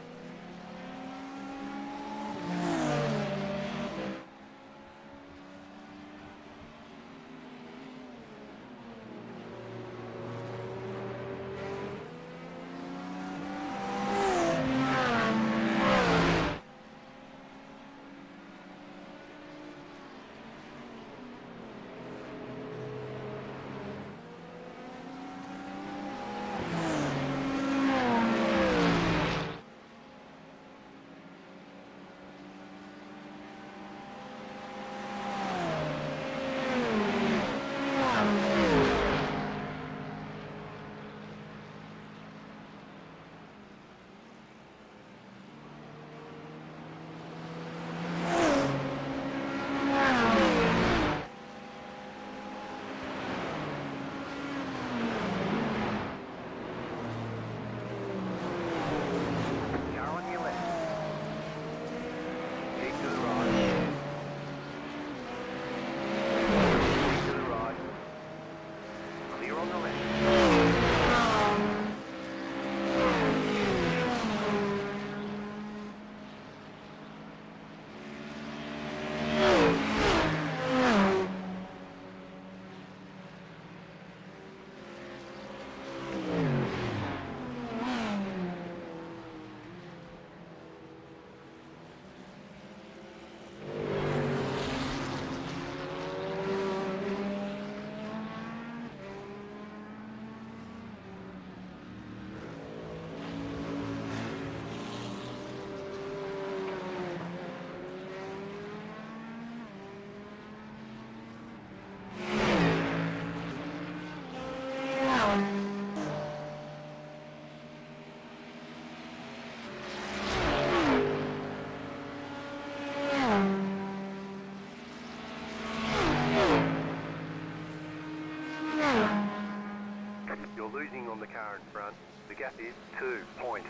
car in front. The gap is 2.9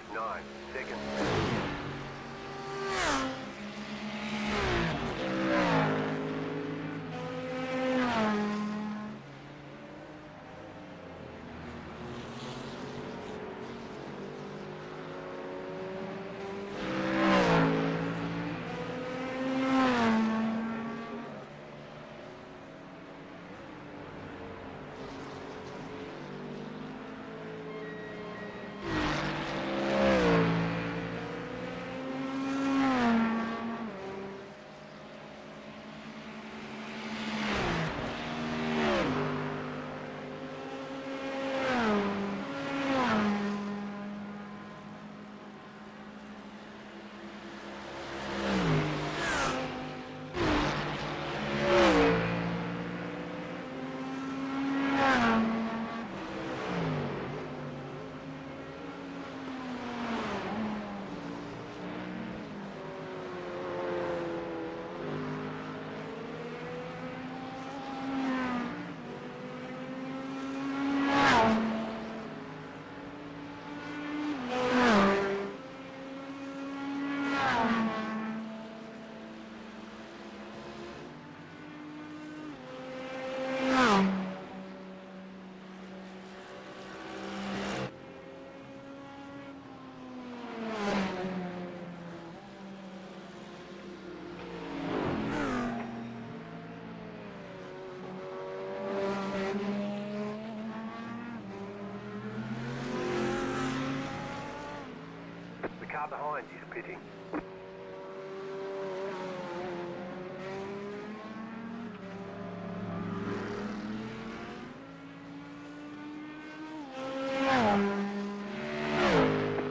seconds. The car behind is pitting.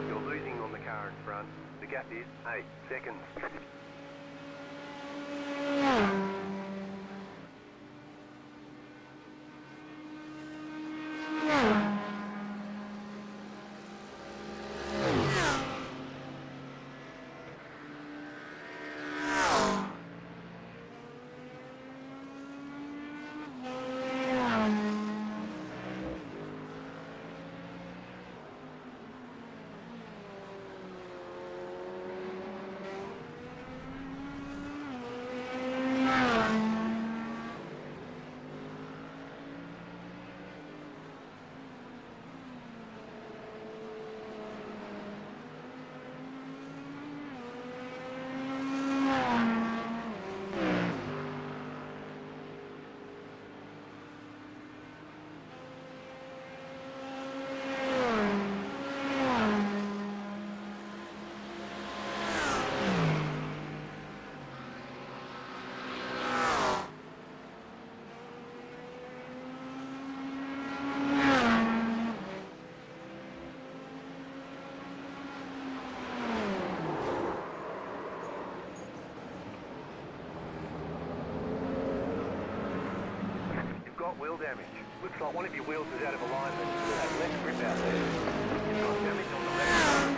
You're losing on the car in front. The gap is 8 seconds. Wheel damage. Looks like one of your wheels is out of alignment. You have less grip out there. You've got damage on the left side.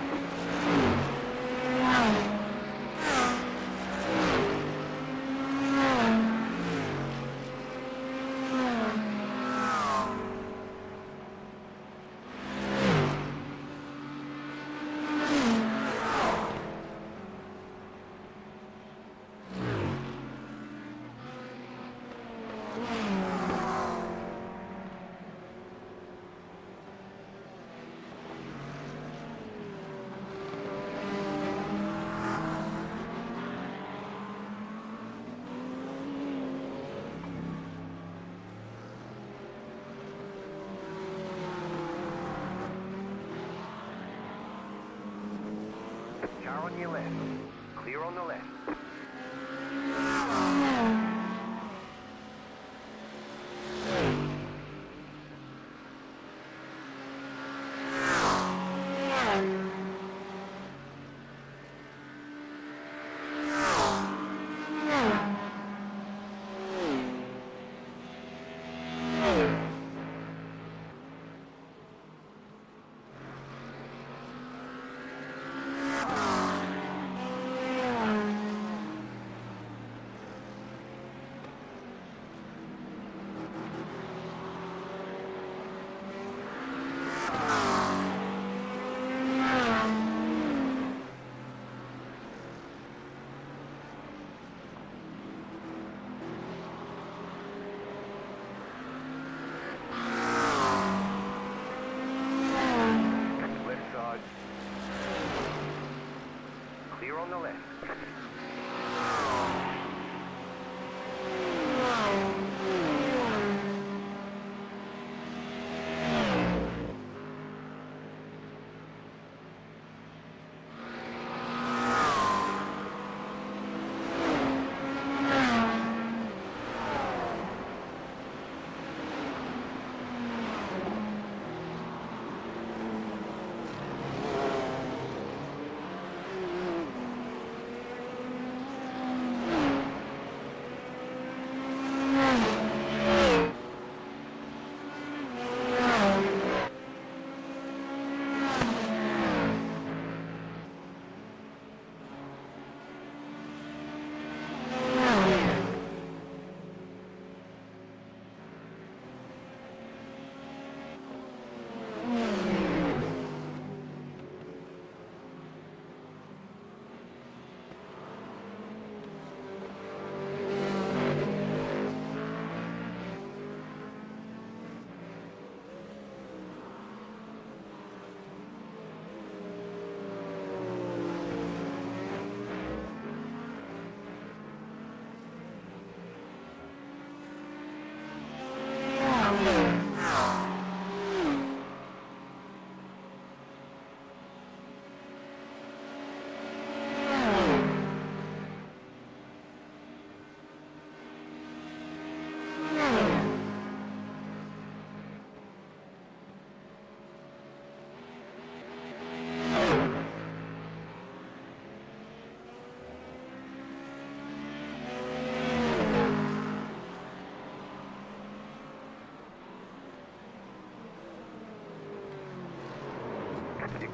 Car on your left. Clear on the left.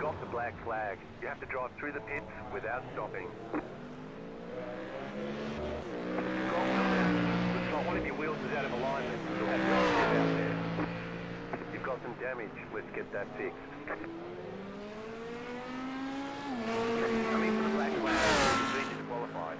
got the black flag. You have to drive through the pits without stopping. Scott, looks like one of your wheels is out of alignment. You'll have to step out there. You've got some damage. Let's get that fixed. Come in for the black flag. You've been disqualified.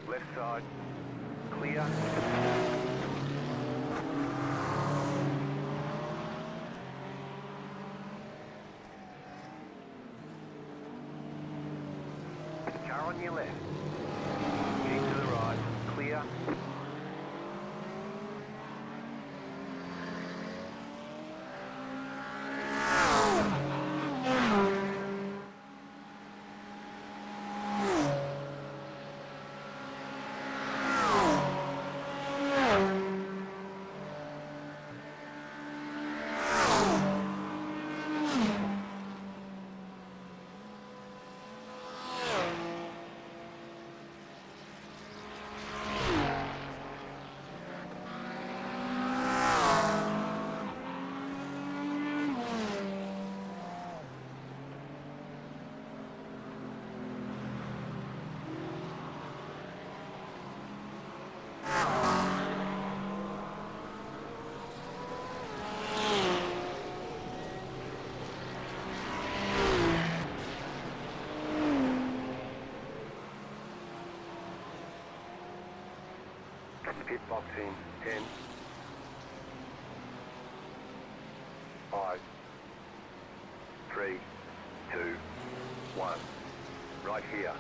Left side, clear. Car on your left. Keep to the right, clear. Pit box in 10, 5, 3, 2, 1. Right here.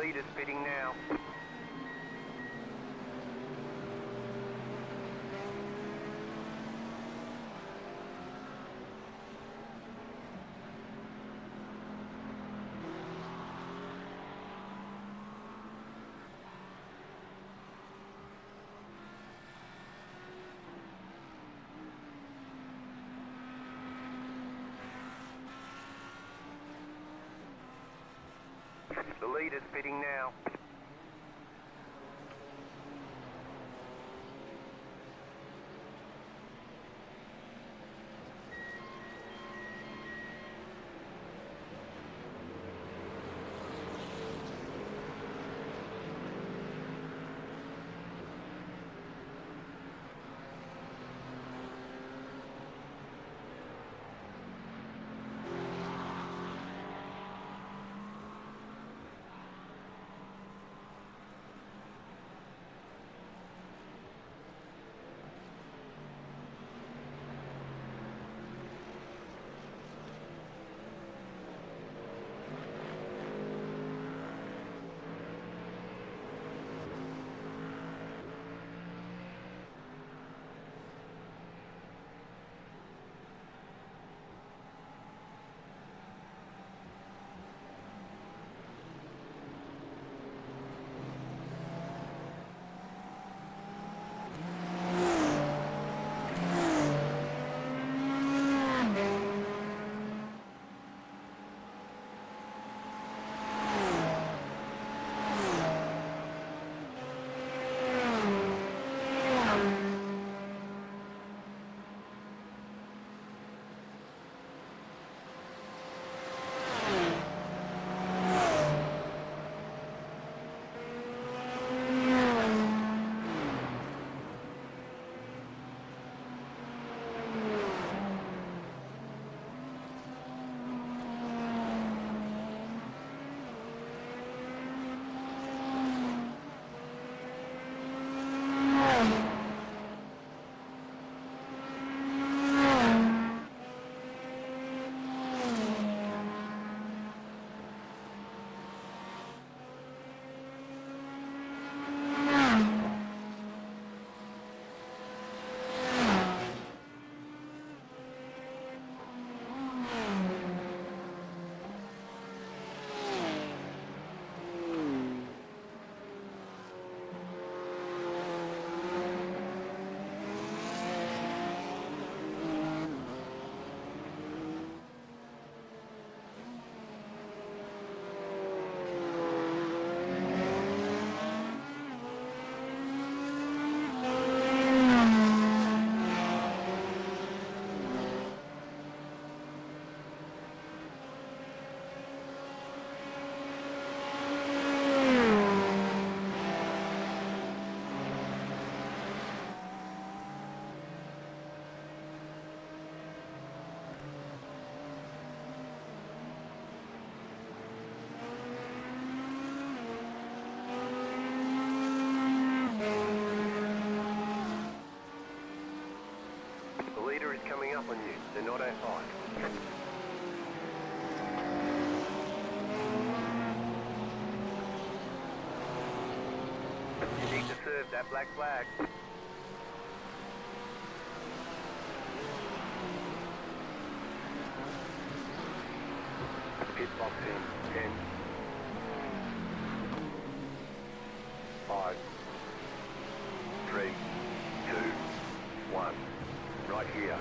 leader's pitting now. The leader's pitting now. Coming up on you. They're not out high. You need to serve that black flag. Pit box in 10, 5, 3, 2, 1. Right here.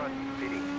front fitting.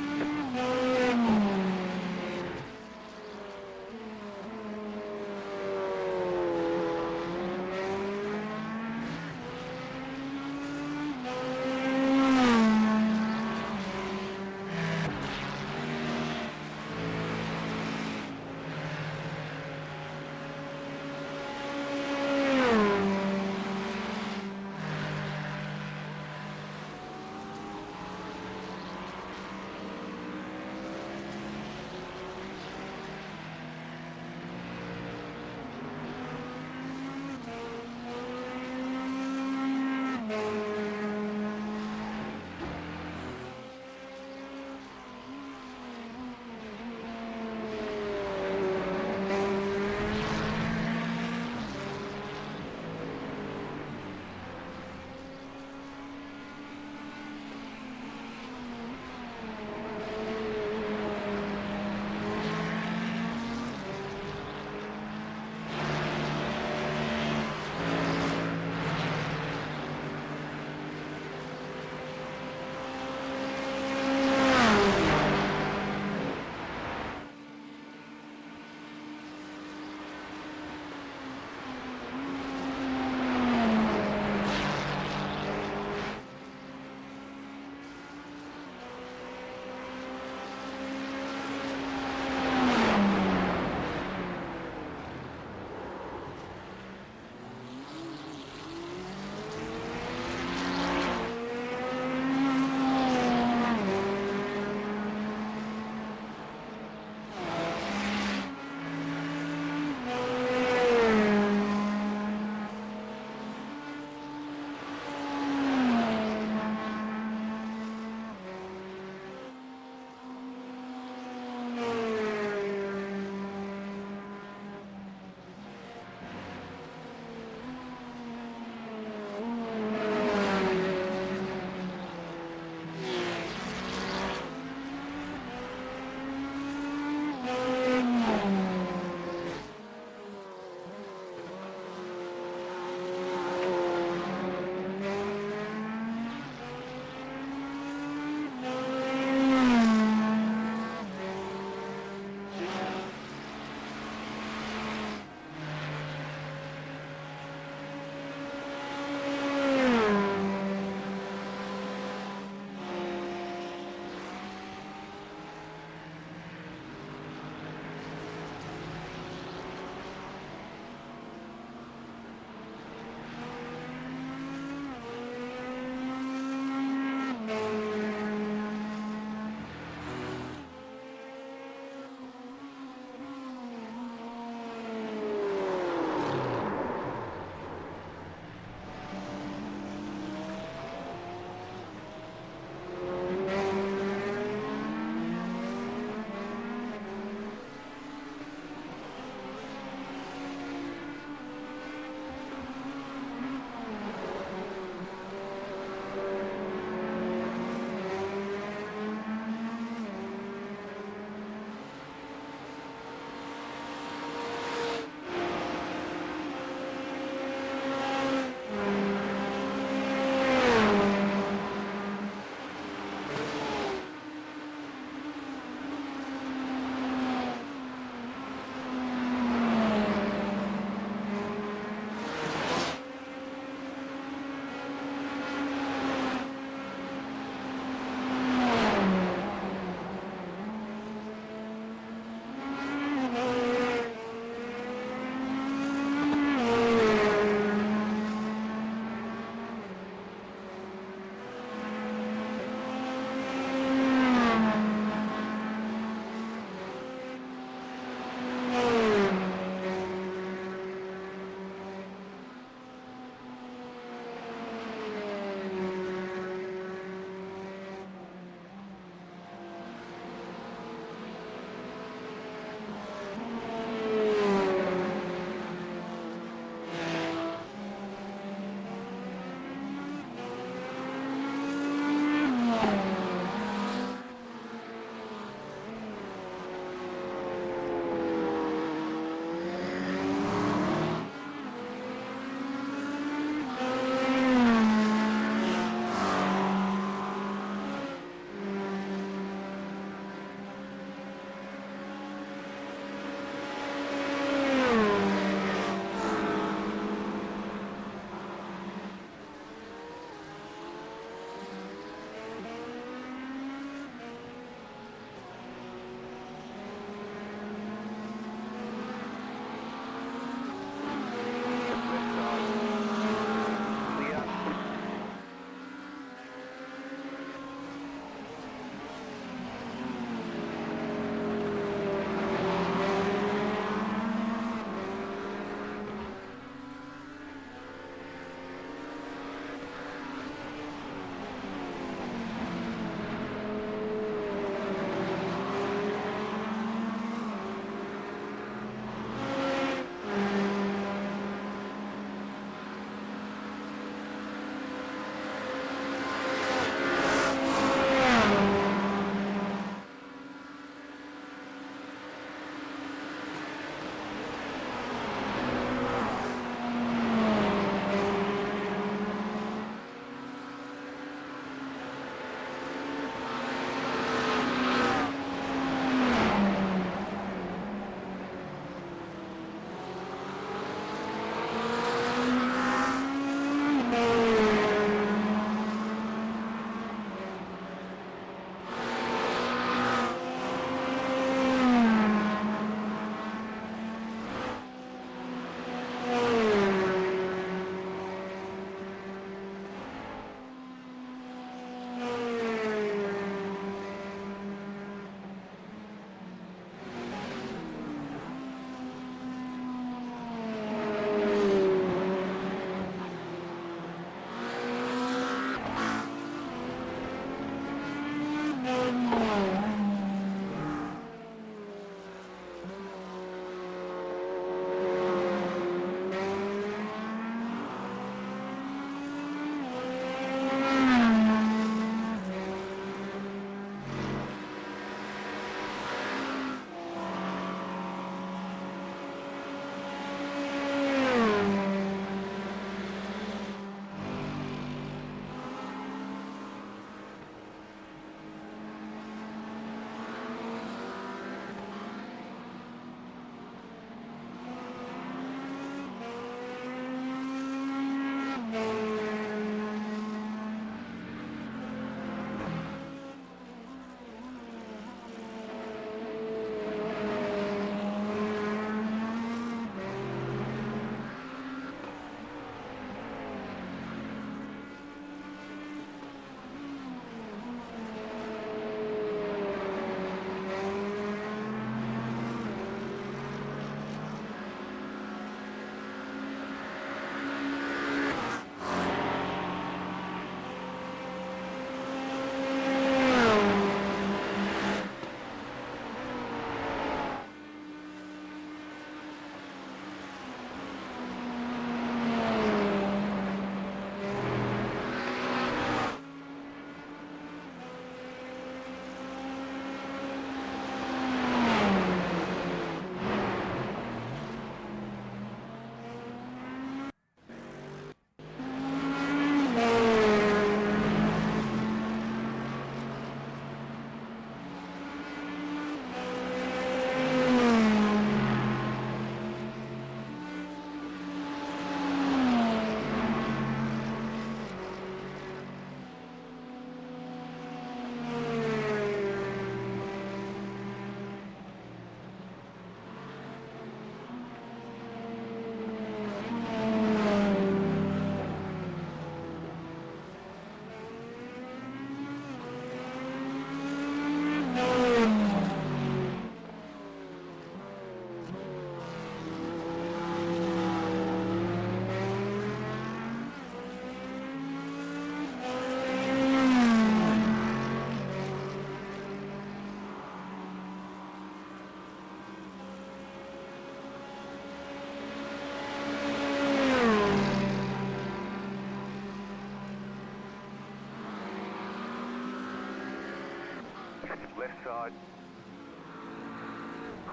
Left side.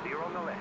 Clear on the left.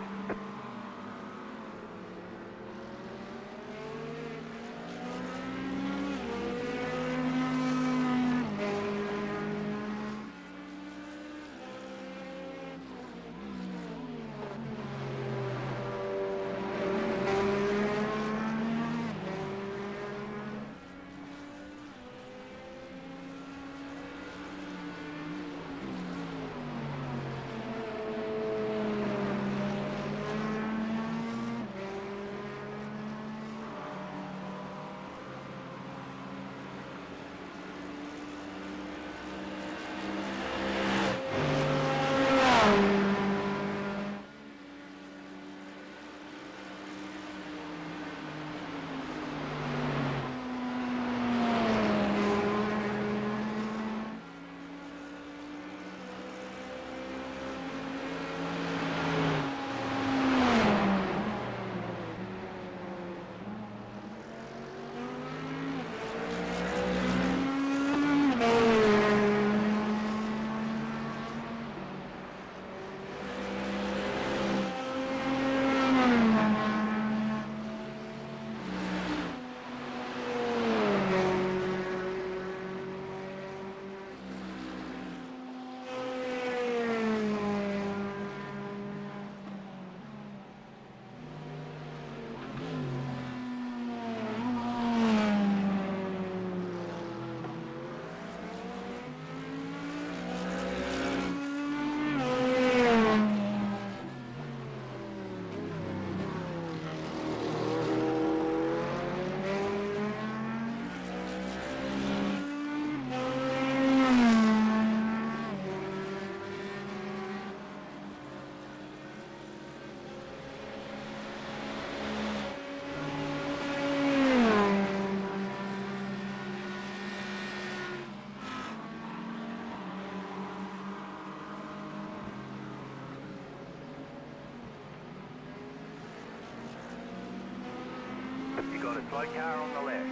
You got a slow car on the left.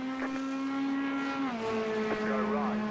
Go right.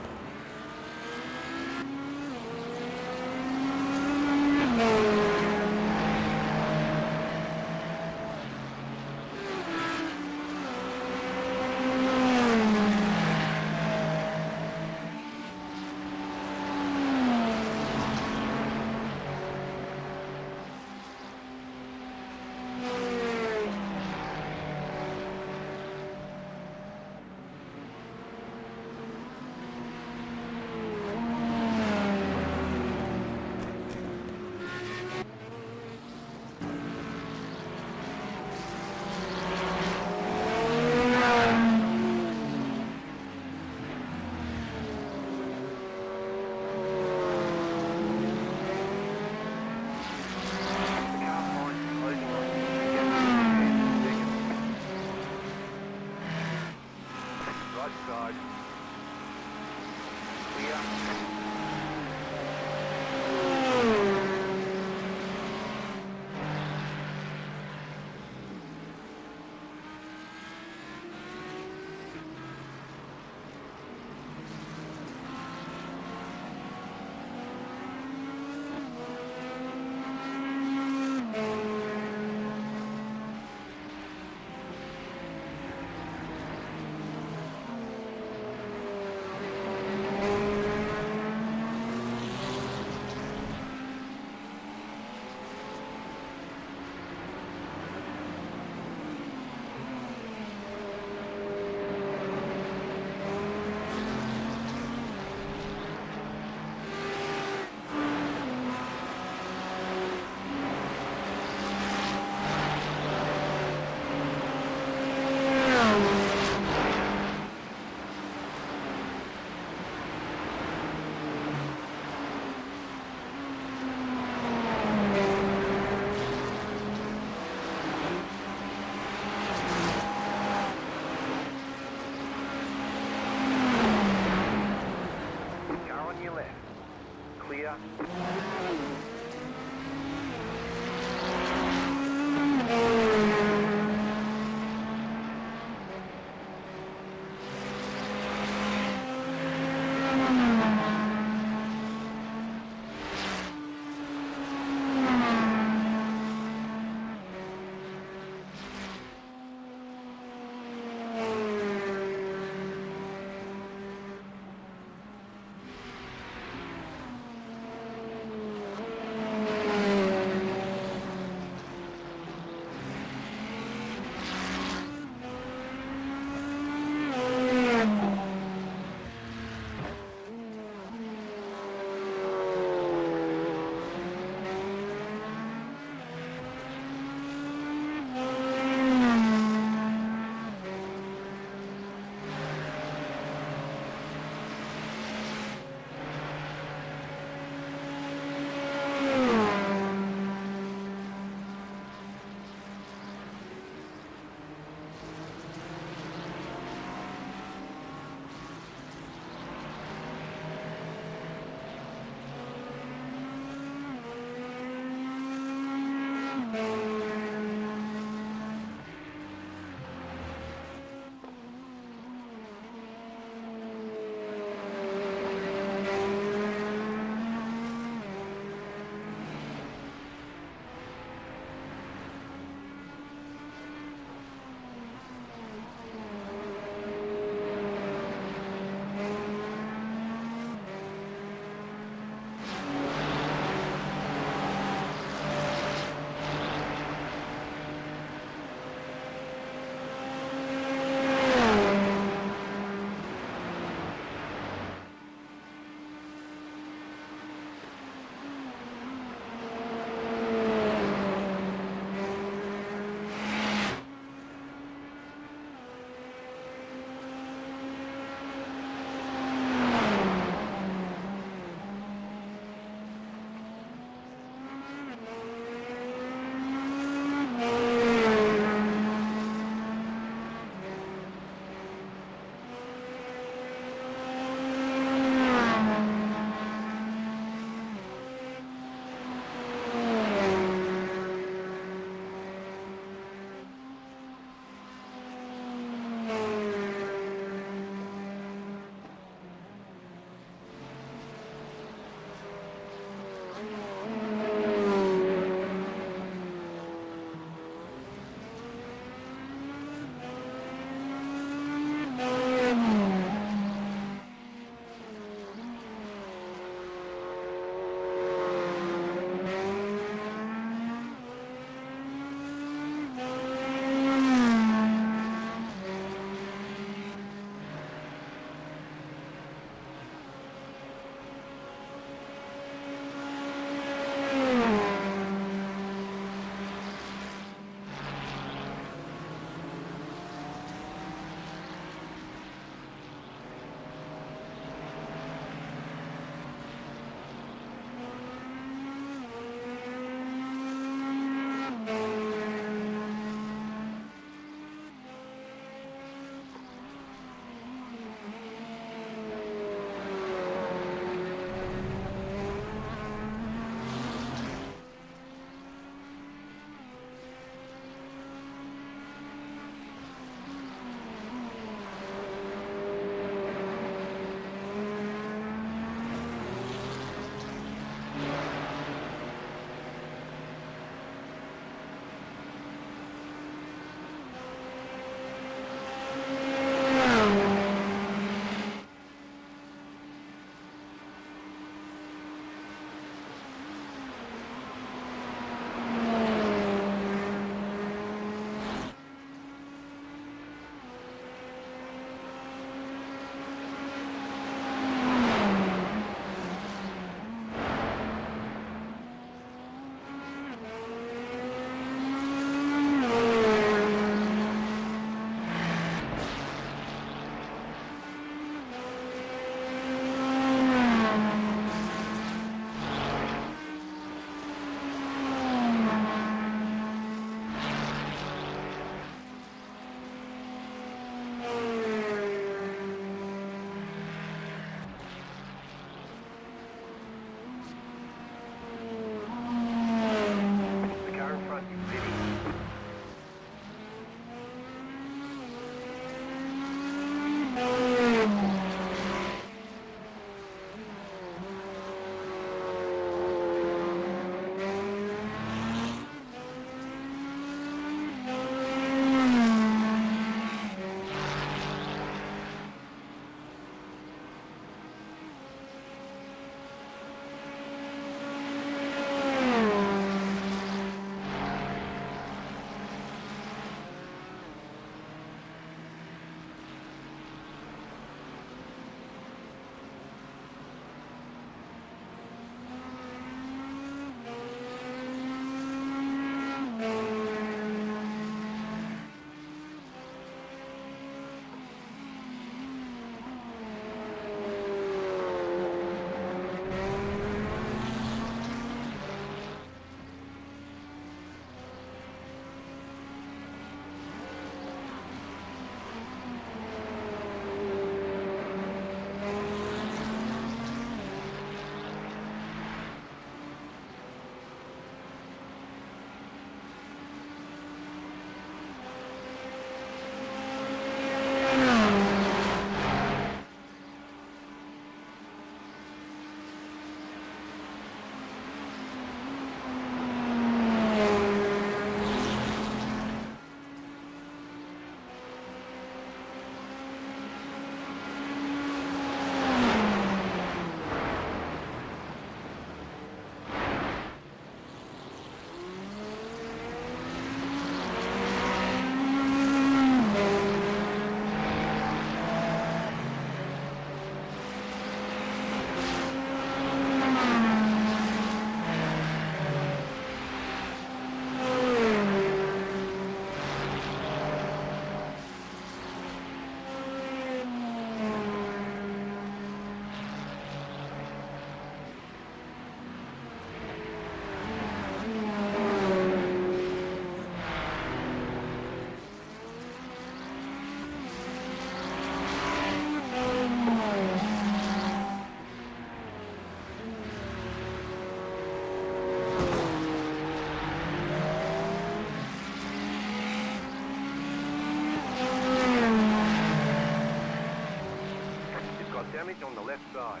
damage on the left side.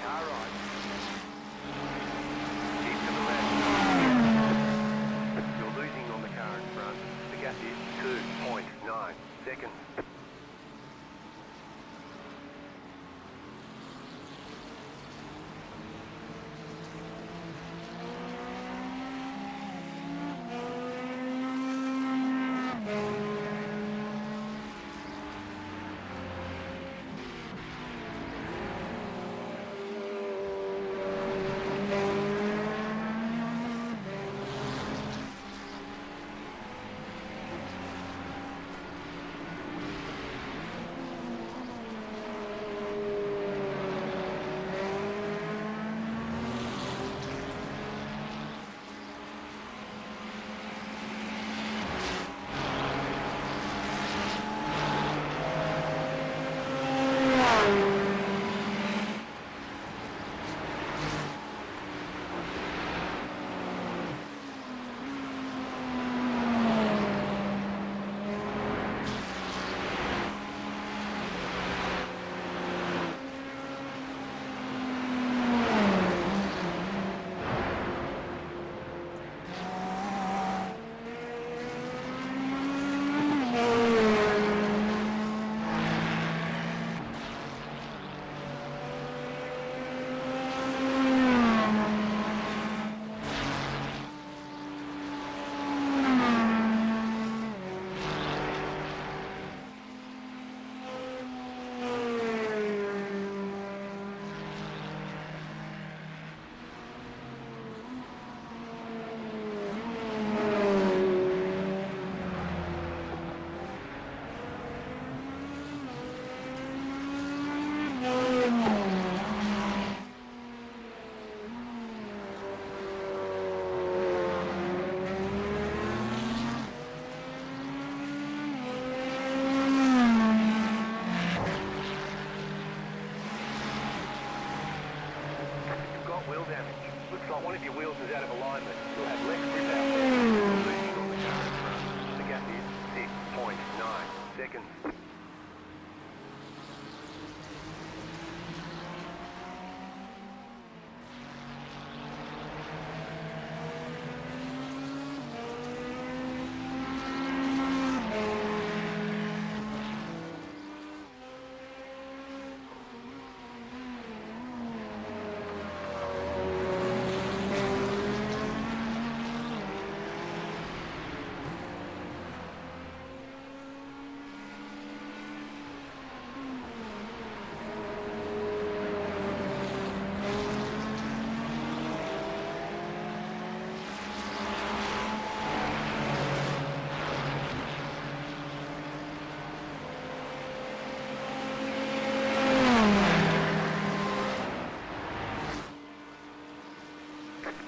Car right. Keep to the left. You're losing on the car in front. The gap is 2.9 seconds. Wheel damage. Looks like one of your wheels is out of alignment. You'll have less grip out there. You're losing on the car in front. The gap is 6.9 seconds.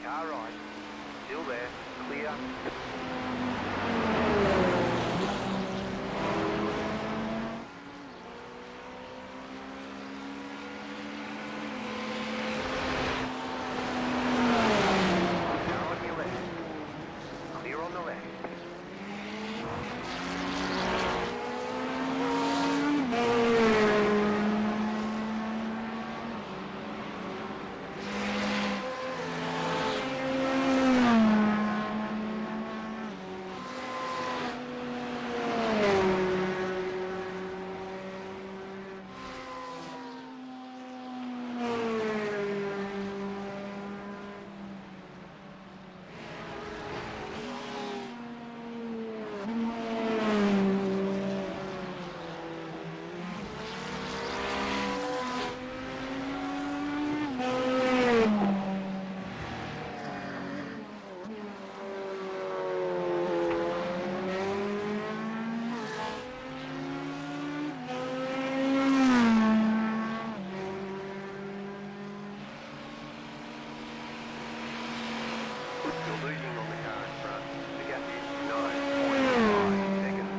Car right. Still there. Clear. Car on your left. Clear on the left. You're losing on the car in front. The gap is 9.5 seconds.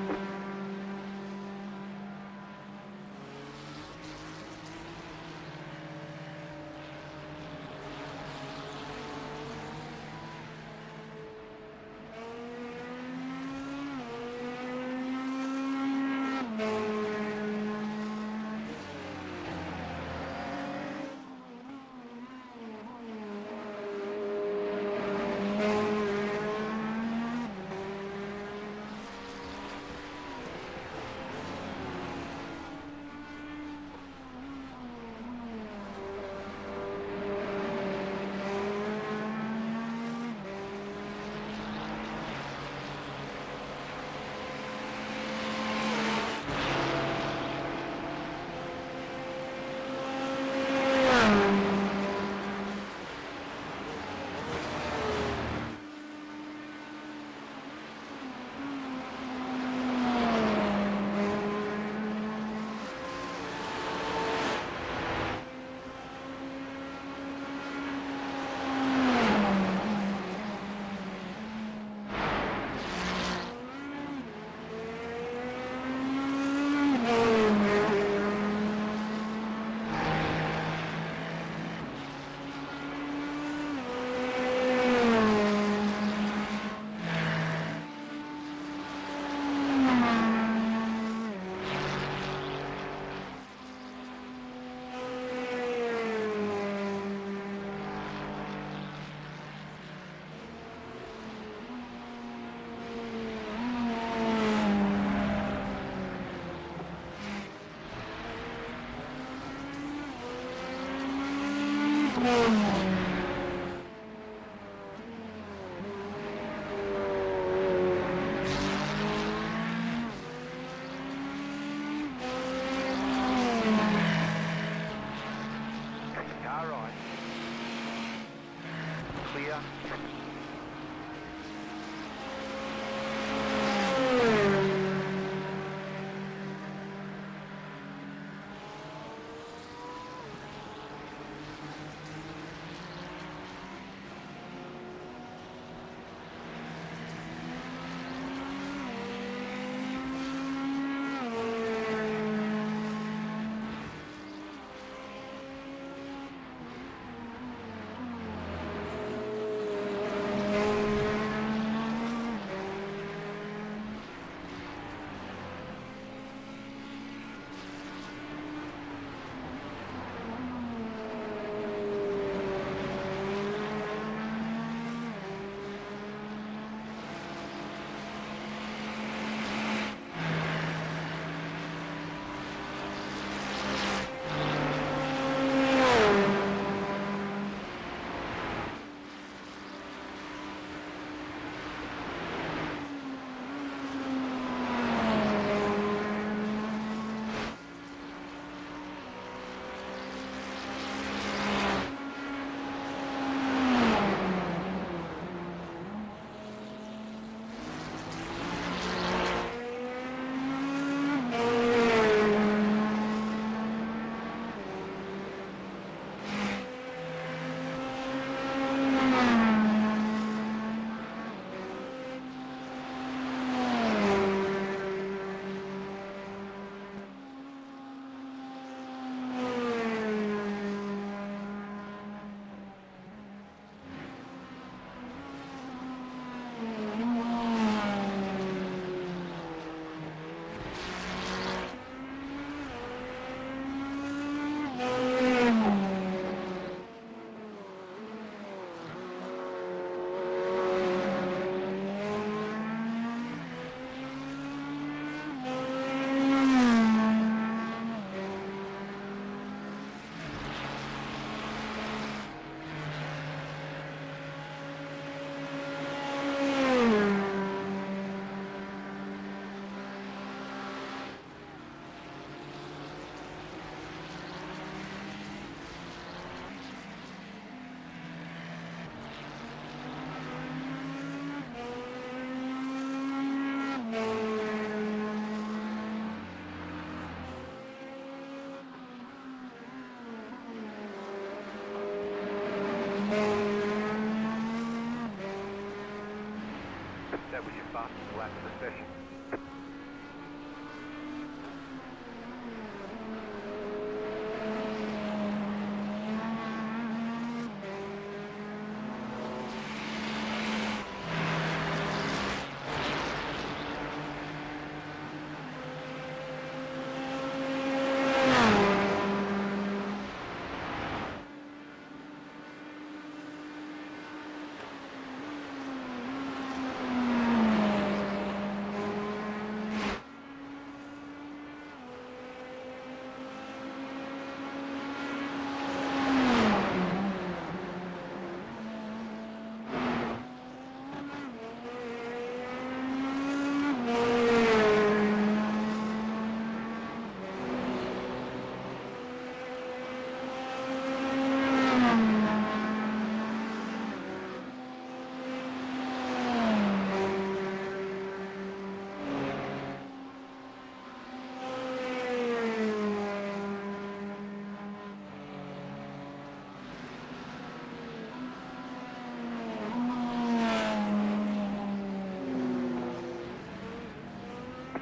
That was your fastest lap of the session.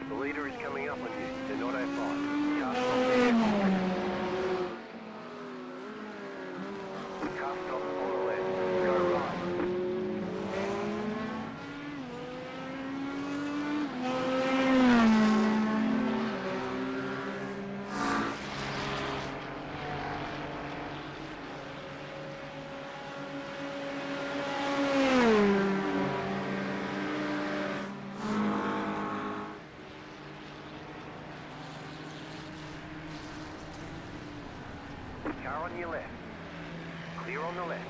The leader is coming up on you. Do not have five. Car stop there. Car stop on the left. Go right. Car on your left. Clear on the left.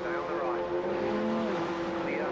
Stay on the right. Clear.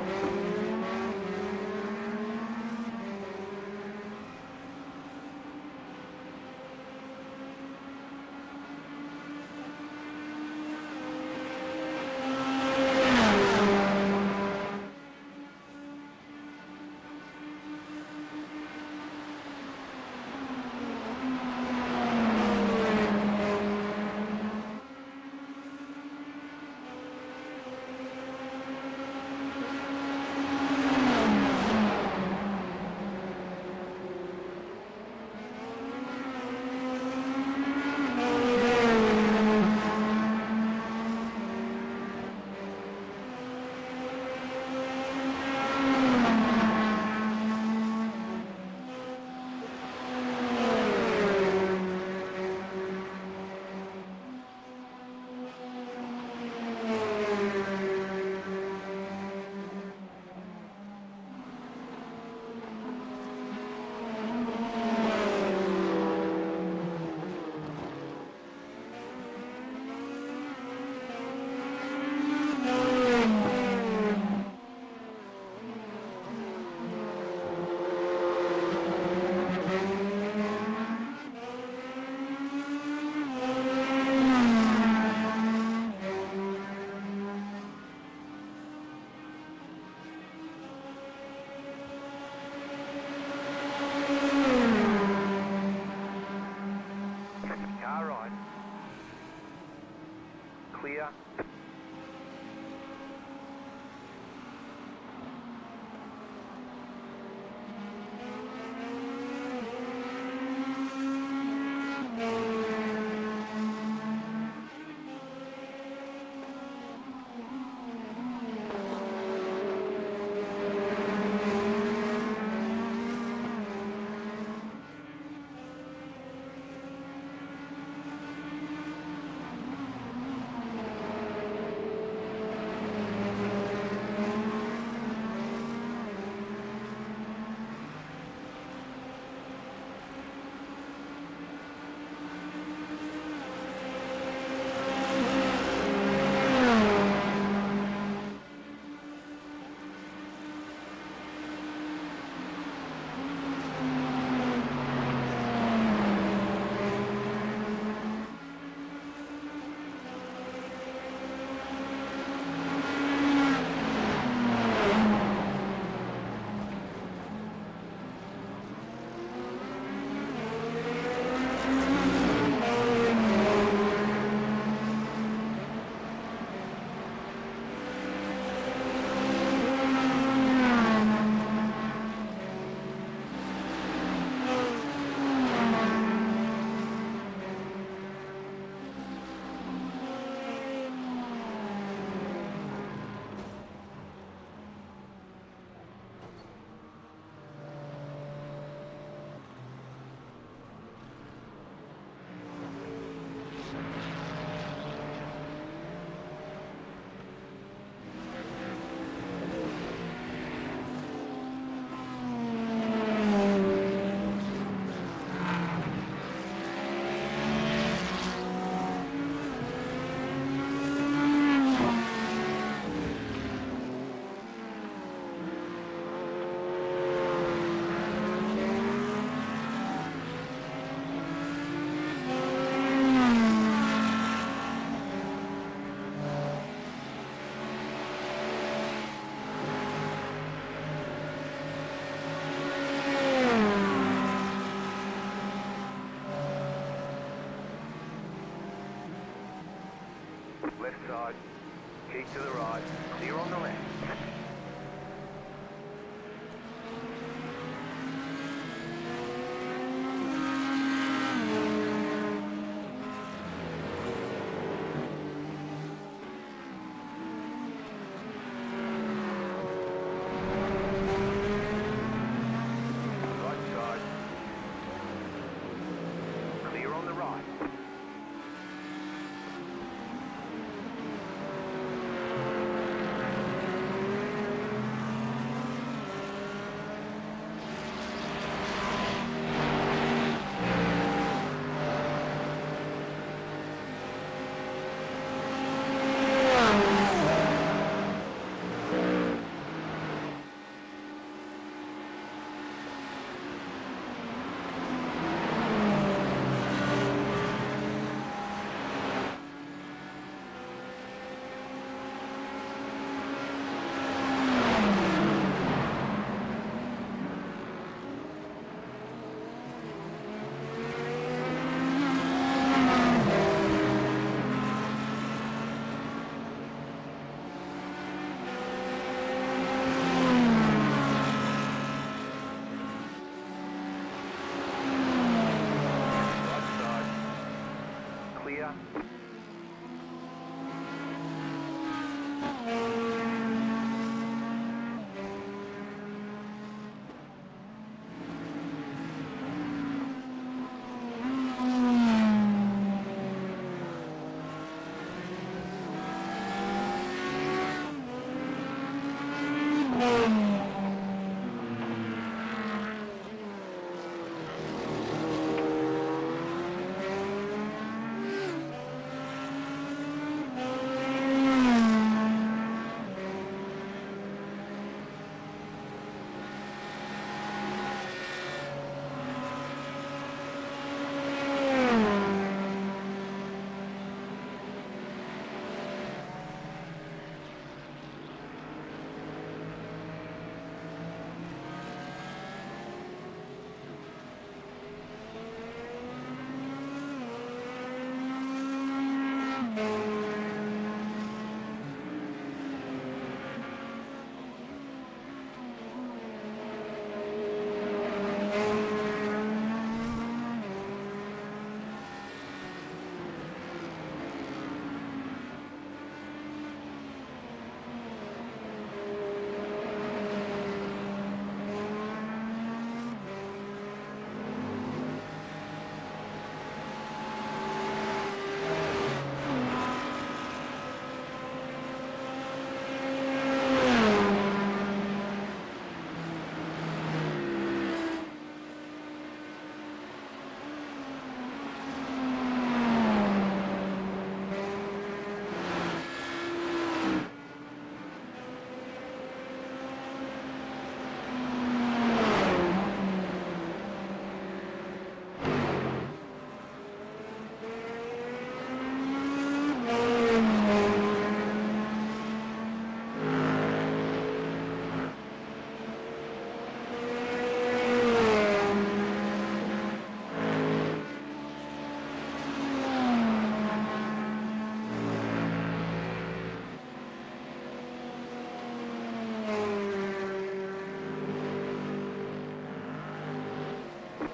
Car right. Clear. Left side. Keep to the right. Clear on the left. Right side. Clear on the right.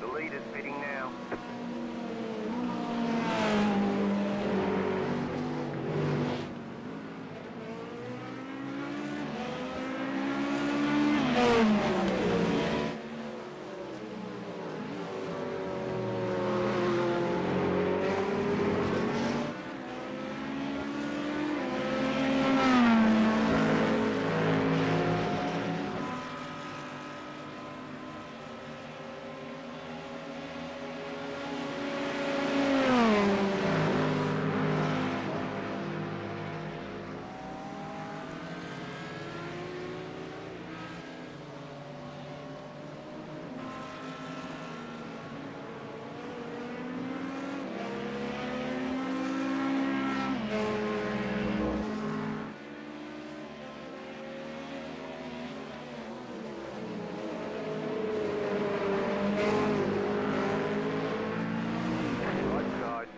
The leader's pitting now. Right side.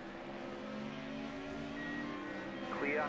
Clear.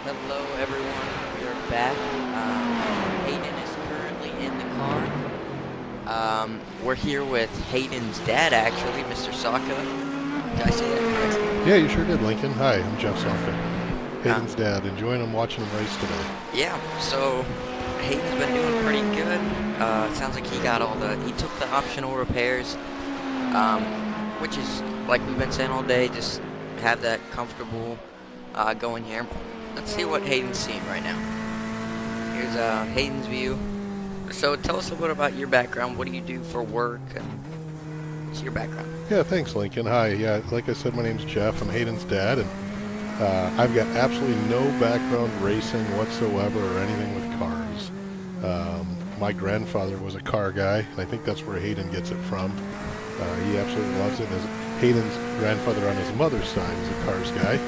Hello, everyone. We are back. Hayden is currently in the car. We're here with Hayden's dad, actually, Mr. Saka. Did I say that correctly? Yeah, you sure did, Lincoln. Hi, I'm Jeff Saka, Hayden's dad. Enjoying him watching him race today. Yeah, so Hayden's been doing pretty good. It sounds like he took the optional repairs, which is, like we've been saying all day, just have that comfortable going here. Let's see what Hayden's seeing right now. Here's Hayden's view. So tell us a little bit about your background. What do you do for work? And what's your background? Yeah, thanks, Lincoln. Hi. Yeah, like I said, my name's Jeff. I'm Hayden's dad, and I've got absolutely no background racing whatsoever or anything with cars. My grandfather was a car guy, and I think that's where Hayden gets it from. He absolutely loves it. Hayden's grandfather on his mother's side is a cars guy.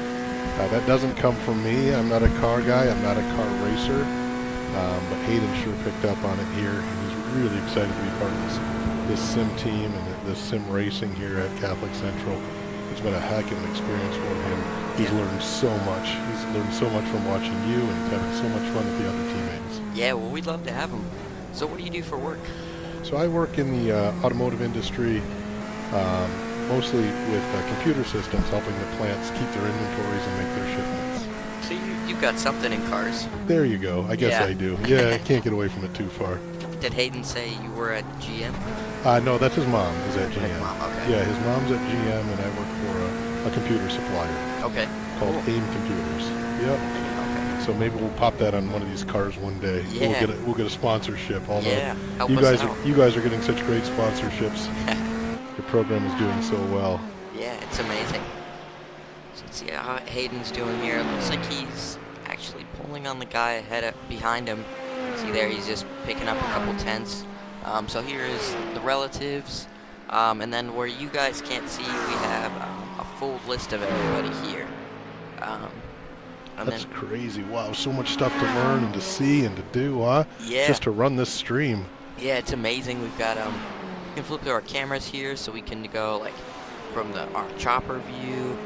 That doesn't come from me. I'm not a car guy. I'm not a car racer. But Hayden sure picked up on it here. He was really excited to be part of this sim team and this sim racing here at Catholic Central. It's been a heck of an experience for him. He's learned so much. He's learned so much from watching you, and he's having so much fun with the other teammates. Yeah, well, we'd love to have him. So what do you do for work? So I work in the automotive industry. mostly with computer systems helping the plants keep their inventories and make their shipments. So you got something in cars. There you go. I guess Yeah. I do. Yeah, I can't get away from it too far. Did Hayden say you were at GM? No, that's his mom is at GM. His mom, okay. Yeah, his mom's at GM, and I work for a computer supplier Okay. called Cool. AIM Computers. Yep. Okay. So maybe we'll pop that on one of these cars one day. Yeah. We'll get a sponsorship. Although Yeah. Help you us guys out. you guys are getting such great sponsorships. Your program is doing so well. Yeah, it's amazing. So let's see how Hayden's doing here. It looks like he's actually pulling on the guy behind him. See there, he's just picking up a couple tenths. So here is the relatives. And then where you guys can't see, we have a full list of everybody here. And That's then, crazy. Wow, so much stuff to learn and to see and to do, huh? yeah. Just to run this stream. Yeah, it's amazing. We've got we can flip through our cameras here, so we can go like from our chopper view.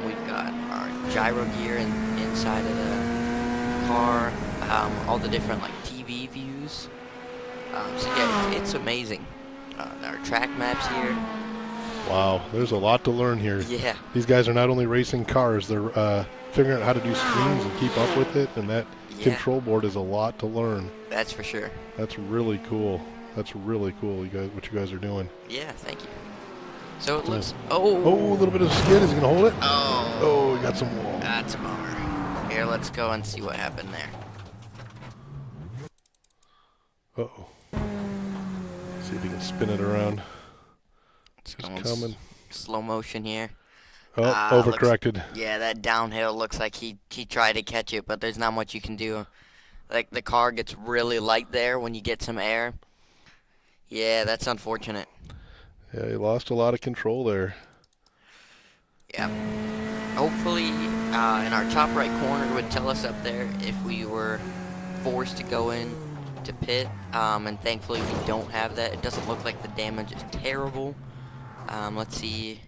We've got our gyro gear inside of the car. All the different like TV views. So yeah, it's amazing. Our track maps here. Wow, there's a lot to learn here. Yeah, These guys are not only racing cars, they're figuring out how to do screens and keep up with it, and that yeah, control board is a lot to learn. that's for sure. That's really cool. That's really cool, you guys, what you guys are doing. Yeah, thank you. So it Yeah. looks. Oh, a little bit of skid. Is he gonna hold it? Oh, Oh, we got some wall. that's a bummer. Here, let's go and see what happened there. Uh-oh. See if he can spin it around. It's It's going coming. slow motion here. Oh, Looks- overcorrected. Yeah, that downhill looks like he tried to catch it, but there's not much you can do. Like the car gets really light there when you get some air. Yeah, that's unfortunate. Yeah, he lost a lot of control there. Yeah. Hopefully, in our top right corner would tell us up there if we were forced to go in to pit. And thankfully we don't have that. It doesn't look like the damage is terrible. Let's see.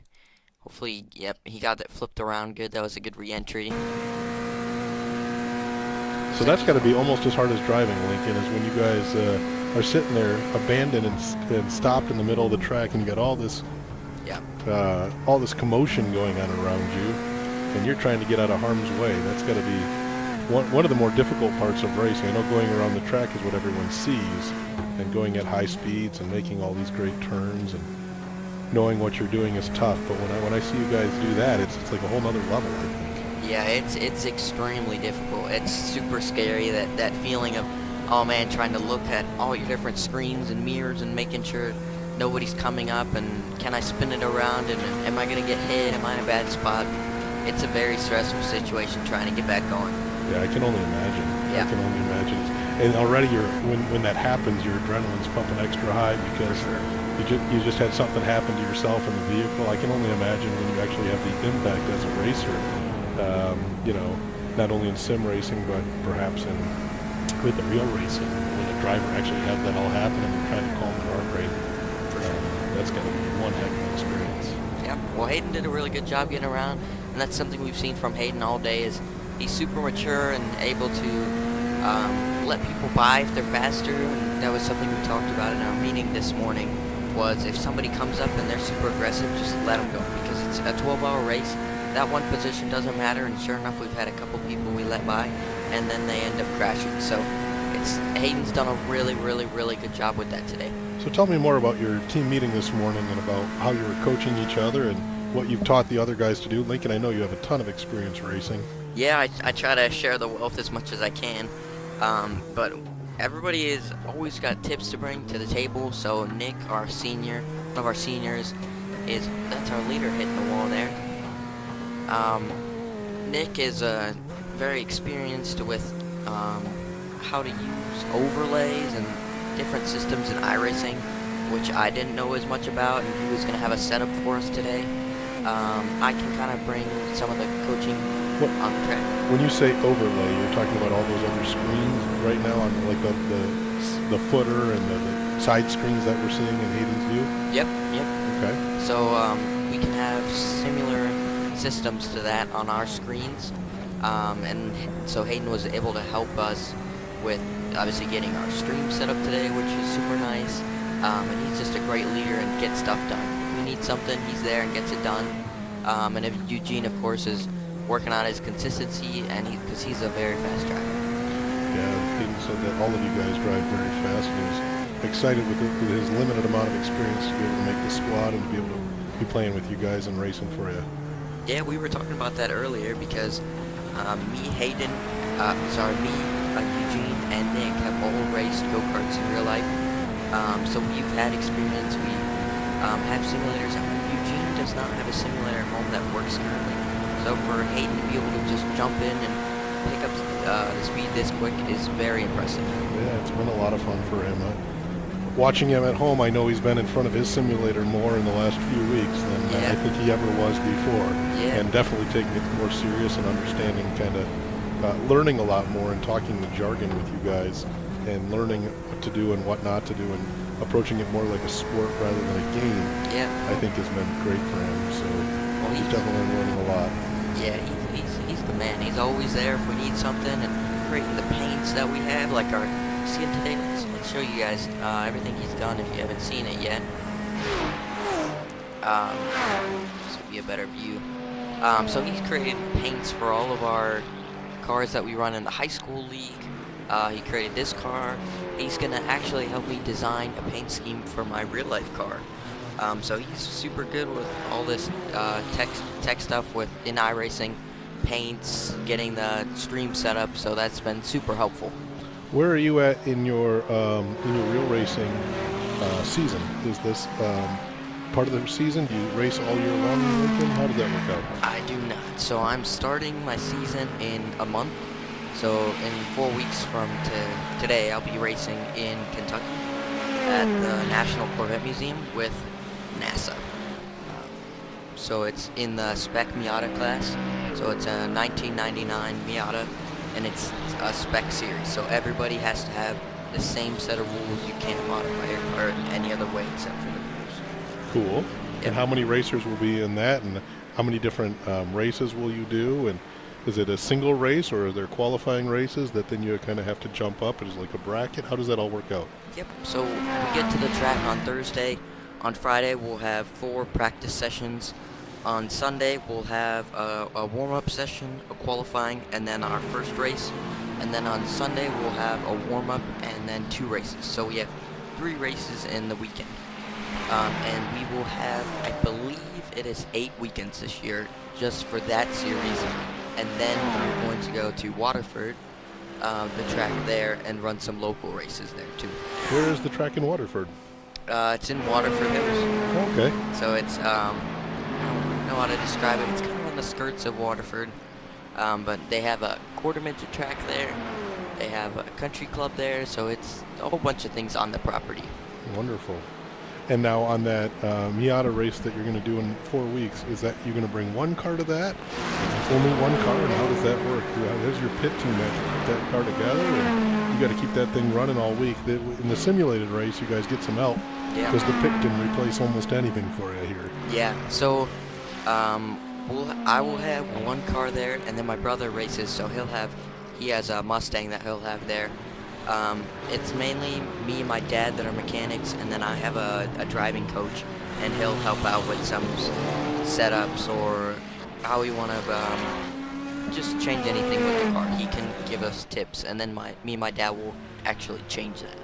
Hopefully, yep, he got that flipped around good. That was a good re-entry. So that's got to be almost as hard as driving, Lincoln, is when you guys are sitting there abandoned and stopped in the middle of the track, and you got all this commotion going on around you, and you're trying to get out of harm's way. That's got to be one of the more difficult parts of racing. I know going around the track is what everyone sees, and going at high speeds and making all these great turns and knowing what you're doing is tough. But when I see you guys do that, it's like a whole nother level, I think. Yeah, it's extremely difficult. It's super scary, that feeling of, oh man, trying to look at all your different screens and mirrors and making sure nobody's coming up, and can I spin it around, and am I going to get hit, am I in a bad spot? It's a very stressful situation trying to get back going. Yeah, I can only imagine. Yeah. I can only imagine. And already when that happens, your adrenaline's pumping extra high because you just had something happen to yourself in the vehicle. I can only imagine when you actually have the impact as a racer. Not only in sim racing, but perhaps with the real racing, when a driver actually has that all happen and they're trying to calm their heart rate. For sure. That's going to be one heck of an experience. Yeah, well, Hayden did a really good job getting around, and that's something we've seen from Hayden all day, is he's super mature and able to let people by if they're faster, and that was something we talked about in our meeting this morning, was if somebody comes up and they're super aggressive, just let them go, because it's a 12-hour race. That one position doesn't matter, and sure enough, we've had a couple people we let by, and then they end up crashing. So Hayden's done a really, really, really good job with that today. So tell me more about your team meeting this morning and about how you were coaching each other and what you've taught the other guys to do. Lincoln, I know you have a ton of experience racing. Yeah, I try to share the wealth as much as I can, but everybody has always got tips to bring to the table. So Nick, our senior, one of our seniors, that's our leader hitting the wall there. Nick is very experienced with how to use overlays and different systems in iRacing, which I didn't know as much about, and he was going to have a setup for us today. I can kind of bring some of the coaching on the track. When you say overlay, you're talking about all those other screens right now on like the footer and the side screens that we're seeing in Hayden's view? Yep. Okay. So we can have similar systems to that on our screens, and so Hayden was able to help us with obviously getting our stream set up today, which is super nice, and he's just a great leader and gets stuff done. We need needs something, he's there and gets it done. And if Eugene, of course, is working on his consistency, and because he's a very fast driver. Yeah, Hayden said that all of you guys drive very fast, and he was excited with his limited amount of experience to be able to make the squad and to be able to be playing with you guys and racing for you. Yeah, we were talking about that earlier because Eugene, and Nick have all raced go-karts in real life. So we've had experience. We have simulators at home. Eugene does not have a simulator at home that works currently. So for Hayden to be able to just jump in and pick up the speed this quick is very impressive. Yeah, it's been a lot of fun for him. Watching him at home, I know he's been in front of his simulator more in the last few weeks than I think he ever was before. Yeah. And definitely taking it more serious and understanding, kind of learning a lot more and talking the jargon with you guys and learning what to do and what not to do and approaching it more like a sport rather than a game. Yeah. I think has been great for him. So he's definitely learning a lot. Yeah, he's the man. He's always there if we need something, and creating the paints that we have, like our. See it today. Let's show you guys everything he's done if you haven't seen it yet. This will be a better view. So he's created paints for all of our cars that we run in the high school league. He created this car. He's gonna actually help me design a paint scheme for my real life car. So he's super good with all this tech stuff in iRacing, paints, getting the stream set up. So that's been super helpful. Where are you at in your real racing season? Is this part of the season? Do you race all year long in Lincoln? How does that work out? I do not. So I'm starting my season in a month. So in 4 weeks from today, I'll be racing in Kentucky at the National Corvette Museum with NASA. So it's in the spec Miata class. So it's a 1999 Miata, and it's a spec series. So everybody has to have the same set of rules. You can't modify your car any other way except for the rules. Cool. Yep. And how many racers will be in that, and how many different races will you do? And is it a single race, or are there qualifying races that then you kind of have to jump up? Is it like a bracket? How does that all work out? Yep. So we get to the track on Thursday. On Friday, we'll have 4 practice sessions. On Sunday, we'll have a warm-up session, a qualifying, and then our first race. And then on Sunday, we'll have a warm-up and then 2 races. So we have 3 races in the weekend. And we will have, I believe it is 8 weekends this year just for that series. And then we're going to go to Waterford, the track there, and run some local races there too. Where is the track in Waterford? It's in Waterford Hills. Okay. So it's, I don't know how to describe it. It's kind of on the skirts of Waterford. But they have a quarter midget track there. They have a country club there. So it's a whole bunch of things on the property. Wonderful. And now on that Miata race that you're going to do in 4 weeks, is that you're going to bring one car to that? Only one car? And how does that work? There's your pit team that put that car together, and you got to keep that thing running all week. In the simulated race, you guys get some help because the pit can replace almost anything for you here. Yeah. So I will have one car there, and then my brother races, so he has a Mustang that he'll have there. It's mainly me and my dad that are mechanics, and then I have a driving coach, and he'll help out with some setups or how we want to just change anything with the car. He can give us tips, and then me and my dad will actually change that.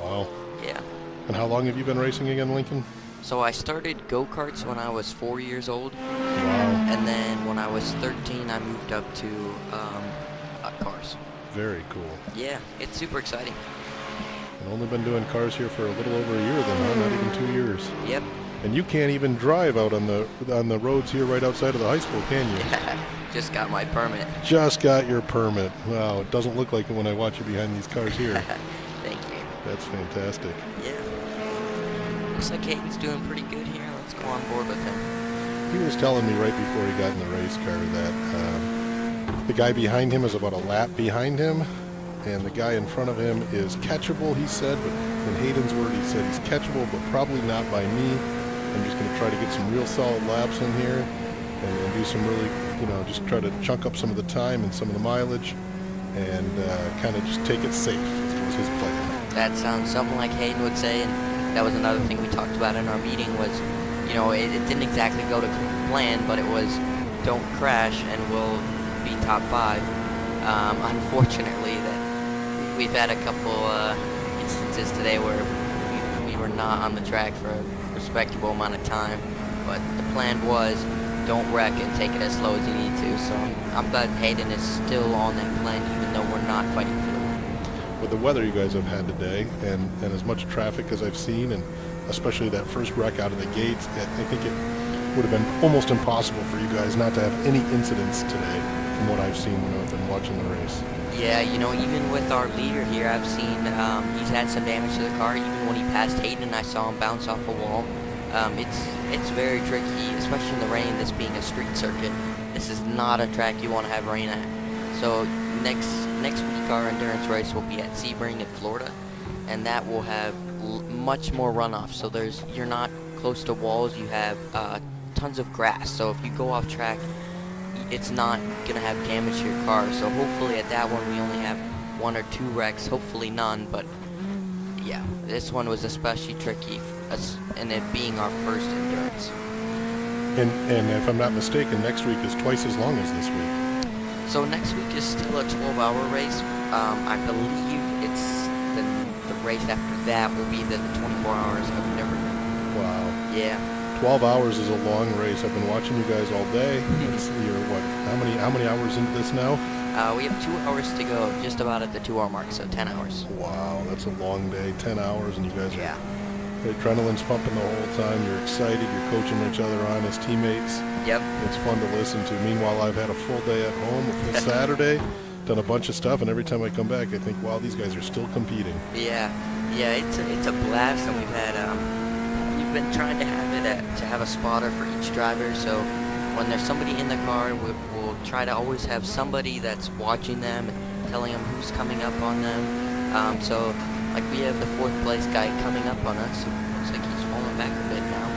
Wow. Yeah. And how long have you been racing again, Lincoln? So I started go-karts when I was 4 years old. Wow. And then when I was 13, I moved up to cars. Very cool. Yeah, it's super exciting. I've only been doing cars here for a little over a year then, huh? Not even 2 years. Yep. And you can't even drive out on the roads here right outside of the high school, can you? Just got my permit. Just got your permit. Wow, it doesn't look like it when I watch you behind these cars here. Thank you. That's fantastic. Yeah. Looks like Hayden's doing pretty good here. Let's go on board with him. He was telling me right before he got in the race car that the guy behind him is about a lap behind him, and the guy in front of him is catchable, he said, but in Hayden's word, he said he's catchable, but probably not by me. I'm just going to try to get some real solid laps in here and do some really, just try to chunk up some of the time and some of the mileage and kind of just take it safe was his plan. That sounds something like Hayden would say, and that was another thing we talked about in our meeting was it didn't exactly go to plan, but it was don't crash and we'll be top 5. Unfortunately, that we've had a couple instances today where we were not on the track for a respectable amount of time, but the plan was don't wreck and take it as slow as you need to. So I'm glad Hayden is still on that plan, even though we're not fighting for the win. With the weather you guys have had today, and as much traffic as I've seen, and especially that first wreck out of the gates, I think it would have been almost impossible for you guys not to have any incidents today, from what I've seen when I've been watching the race. Yeah, even with our leader here, I've seen he's had some damage to the car. Even when he passed Hayden, I saw him bounce off a wall. It's very tricky, especially in the rain, this being a street circuit. This is not a track you want to have rain at. So next week our endurance race will be at Sebring in Florida, and that will have much more runoff. So you're not close to walls, you have tons of grass. So if you go off track, it's not gonna have damage to your car. So hopefully at that one we only have 1 or 2 wrecks, hopefully none, but yeah, this one was especially tricky, and it being our first endurance. And if I'm not mistaken, next week is twice as long as this week. So next week is still a 12-hour race. I believe it's the race after that will be the 24 hours of Nürburgring. Wow. Yeah. 12 hours is a long race. I've been watching you guys all day. You're what? How many hours into this now? We have 2 hours to go, just about at the 2-hour mark, so 10 hours. Wow, that's a long day. 10 hours, and you guys Yeah. the adrenaline's pumping the whole time. You're excited. You're coaching each other on as teammates. Yep. It's fun to listen to. Meanwhile, I've had a full day at home, a full Saturday, done a bunch of stuff, and every time I come back, I think, wow, these guys are still competing. Yeah. It's a blast, and we've been trying to have a spotter for each driver. So when there's somebody in the car, we'll try to always have somebody that's watching them and telling them who's coming up on them. So like we have the 4th place guy coming up on us. Looks like he's falling back a bit now,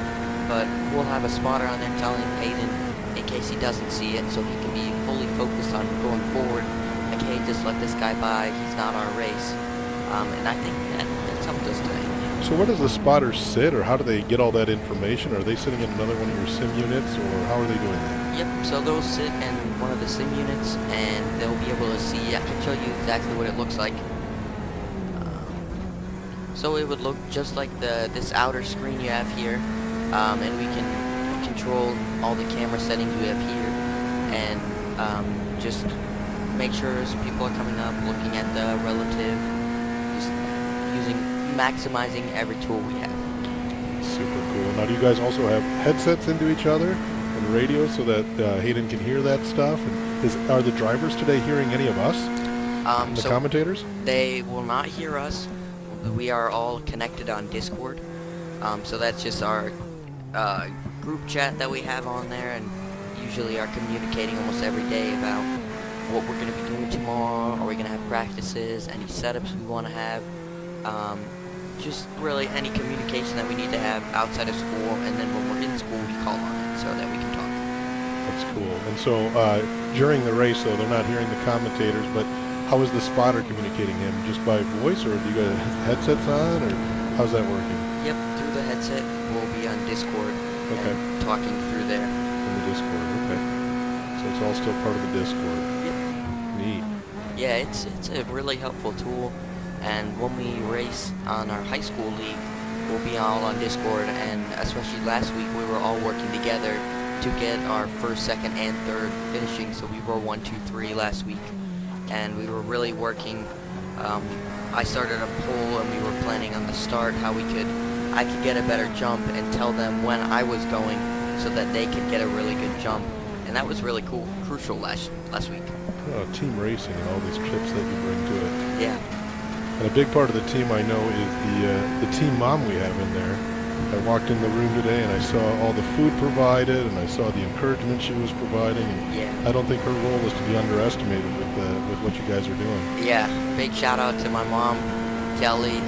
but we'll have a spotter on there telling Hayden in case he doesn't see it, so he can be fully focused on going forward. Like, hey, just let this guy by. He's not our race. And I think that's helped us today. So where does the spotter sit, or how do they get all that information? Are they sitting in another one of your sim units, or how are they doing that? Yep, so they'll sit in one of the sim units, and they'll be able to see. I can show you exactly what it looks like. So it would look just like this outer screen you have here, and we can control all the camera settings we have here, and just make sure as people are coming up, looking at the relative, just maximizing every tool we have. Super cool. Now, do you guys also have headsets into each other and radio so that Hayden can hear that stuff? And are the drivers today hearing any of us, the commentators? They will not hear us. We are all connected on Discord. So that's just our group chat that we have on there, and usually are communicating almost every day about what we're going to be doing tomorrow. Are we going to have practices, any setups we want to have, just really any communication that we need to have outside of school, and then when we're in school we call on it so that we can talk. That's cool. And so during the race, though, they're not hearing the commentators, but how is the spotter communicating him? Just by voice, or do you guys have headsets on, or how's that working? Yep, through the headset. We'll be on Discord and talking through there. In the Discord, okay. So it's all still part of the Discord. Yep. Neat. Yeah, it's a really helpful tool, and when we race on our high school league, we'll be all on Discord, and especially last week we were all working together to get our 1st, 2nd, and 3rd finishing. So we were 1, 2, 3 last week, and we were really working. I started a poll, and we were planning on the start how I could get a better jump and tell them when I was going so that they could get a really good jump, and that was really crucial last week. Team racing and all these trips that you bring to it. Yeah. And a big part of the team I know is the team mom we have in there. I walked in the room today and I saw all the food provided, and I saw the encouragement she was providing. And Yeah. I don't think her role is to be underestimated with what you guys are doing. Yeah, big shout out to my mom, Kelly.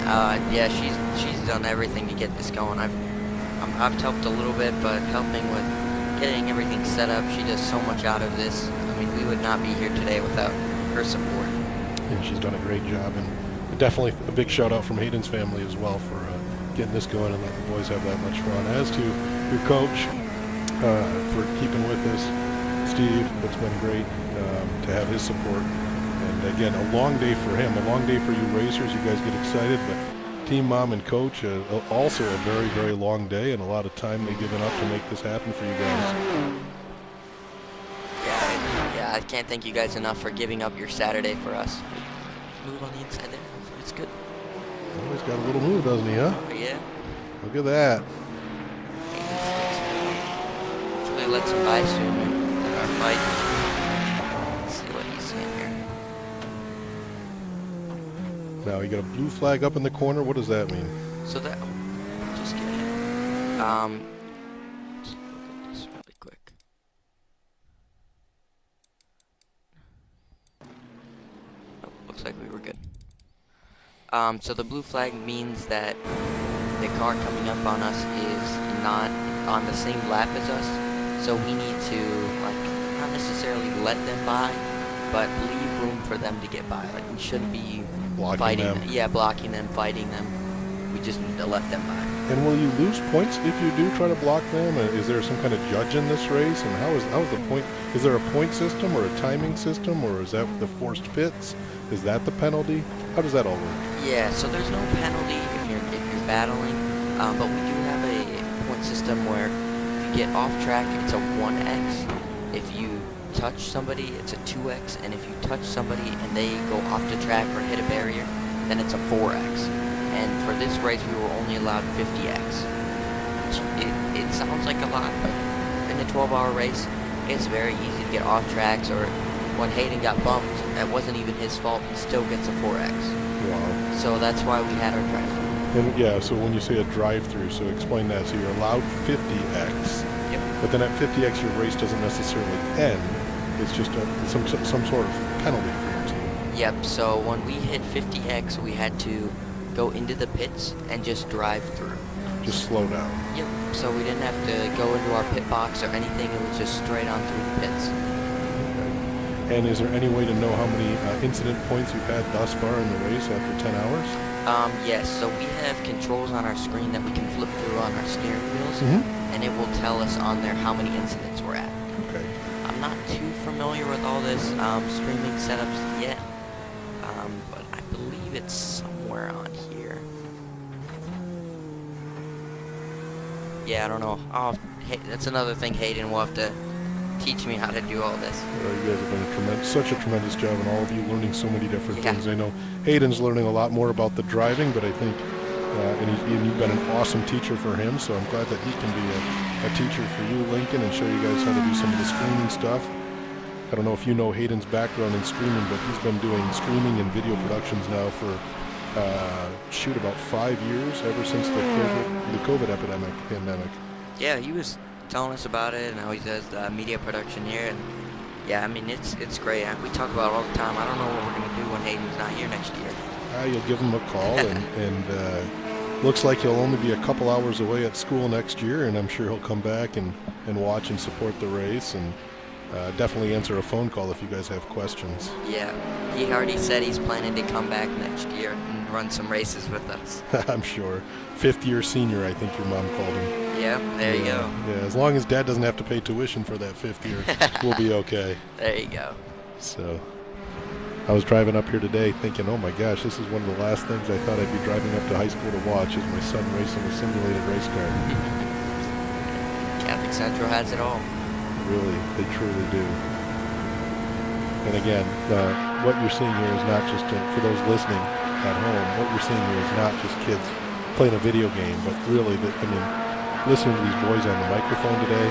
Yeah, she's done everything to get this going. I've helped a little bit, but helping with getting everything set up, she does so much out of this. I mean, we would not be here today without her support. And she's done a great job, and definitely a big shout out from Hayden's family as well for getting this going and letting the boys have that much fun. As to your coach, for keeping with us. Steve, it's been great to have his support. And again, a long day for him, a long day for you racers. You guys get excited, but team mom and coach, also a very, very long day and a lot of time they've given up to make this happen for you guys. Yeah, I can't thank you guys enough for giving up your Saturday for us. Move on the inside there. It's good. Oh, he's got a little move, doesn't he, huh? Oh, yeah. Look at that. Hopefully let's him by soon in our fight. Let's see what he's saying here. Now you got a blue flag up in the corner. What does that mean? So that, just kidding. Let's look at this really quick. Oh, looks like we were good. So the blue flag means that the car coming up on us is not on the same lap as us. So we need to, like, not necessarily let them by, but leave room for them to get by. Like, we shouldn't be Blocking fighting them. Yeah, blocking them, fighting them. We just need to let them by. And will you lose points if you do try to block them? Is there some kind of judge in this race? And how is the point? Is there a point system or a timing system, or is that the forced pits? Is that the penalty? How does that all work? Yeah, so there's no penalty if you're battling, but we do have a point system where if you get off track, it's a 1x. If you touch somebody, it's a 2x, and if you touch somebody and they go off the track or hit a barrier, then it's a 4x. And for this race, we were only allowed 50x. It sounds like a lot, but in a 12-hour race, it's very easy to get off tracks. Or when Hayden got bumped, that wasn't even his fault. He still gets a 4x. Wow. So that's why we had our drive-through. And yeah, so when you say a drive-through, so explain that. So you're allowed 50x, Yep. but then at 50x, your race doesn't necessarily end. It's just some sort of penalty for your team. Yep, so when we hit 50x, we had to go into the pits and just drive through. Just slow down. Yep, so we didn't have to go into our pit box or anything. It was just straight on through the pits. And is there any way to know how many incident points you've had thus far in the race after 10 hours? Yes, so we have controls on our screen that we can flip through on our steering wheels, and it will tell us on there how many incidents we're at. Okay. I'm not too familiar with all this streaming setups yet, but I believe it's somewhere on here. Yeah, I don't know. Oh, hey, that's another thing Hayden will have to teach me how to do all this. You guys have done such a tremendous job, and all of you learning so many different Yeah. things. I know Hayden's learning a lot more about the driving, but I think, and you've been an awesome teacher for him, so I'm glad that he can be a teacher for you, Lincoln, and show you guys how to do some of the streaming stuff. I don't know if you know Hayden's background in streaming, but he's been doing streaming and video productions now for, about 5 years, ever since the COVID pandemic. Yeah, he was telling us about it and how he does media production here, and yeah, I mean it's great. We talk about it all the time. I don't know what we're gonna do when Hayden's not here next year. You'll give him a call, and looks like he'll only be a couple hours away at school next year, and I'm sure he'll come back and watch and support the race, and definitely answer a phone call if you guys have questions. Yeah, he already said he's planning to come back next year and run some races with us. I'm sure. 5th-year senior, I think your mom called him. Yeah, there you go. Yeah, as long as Dad doesn't have to pay tuition for that 5th year, we'll be okay. There you go. So, I was driving up here today thinking, oh my gosh, this is one of the last things I thought I'd be driving up to high school to watch, is my son racing a simulated race car. Catholic Central has it all. Really, they truly do. And again, what you're seeing here is not just, for those listening at home, what you're seeing here is not just kids playing a video game, but really, listening to these boys on the microphone today,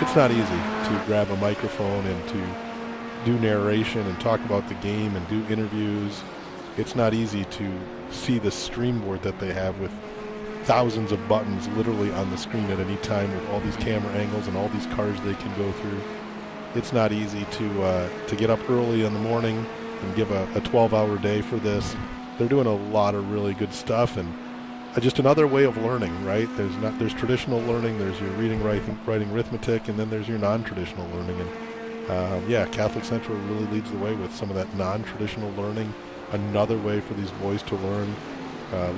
it's not easy to grab a microphone and to do narration and talk about the game and do interviews. It's not easy to see the stream board that they have with thousands of buttons literally on the screen at any time, with all these camera angles and all these cars they can go through. It's not easy to get up early in the morning and give a 12-hour day for this. They're doing a lot of really good stuff, and just another way of learning, right? There's traditional learning, there's your reading, writing, arithmetic, and then there's your non-traditional learning. And Catholic Central really leads the way with some of that non-traditional learning. Another way for these boys to learn.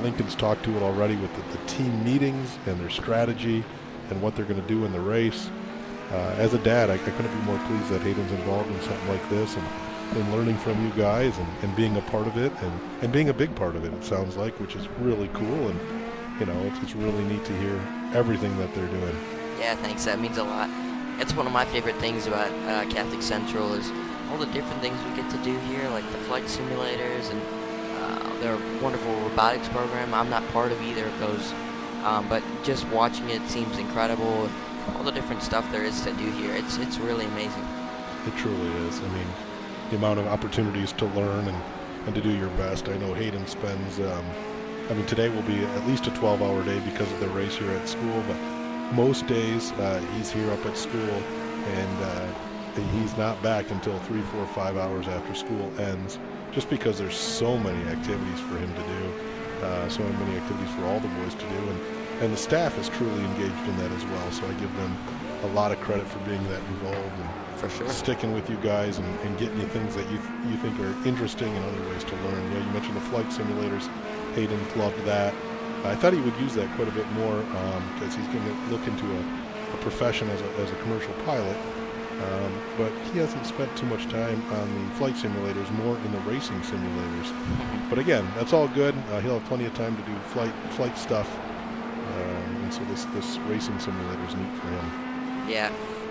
Lincoln's talked to it already with the team meetings and their strategy and what they're going to do in the race. As a dad, I couldn't be more pleased that Hayden's involved in something like this and learning from you guys and being a part of it and being a big part of it, it sounds like, which is really cool. And, you know, it's really neat to hear everything that they're doing. Yeah, thanks. That means a lot. It's one of my favorite things about Catholic Central is all the different things we get to do here, like the flight simulators and their wonderful robotics program. I'm not part of either of those, but just watching it seems incredible. All the different stuff there is to do here, it's really amazing. It truly is. I mean, the amount of opportunities to learn and to do your best. I know Hayden spends, today will be at least a 12-hour day because of the race here at school, but most days he's here up at school, and he's not back until 3, 4, 5 hours after school ends, just because there's so many activities for him to do, so many activities for all the boys to do, and the staff is truly engaged in that as well, so I give them a lot of credit for being that involved and For sure. sticking with you guys and getting you things that you think are interesting and other ways to learn. You know, you mentioned the flight simulators. Hayden loved that. I thought he would use that quite a bit more because he's going to look into a profession as a commercial pilot. But he hasn't spent too much time on the flight simulators, more in the racing simulators. But again, that's all good. He'll have plenty of time to do flight stuff. And so this racing simulator is neat for him.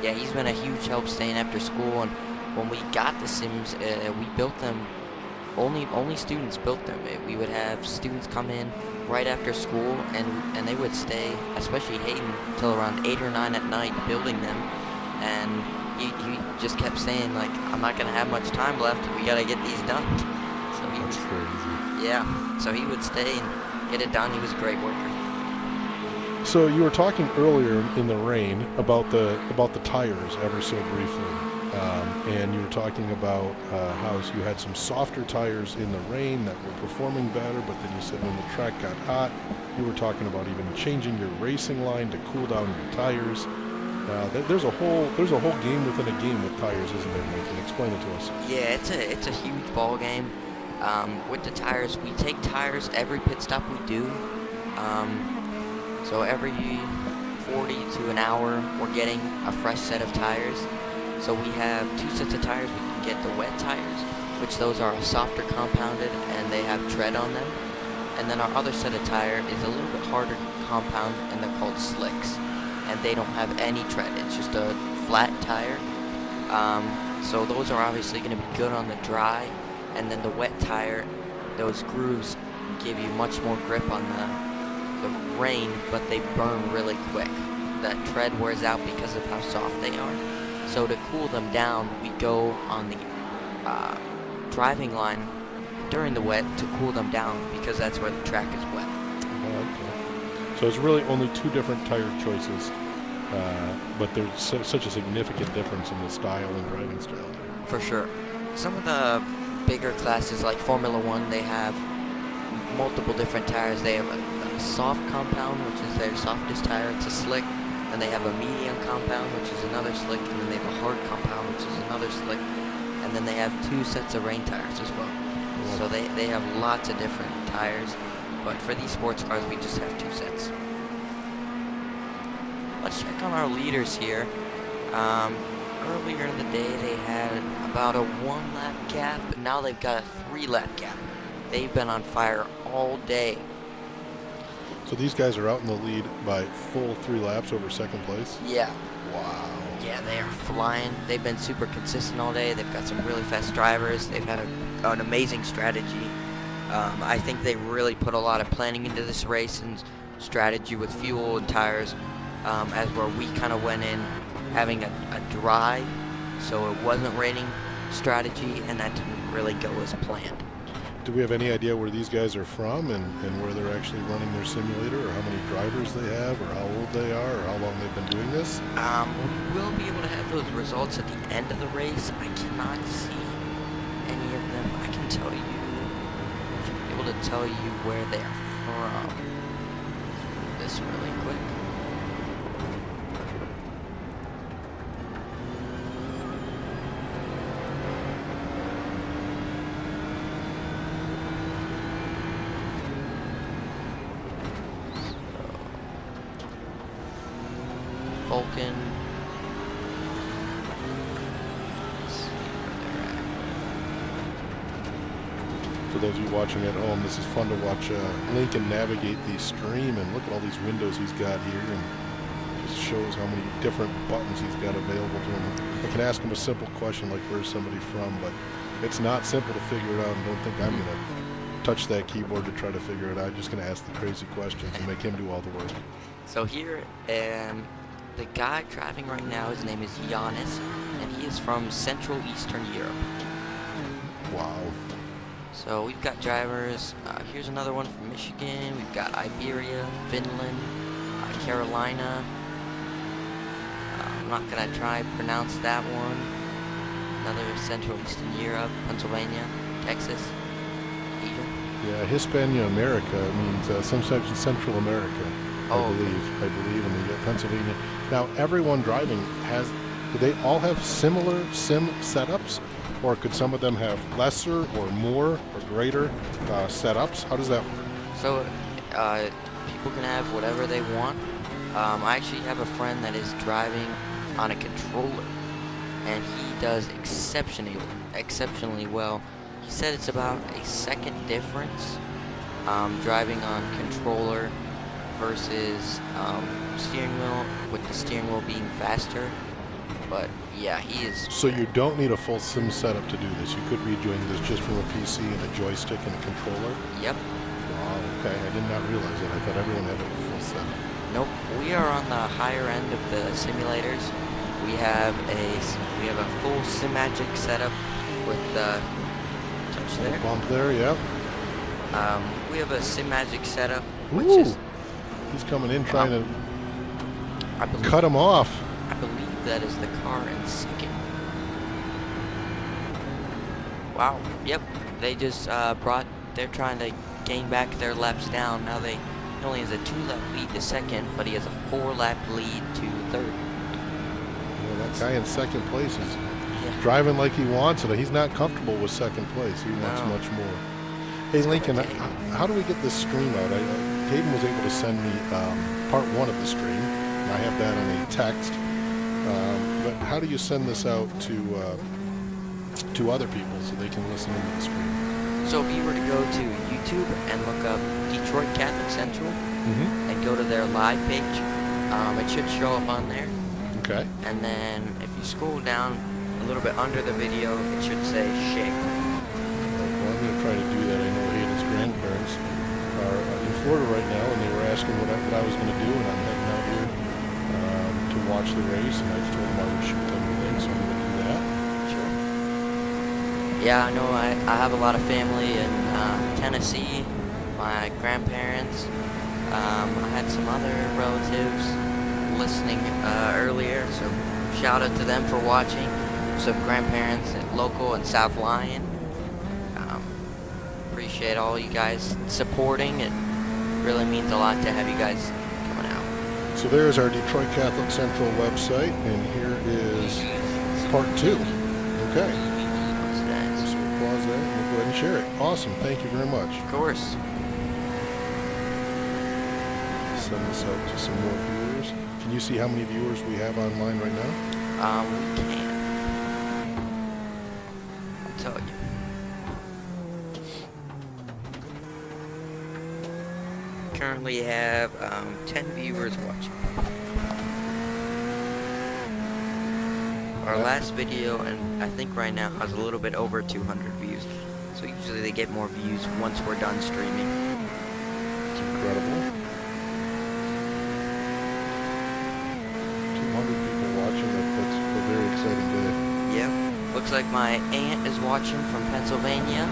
Yeah, he's been a huge help staying after school, and when we got the sims, we built them. Only students built them. We would have students come in right after school, and they would stay, especially Hayden, till around 8 or 9 at night building them. And he just kept saying, like, I'm not gonna have much time left. We gotta get these done. So That's crazy. Yeah. So he would stay and get it done. He was a great worker. So you were talking earlier in the rain about the tires ever so briefly, and you were talking about how you had some softer tires in the rain that were performing better, but then you said when the track got hot, you were talking about even changing your racing line to cool down your tires. There's a whole game within a game with tires, isn't there, Nathan? Explain it to us. Yeah, it's a huge ball game. With the tires, we take tires every pit stop we do. So every 40 to an hour, we're getting a fresh set of tires. So we have 2 sets of tires. We can get the wet tires, which those are softer compounded and they have tread on them. And then our other set of tire is a little bit harder compound, and they're called slicks. And they don't have any tread. It's just a flat tire. So those are obviously going to be good on the dry. And then the wet tire, those grooves give you much more grip on the rain, but they burn really quick. That tread wears out because of how soft they are. So to cool them down, we go on the driving line during the wet to cool them down, because that's where the track is wet. Okay. So it's really only 2 different tire choices, but there's such a significant difference in the style and driving style. For sure. Some of the bigger classes like Formula One, they have multiple different tires. They have a soft compound, which is their softest tire. It's a slick. And they have a medium compound, which is another slick. And then they have a hard compound, which is another slick. And then they have 2 sets of rain tires as well. Wow. So they have lots of different tires. But for these sports cars, we just have 2 sets. Let's check on our leaders here. Earlier in the day, they had about a 1-lap gap, but now they've got a 3-lap gap. They've been on fire all day. So these guys are out in the lead by full 3 laps over second place? Yeah. Wow. Yeah, they are flying. They've been super consistent all day. They've got some really fast drivers. They've had an amazing strategy. I think they really put a lot of planning into this race and strategy with fuel and tires, as where we kind of went in having a dry, so it wasn't raining strategy, and that didn't really go as planned. Do we have any idea where these guys are from and where they're actually running their simulator, or how many drivers they have, or how old they are, or how long they've been doing this? We will be able to have those results at the end of the race. I cannot see any of them. I can tell you, be able to tell you where they're from. This really quick. for those of you watching at home, this is fun to watch Lincoln navigate the stream, and look at all these windows he's got here, and just shows how many different buttons he's got available to him. I can ask him a simple question like, where's somebody from, but it's not simple to figure it out, and don't think I'm going to touch that keyboard to try to figure it out. I'm just going to ask the crazy questions and make him do all the work. So here, the guy driving right now, his name is Giannis, and he is from Central Eastern Europe. Wow. So we've got drivers, here's another one from Michigan, we've got Iberia, Finland, Carolina. I'm not going to try and pronounce that one. Another Central Eastern Europe, Pennsylvania, Texas, Asia. Yeah, Hispania America means some section Central America, I believe, and we got Pennsylvania. Now, everyone driving do they all have similar sim setups? Or could some of them have lesser or more or greater setups? How does that work? So people can have whatever they want. I actually have a friend that is driving on a controller, and he does exceptionally well. He said it's about a second difference driving on controller versus steering wheel, with the steering wheel being faster. But yeah, he is. So you don't need a full sim setup to do this. You could be doing this just from a PC and a joystick and a controller. Yep. Wow. Okay, I did not realize that. I thought everyone had a full setup. Nope. We are on the higher end of the simulators. We have a full SimMagic setup with the touch there. Bump there, yep. We have a SimMagic setup, which Ooh. is. He's coming in trying I to believe, cut him off. I believe that is the car in second. Wow. Yep. They just they're trying to gain back their laps down. Now he only has a 2-lap lead to second, but he has a 4-lap lead to third. Well, that guy in second place is Yeah. driving like he wants it. He's not comfortable with second place. He wants No. much more. Hey, Lincoln, how do we get this stream out? Hayden was able to send me part 1 of the stream, and I have that on a text. But how do you send this out to other people so they can listen into the stream? So if you were to go to YouTube and look up Detroit Catholic Central and go to their live page, it should show up on there. Okay. And then if you scroll down a little bit under the video, it should say share. Well, I'm going to try to do that. I know Hayden's grandparents are in Florida right now, and they were asking what I was going to do, and I'm heading out here to watch the race, and I told them I would shoot them the link, so I'm going to do that. Sure. Yeah, I know I have a lot of family in Tennessee, my grandparents. I had some other relatives listening earlier, so shout out to them for watching. Some grandparents at local in South Lyon. Appreciate all you guys supporting. It really means a lot to have you guys coming out. So there's our Detroit Catholic Central website, and here is part 2. Okay. So we'll pause that, and we'll go ahead and share it. Awesome. Thank you very much. Of course. Send this out to some more viewers. Can you see how many viewers we have online right now? We can. I'll tell you. Currently have 10 viewers watching. Our last video, and I think right now, has a little bit over 200 views. So usually they get more views once we're done streaming. It's incredible. 200 people watching. That's a very exciting day. Yep. Looks like my aunt is watching from Pennsylvania.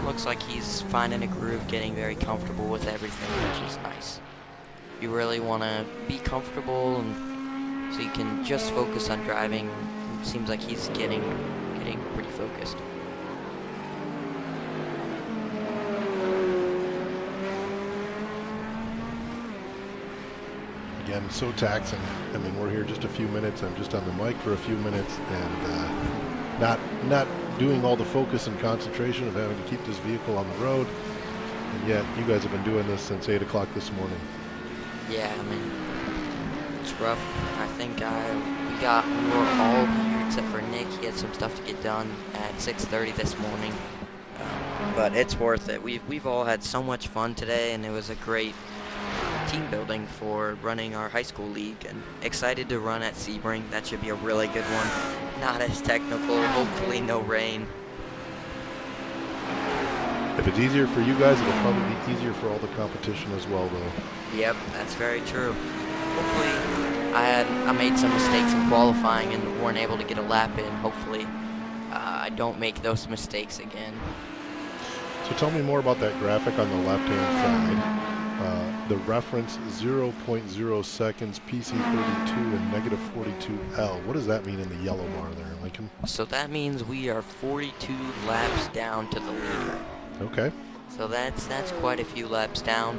Looks like he's finding a groove, getting very comfortable with everything, which is nice. You really want to be comfortable, and so you can just focus on driving. It seems like he's getting pretty focused. Again, so taxing. I mean, we're here just a few minutes. I'm just on the mic for a few minutes, and not doing all the focus and concentration of having to keep this vehicle on the road. And yet, you guys have been doing this since 8 o'clock this morning. Yeah, I mean, It's rough. I think we were all here except for Nick. He had some stuff to get done at 6:30 this morning. But it's worth it. We've all had so much fun today, and it was a great team building for running our high school league, and excited to run at Sebring. That should be a really good one. Not as technical, hopefully no rain. If it's easier for you guys, it'll probably be easier for all the competition as well, though. Yep, that's very true. Hopefully, I made some mistakes in qualifying and weren't able to get a lap in. Hopefully, I don't make those mistakes again. So tell me more about that graphic on the left-hand side. The reference 0.0 seconds, PC32 and negative 42L. What does that mean in the yellow bar there, Lincoln? So that means we are 42 laps down to the leader. Okay. So that's quite a few laps down.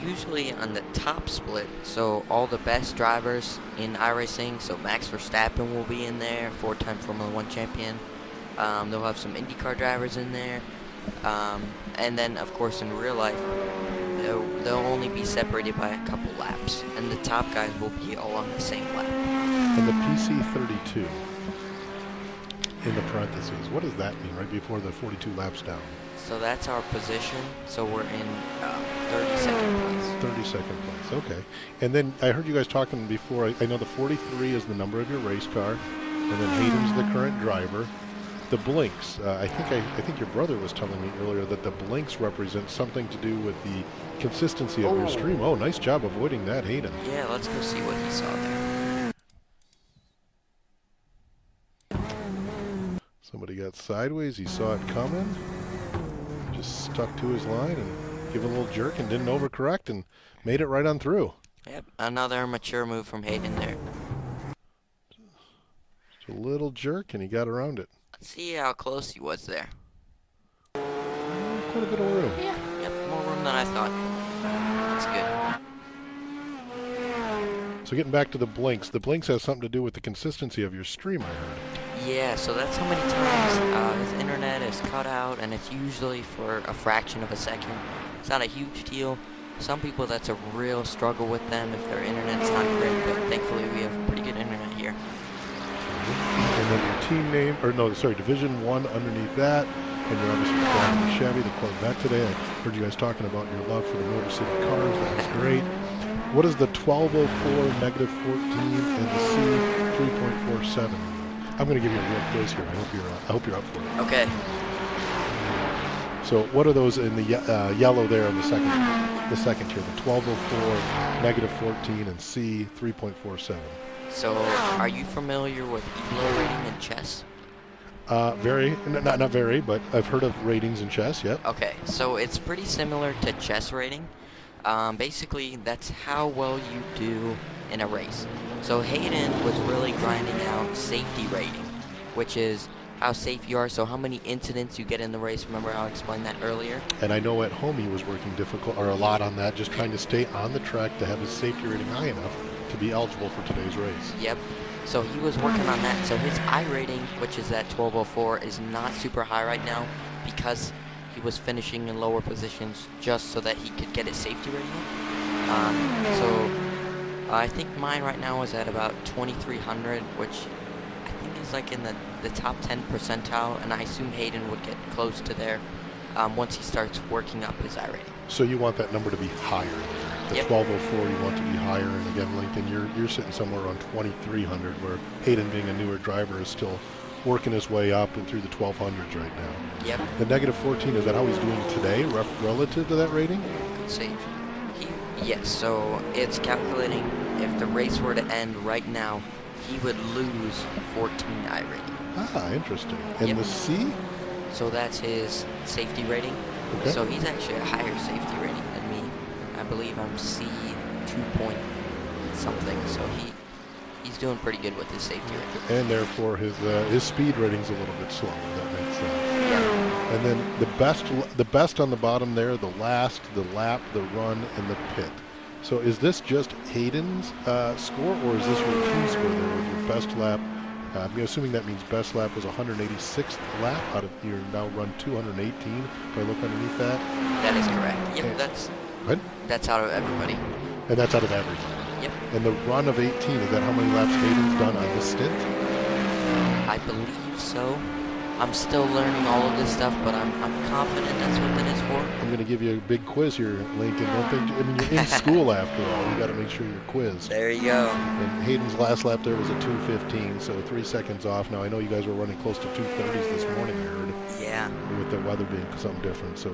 Usually on the top split, so all the best drivers in iRacing, so Max Verstappen will be in there, 4-time Formula 1 champion. They'll have some IndyCar drivers in there. And then, of course, in real life, they'll only be separated by a couple laps. And the top guys will be all on the same lap. And the PC32 in the parentheses, what does that mean right before the 42 laps down? So that's our position. So we're in 32nd place. 32nd place, okay. And then I heard you guys talking before. I know the 43 is the number of your race car, and then Hayden's the current driver. The blinks, I think your brother was telling me earlier that the blinks represent something to do with the consistency of your stream. Oh, nice job avoiding that, Hayden. Yeah, let's go see what he saw there. Somebody got sideways, he saw it coming, just stuck to his line and gave a little jerk and didn't overcorrect and made it right on through. Yep, another mature move from Hayden there. Just a little jerk and he got around it. Let's see how close he was there. Quite a bit of room. Yeah, yep, more room than I thought. That's good. So getting back to the blinks has something to do with the consistency of your stream, I heard. Yeah, so that's how many times his internet is cut out, and it's usually for a fraction of a second. It's not a huge deal. Some people, that's a real struggle with them if their internet's not great, but thankfully we have pretty good internet here. And then your team name, or no, sorry, Division 1 underneath that. And you're obviously driving the Chevy, the Corvette today. I heard you guys talking about your love for the Motor City cars. That was great. What is the 1204, negative 14, and the C 3.47? I'm going to give you a real quiz here. I hope you're up for it. Okay. So what are those in the yellow there on the second tier? The 1204, negative 14, and C 3.47. So, are you familiar with ELO rating in chess? Very, not very, but I've heard of ratings in chess, yep. Okay, so it's pretty similar to chess rating. Basically, that's how well you do in a race. So Hayden was really grinding out safety rating, which is how safe you are, so how many incidents you get in the race. Remember how I explained that earlier? And I know at home he was working a lot on that, just trying to stay on the track to have his safety rating high enough to be eligible for today's race. Yep. So he was working on that. So his I rating, which is at 1204, is not super high right now because he was finishing in lower positions just so that he could get his safety rating. So I think mine right now is at about 2300, which I think is like in the top 10 percentile, and I assume Hayden would get close to there once he starts working up his I rating. So you want that number to be higher there. The Yep. 1204 you want to be higher, and again, Lincoln, you're sitting somewhere around 2300, where Hayden, being a newer driver, is still working his way up and through the 1200s right now. Yep. The negative 14, is that how he's doing today relative to that rating? Good save. Yes, so it's calculating if the race were to end right now, he would lose 14 I rating. Ah, interesting. And Yep. the C? So that's his safety rating. Okay. So he's actually a higher safety rating than me. I believe I'm C 2 point something. So he's doing pretty good with his safety rating. And therefore his speed rating's a little bit slower. That makes sense. Yeah. And then the best on the bottom there, the last, the lap, the run, and the pit. So is this just Hayden's score, or is this your team score there with your best lap? I'm assuming that means best lap was 186th lap out of your now run 218. If I look underneath that. That is correct. Yep, Good. that's out of everybody. And that's out of everybody. Yep. And the run of 18, is that how many laps Hayden's done on this stint? I believe so. I'm still learning all of this stuff, but I'm confident that's what that is for. I'm going to give you a big quiz here, Lincoln. Don't think, I mean, you're in school after all. You got to make sure you're quizzed. There you go. And Hayden's last lap there was a 2:15, so 3 seconds off. Now I know you guys were running close to 2:30s this morning, I heard. Yeah. With the weather being something different, so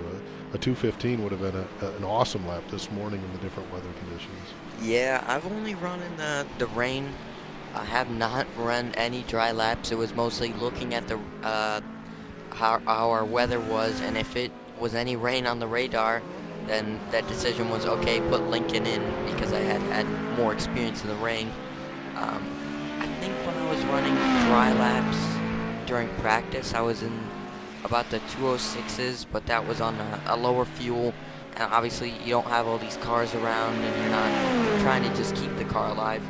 a 2:15 would have been an awesome lap this morning in the different weather conditions. Yeah, I've only run in the rain. I have not run any dry laps. It was mostly looking at the how our weather was, and if it was any rain on the radar, then that decision was okay. Put Lincoln in because I had more experience in the rain. I think when I was running dry laps during practice, I was in about the 206s, but that was on a lower fuel. And obviously, you don't have all these cars around, and you're not trying to just keep the car alive.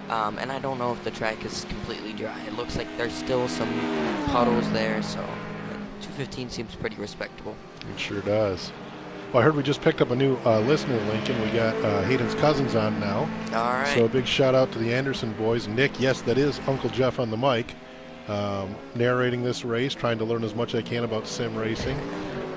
And I don't know if the track is completely dry. It looks like there's still some puddles there, so 215 seems pretty respectable. It sure does. Well, I heard we just picked up a new listener, Lincoln. We got Hayden's cousins on now. All right. So a big shout out to the Anderson boys. Nick, yes, that is Uncle Jeff on the mic, narrating this race, trying to learn as much as I can about sim racing.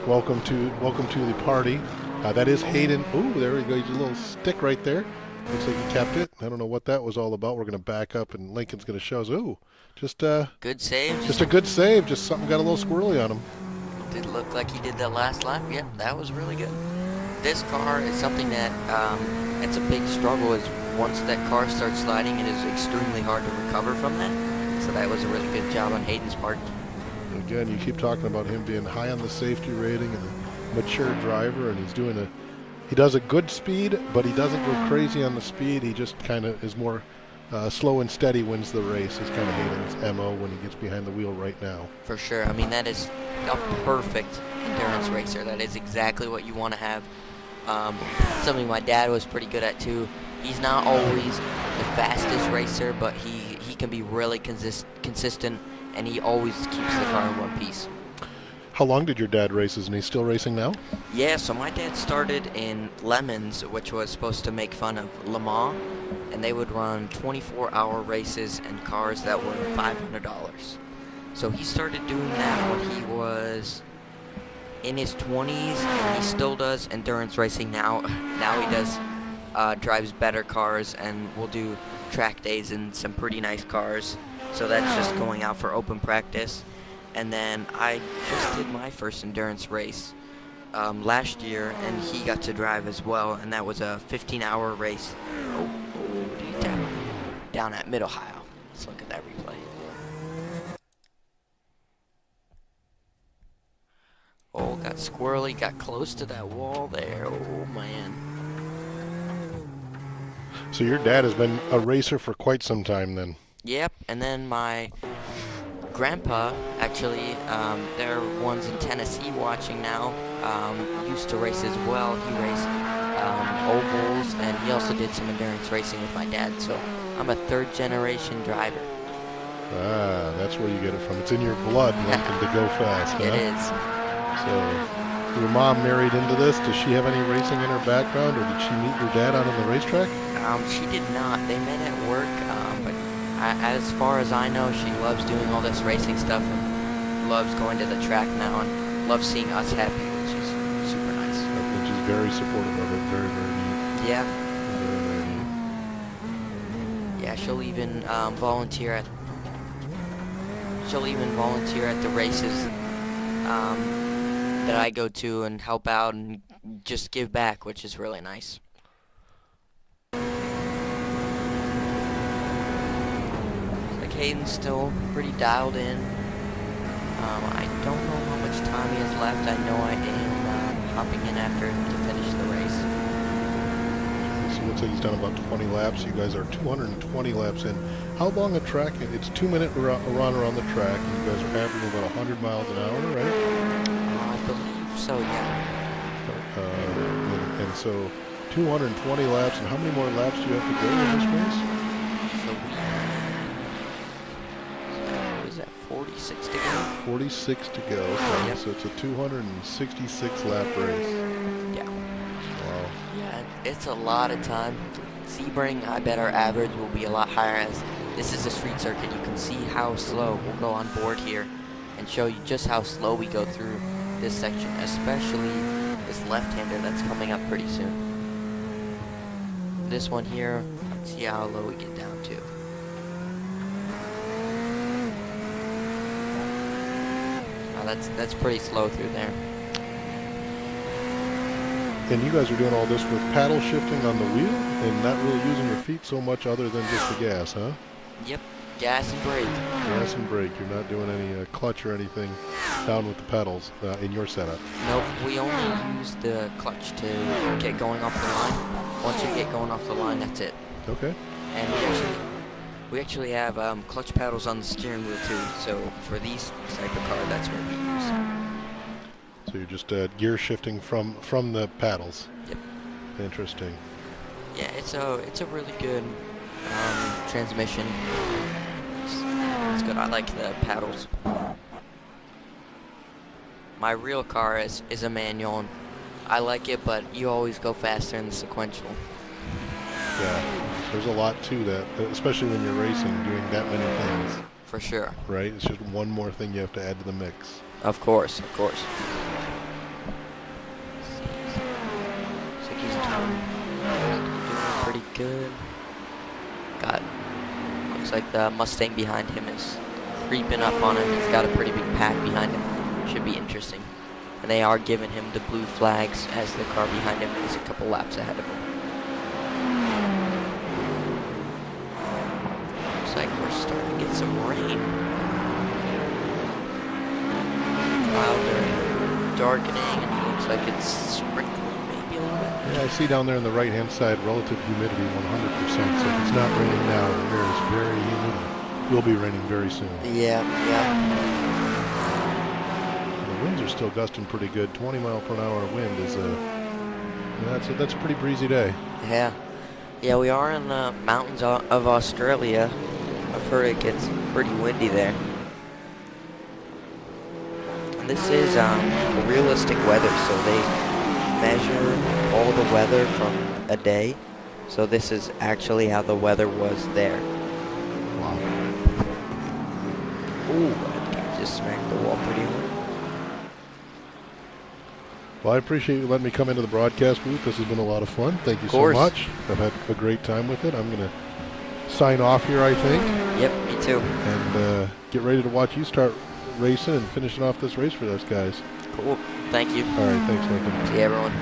Welcome to the party. That is Hayden. Ooh, there we go. He's a little stick right there. Looks like he kept it. I don't know what that was all about. We're going to back up, and Lincoln's going to show us. Ooh, just good save. Just a good save. Just something got a little squirrely on him. Did look like he did that last lap. Yep, that was really good. This car is something that it's a big struggle. Is once that car starts sliding, it is extremely hard to recover from that. So that was a really good job on Hayden's part. Again, you keep talking about him being high on the safety rating and a mature driver, and he does a good speed, but he doesn't go crazy on the speed. He just kind of is more slow and steady, wins the race. Is kind of Hayden's MO when he gets behind the wheel right now. For sure. I mean, that is a perfect endurance racer. That is exactly what you want to have. Something my dad was pretty good at too. He's not always the fastest racer, but he can be really consistent, and he always keeps the car in one piece. How long did your dad race? And he's still racing now? Yeah, so my dad started in Lemons, which was supposed to make fun of Le Mans, and they would run 24-hour races and cars that were $500. So he started doing that when he was in his 20s, and he still does endurance racing now. Now he does drives better cars, and will do track days in some pretty nice cars. So that's just going out for open practice. And then I just did my first endurance race last year, and he got to drive as well, and that was a 15-hour race. Oh, did he tap down at Mid-Ohio? Let's look at that replay. Oh, got squirrely, got close to that wall there. Oh, man. So your dad has been a racer for quite some time then. Yep, and then my grandpa, actually, there are ones in Tennessee watching now, used to race as well. He raced ovals, and he also did some endurance racing with my dad, so I'm a third-generation driver. Ah, that's where you get it from. It's in your blood, Lincoln, to go fast, huh? It is. So, your mom married into this. Does she have any racing in her background, or did she meet your dad out on the racetrack? She did not. They met at work, but as far as I know, she loves doing all this racing stuff and loves going to the track now and loves seeing us happy, which is super nice. Which is very supportive of it. Very, very neat. Yeah. Very, very neat. Yeah, she'll even volunteer at the races that I go to and help out and just give back, which is really nice. Hayden's still pretty dialed in. I don't know how much time he has left. I know I am hopping in after to finish the race. So it looks like he's done about 20 laps. You guys are 220 laps in. How long a track? It's 2-minute run around the track, and you guys are averaging about 100 miles an hour, right? I believe so, yeah. And so 220 laps, and how many more laps do you have to go in this race? So what is that, 46 to go? 46 to go. Yep. So it's a 266 lap race. Yeah. Wow. Yeah, It's a lot of time. Sebring, I bet our average will be a lot higher as this is a street circuit. You can see how slow. We'll go on board here and show you just how slow we go through this section, especially this left-hander that's coming up pretty soon. This one here, let's see how low we get down to. That's pretty slow through there. And you guys are doing all this with paddle shifting on the wheel and not really using your feet so much other than just the gas, huh? Yep, gas and brake. Gas and brake. You're not doing any clutch or anything down with the pedals in your setup. Nope, we only use the clutch to get going off the line. Once you get going off the line, that's it. Okay. And we actually have clutch paddles on the steering wheel too. So for these type of car, that's what we use. So you're just gear shifting from the paddles. Yep. Interesting. Yeah, it's a really good transmission. It's good. I like the paddles. My real car is a manual, and I like it, but you always go faster in the sequential. Yeah, there's a lot to that, especially when you're racing, doing that many things. For sure. Right? It's just one more thing you have to add to the mix. Of course, of course. Looks like he's doing pretty good. Looks like the Mustang behind him is creeping up on him. He's got a pretty big pack behind him. Should be interesting. And they are giving him the blue flags as the car behind him is a couple laps ahead of him. Looks like we're starting to get some rain. Clouds are darkening, and it looks like it's sprinkling maybe a little bit. Yeah, I see down there on the right-hand side, relative humidity 100%. So if it's not raining now, the air is very humid. It will be raining very soon. Yeah. And the winds are still gusting pretty good. 20 mile per hour wind is that's a pretty breezy day. Yeah, we are in the mountains of Australia. I've heard it gets pretty windy there. And this is realistic weather, so they measure all the weather from a day. So this is actually how the weather was there. Wow. Ooh, I just smacked the wall pretty hard. Well, I appreciate you letting me come into the broadcast booth. This has been a lot of fun. Thank you so much. I've had a great time with it. I'm going to sign off here, I think. Yep, me too. And get ready to watch you start racing and finishing off this race for those guys. Cool. Thank you. All right, thanks, Lincoln. See you, everyone.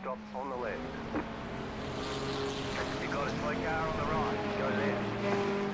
stop on the left. You've got a slow car on the right. Go there.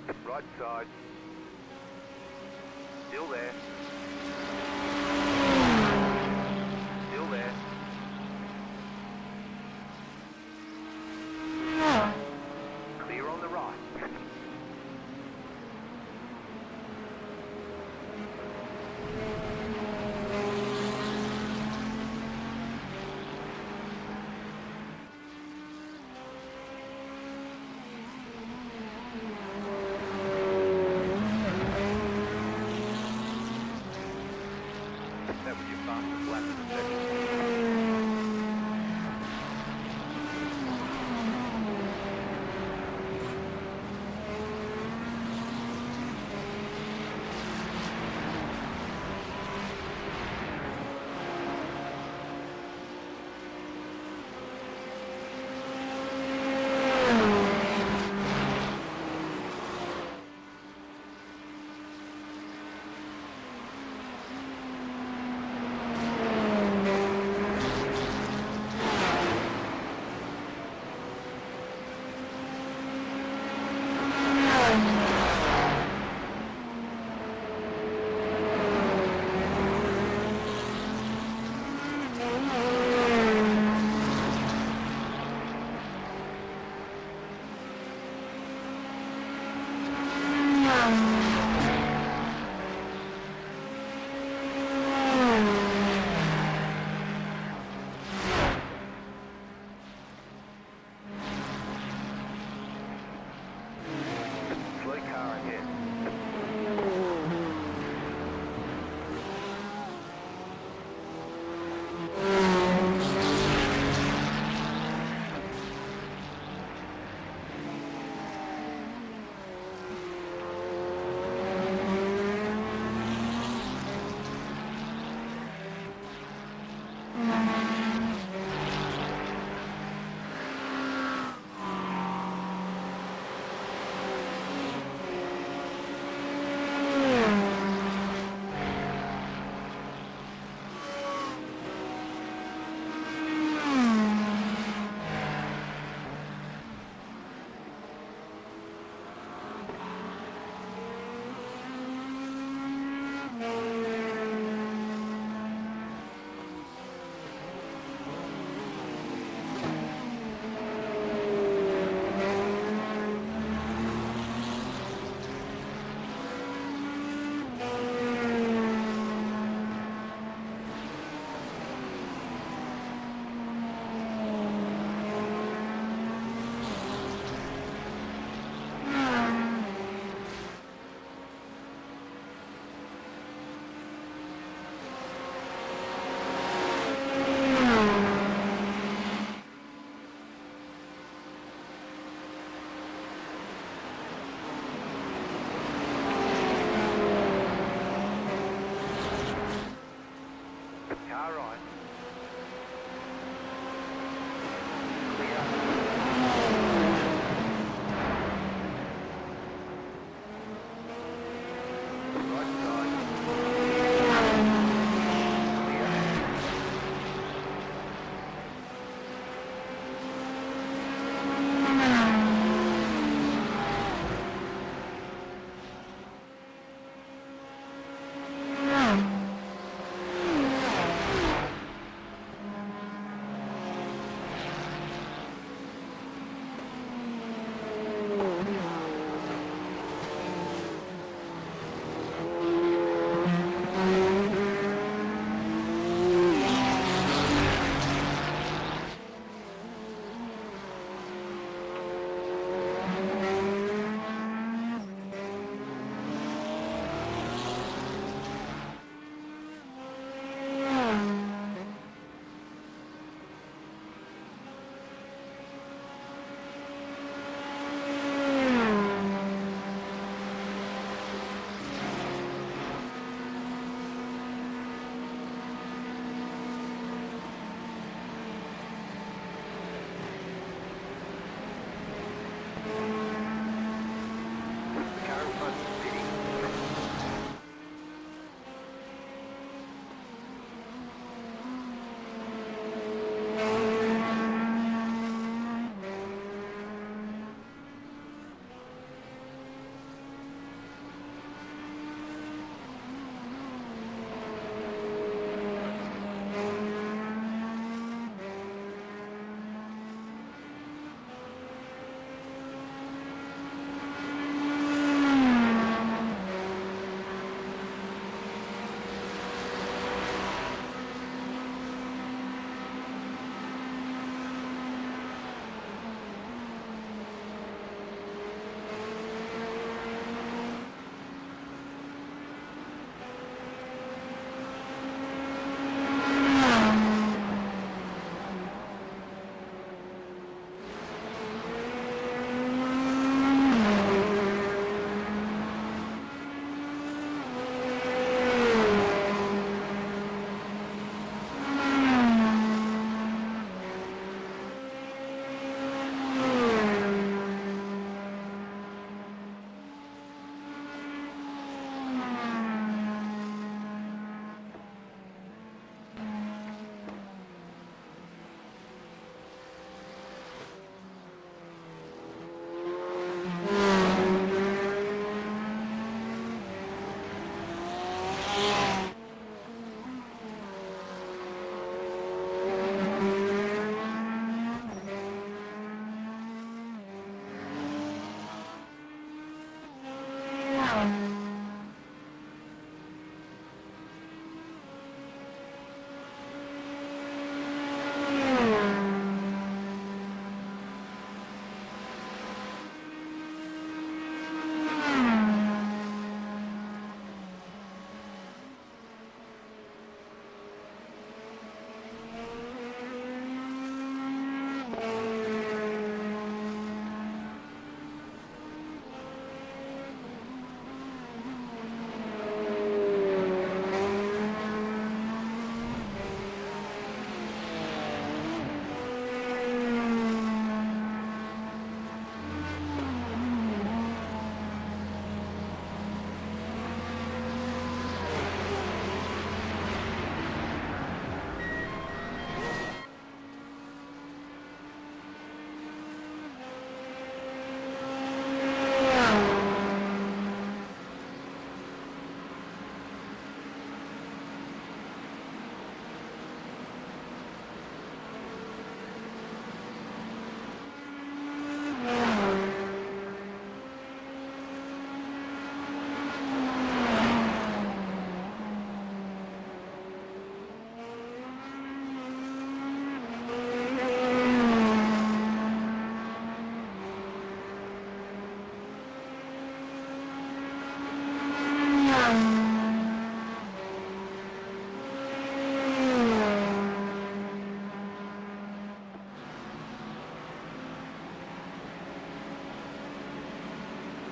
Right side. Still there. Still there. Clear on the right.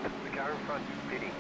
The car in front is pitting.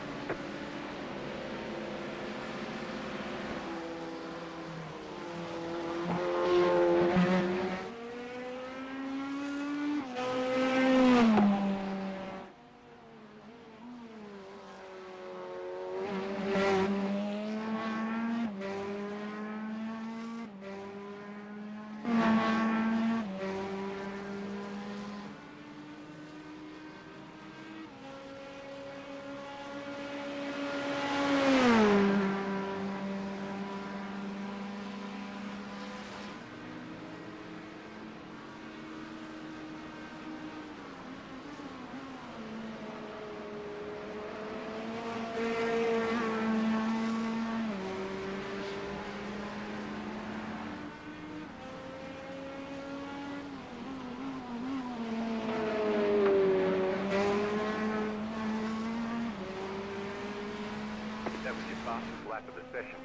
That was your fastest lap of the session.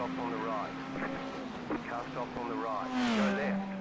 stop on the right. Car stop on the right. Go left.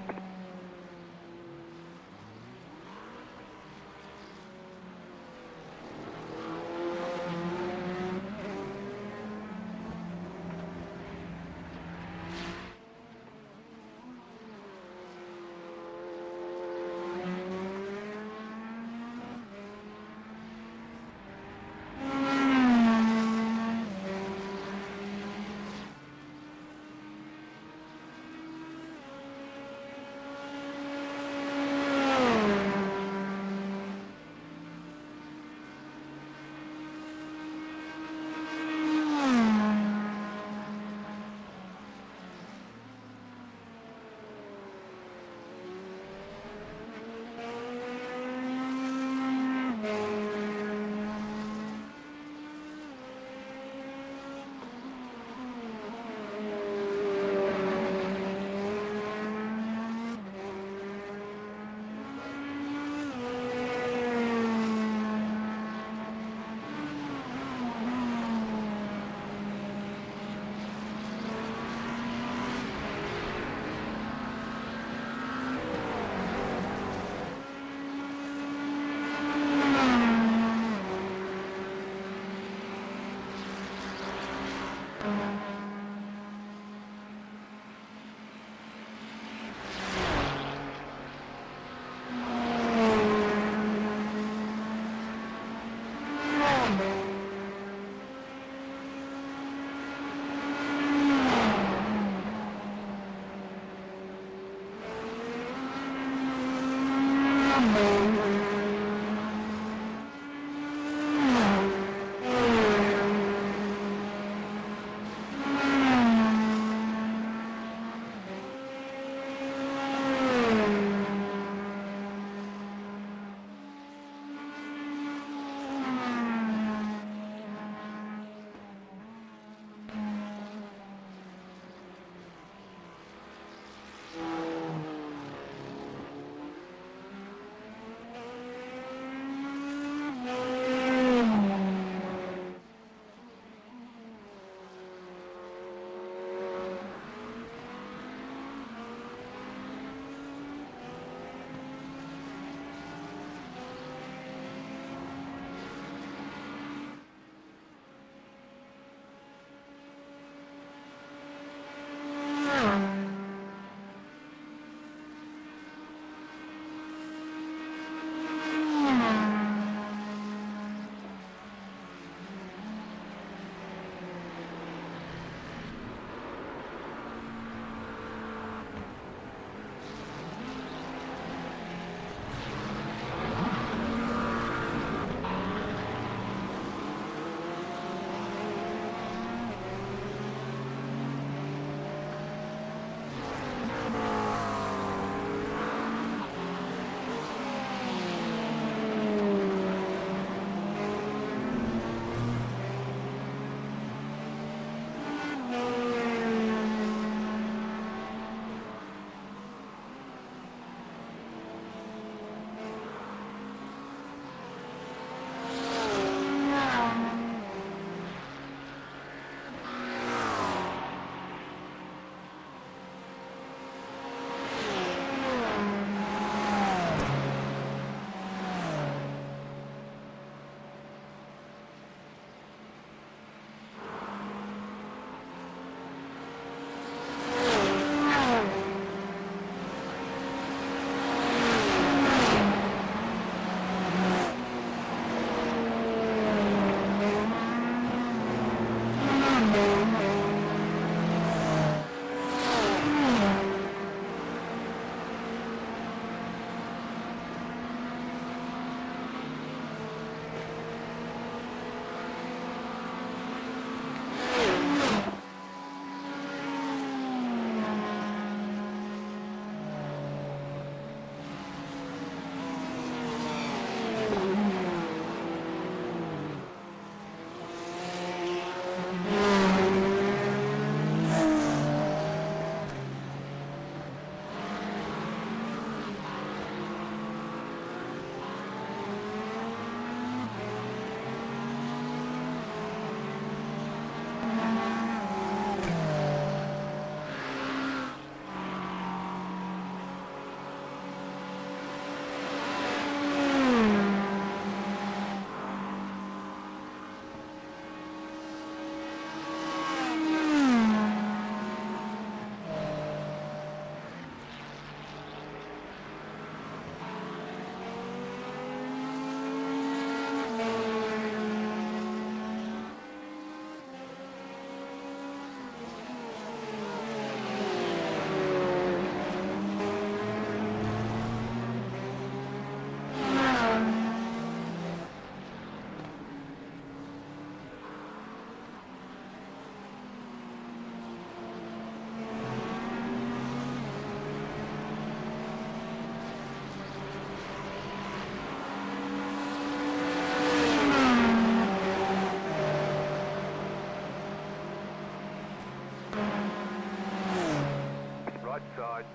inside.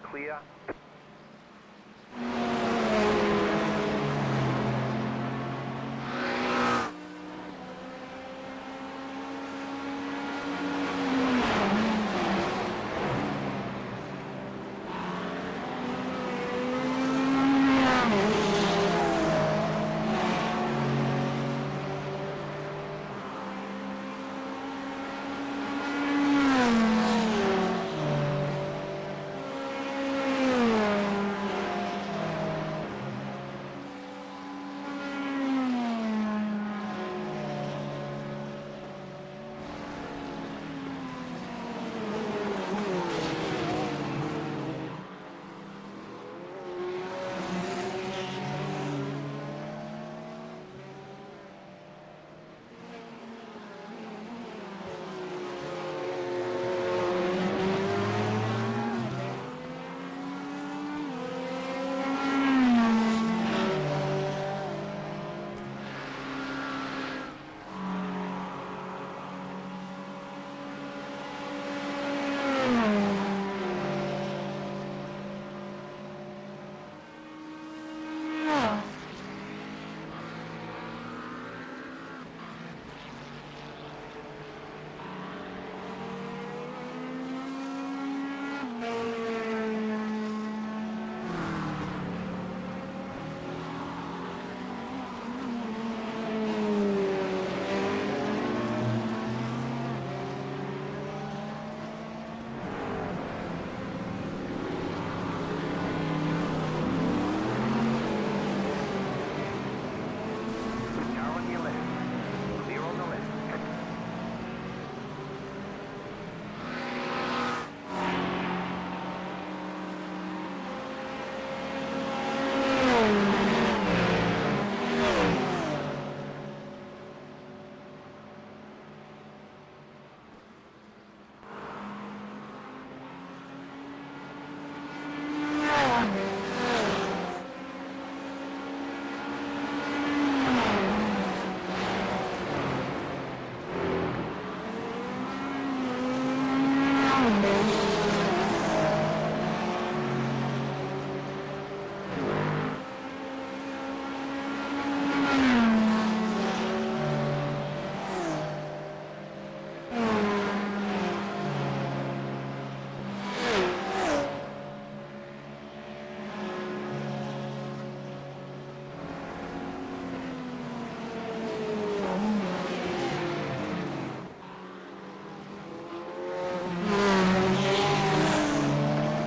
Clear. Car on your left. Clear on the left.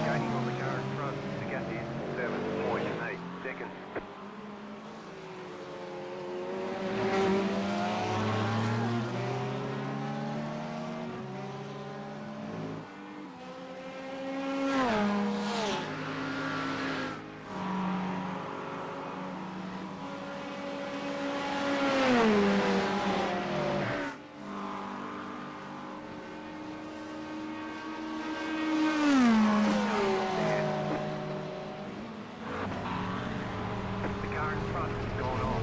Gaining on the car in front. The gap is 7.8 seconds. The car in front has gone off.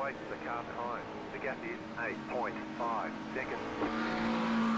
race the car behind. The gap is 8.5 seconds.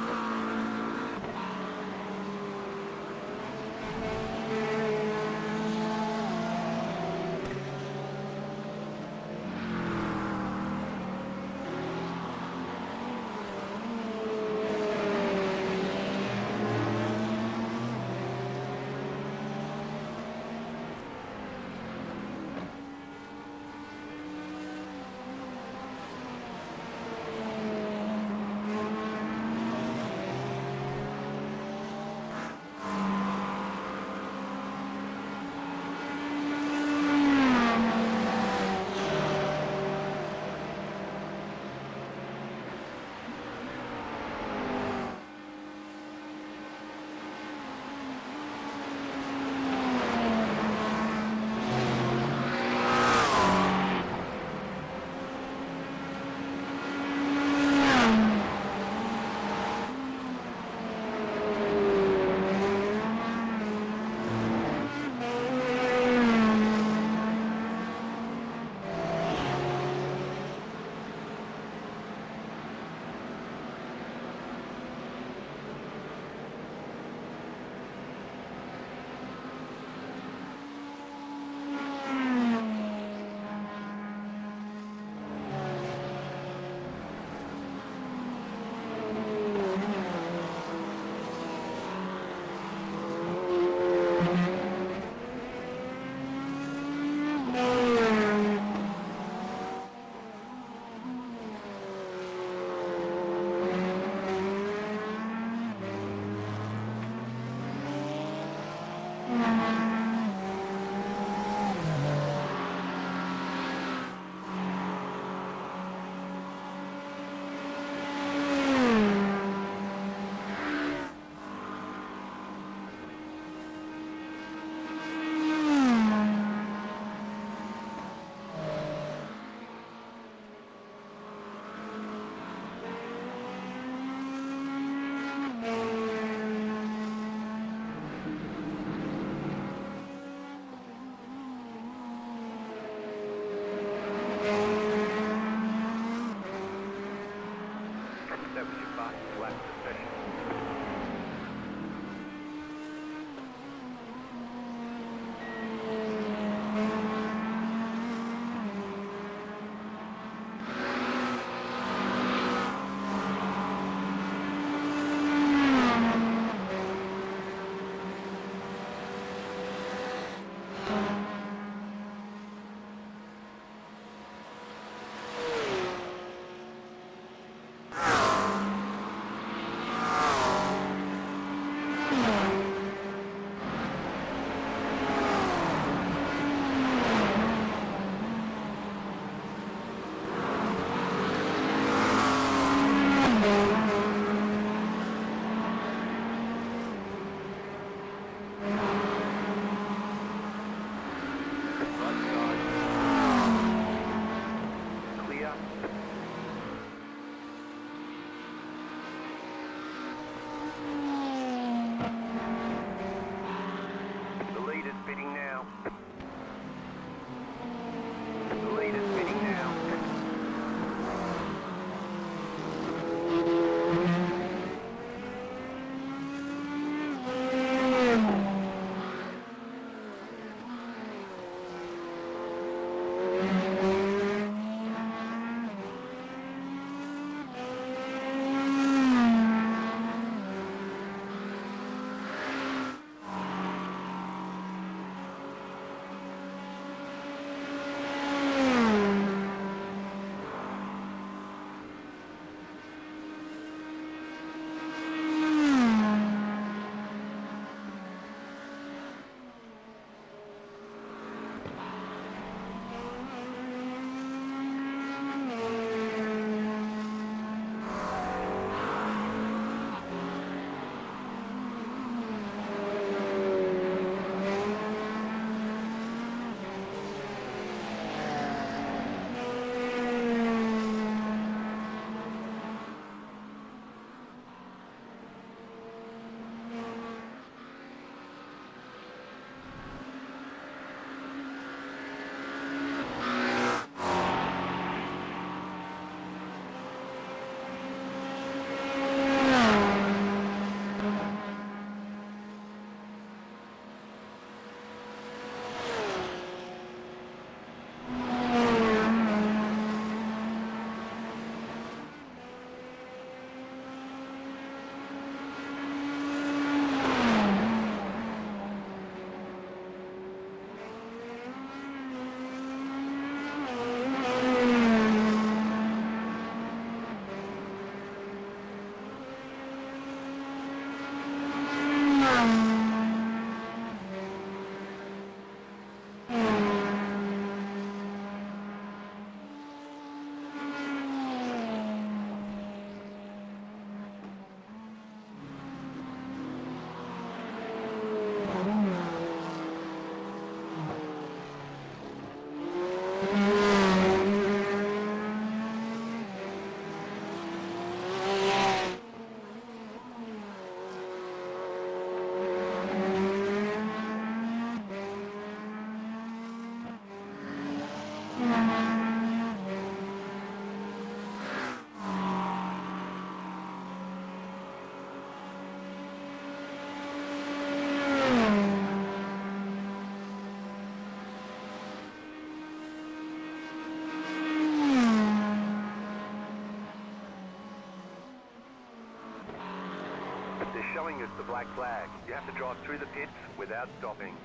They're showing us the black flag. You have to drive through the pits without stopping.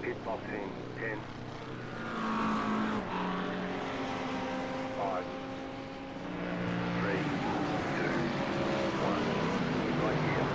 Pit box in 10, 5, 3, 2, 1. Right here.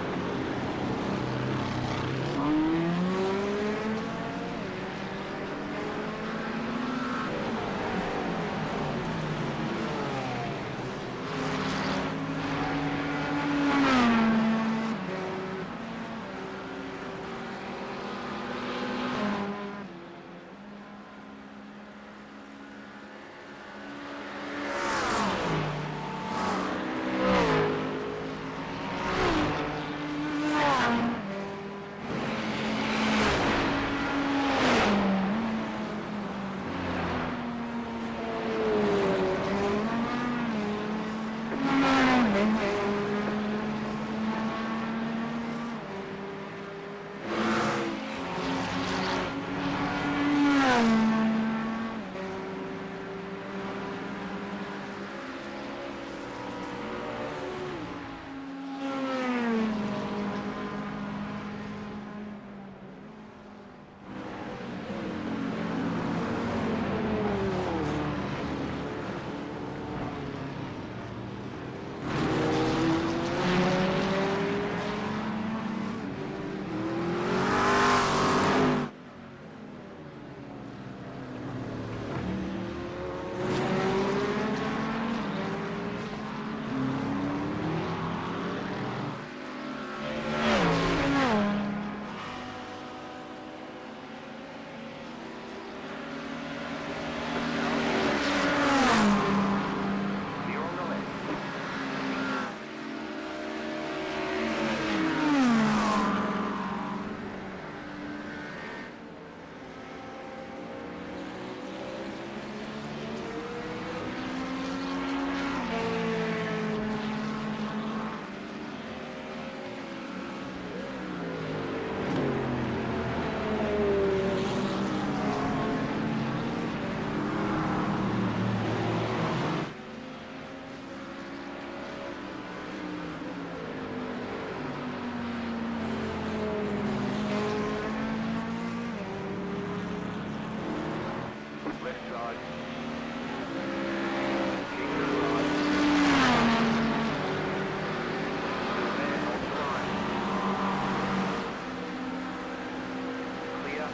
Clear on the left. Left side. Keep to the right. There, hold the line. Clear.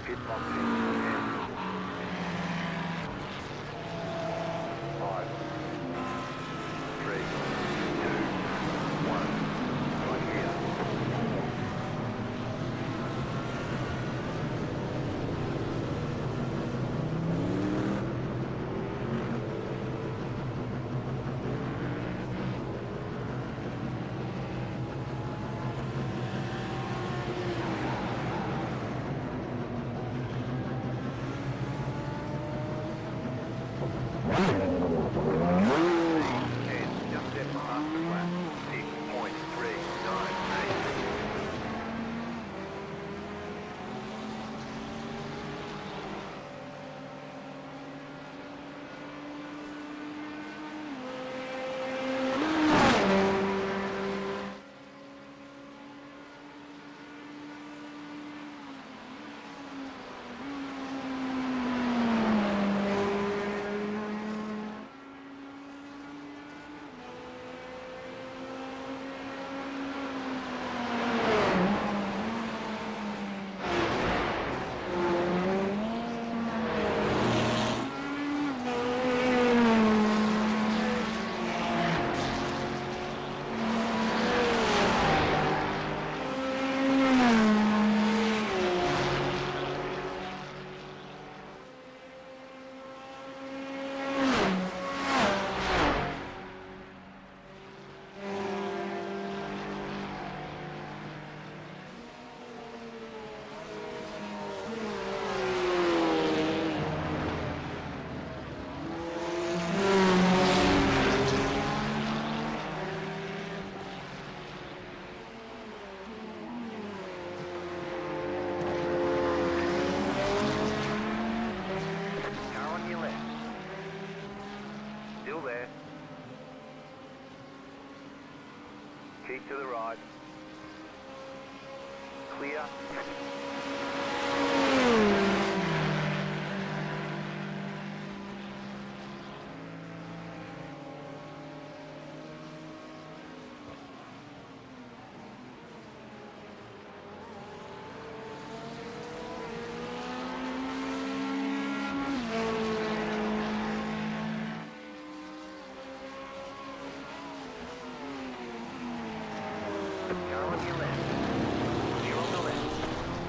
Pit box in 10, 5, 3, 2, 1. Right here. And just set for half the lap. 6.398. Car on your left. Still there. Keep to the right. Clear. Car on your left. Clear on the left.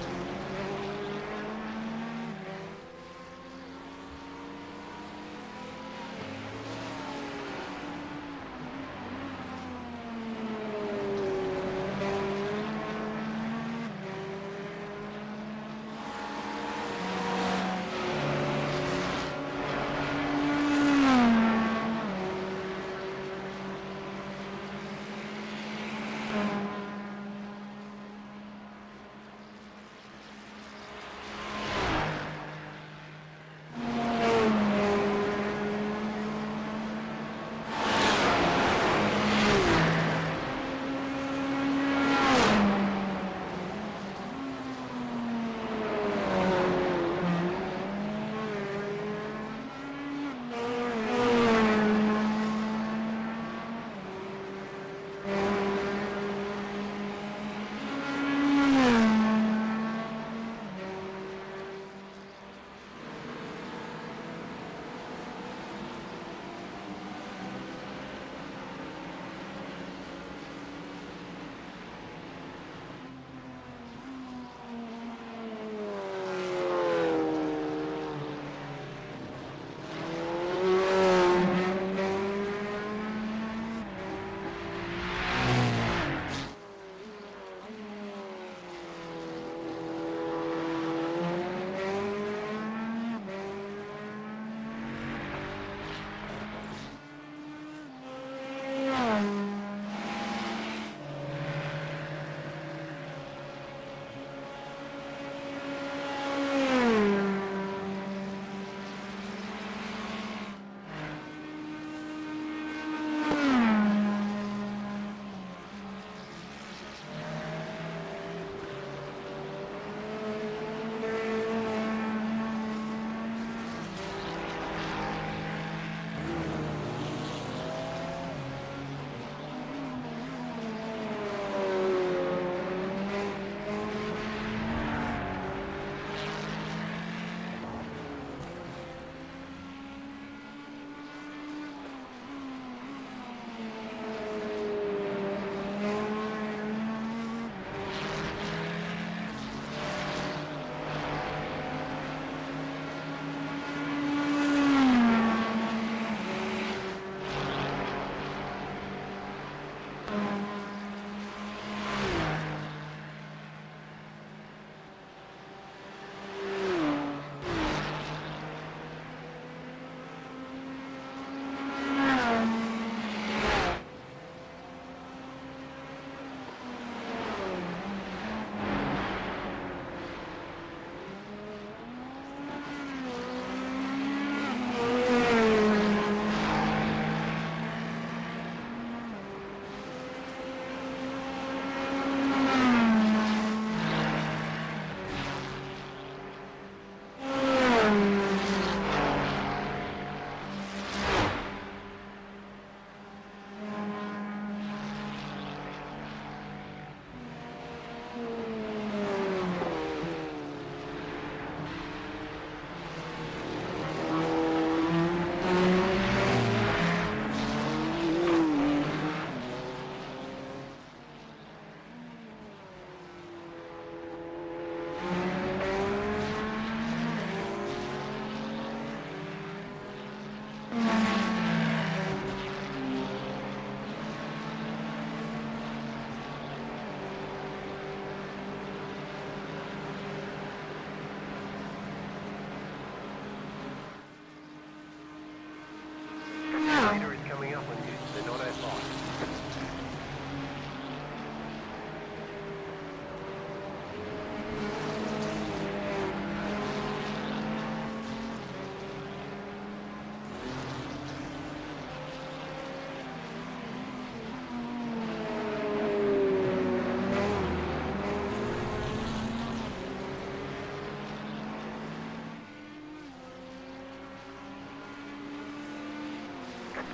105.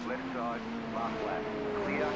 Left side, last lap, clear.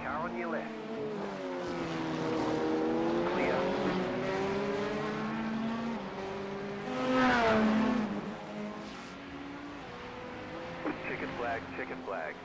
Car on your left. Clear. Checkered flag, checkered flag.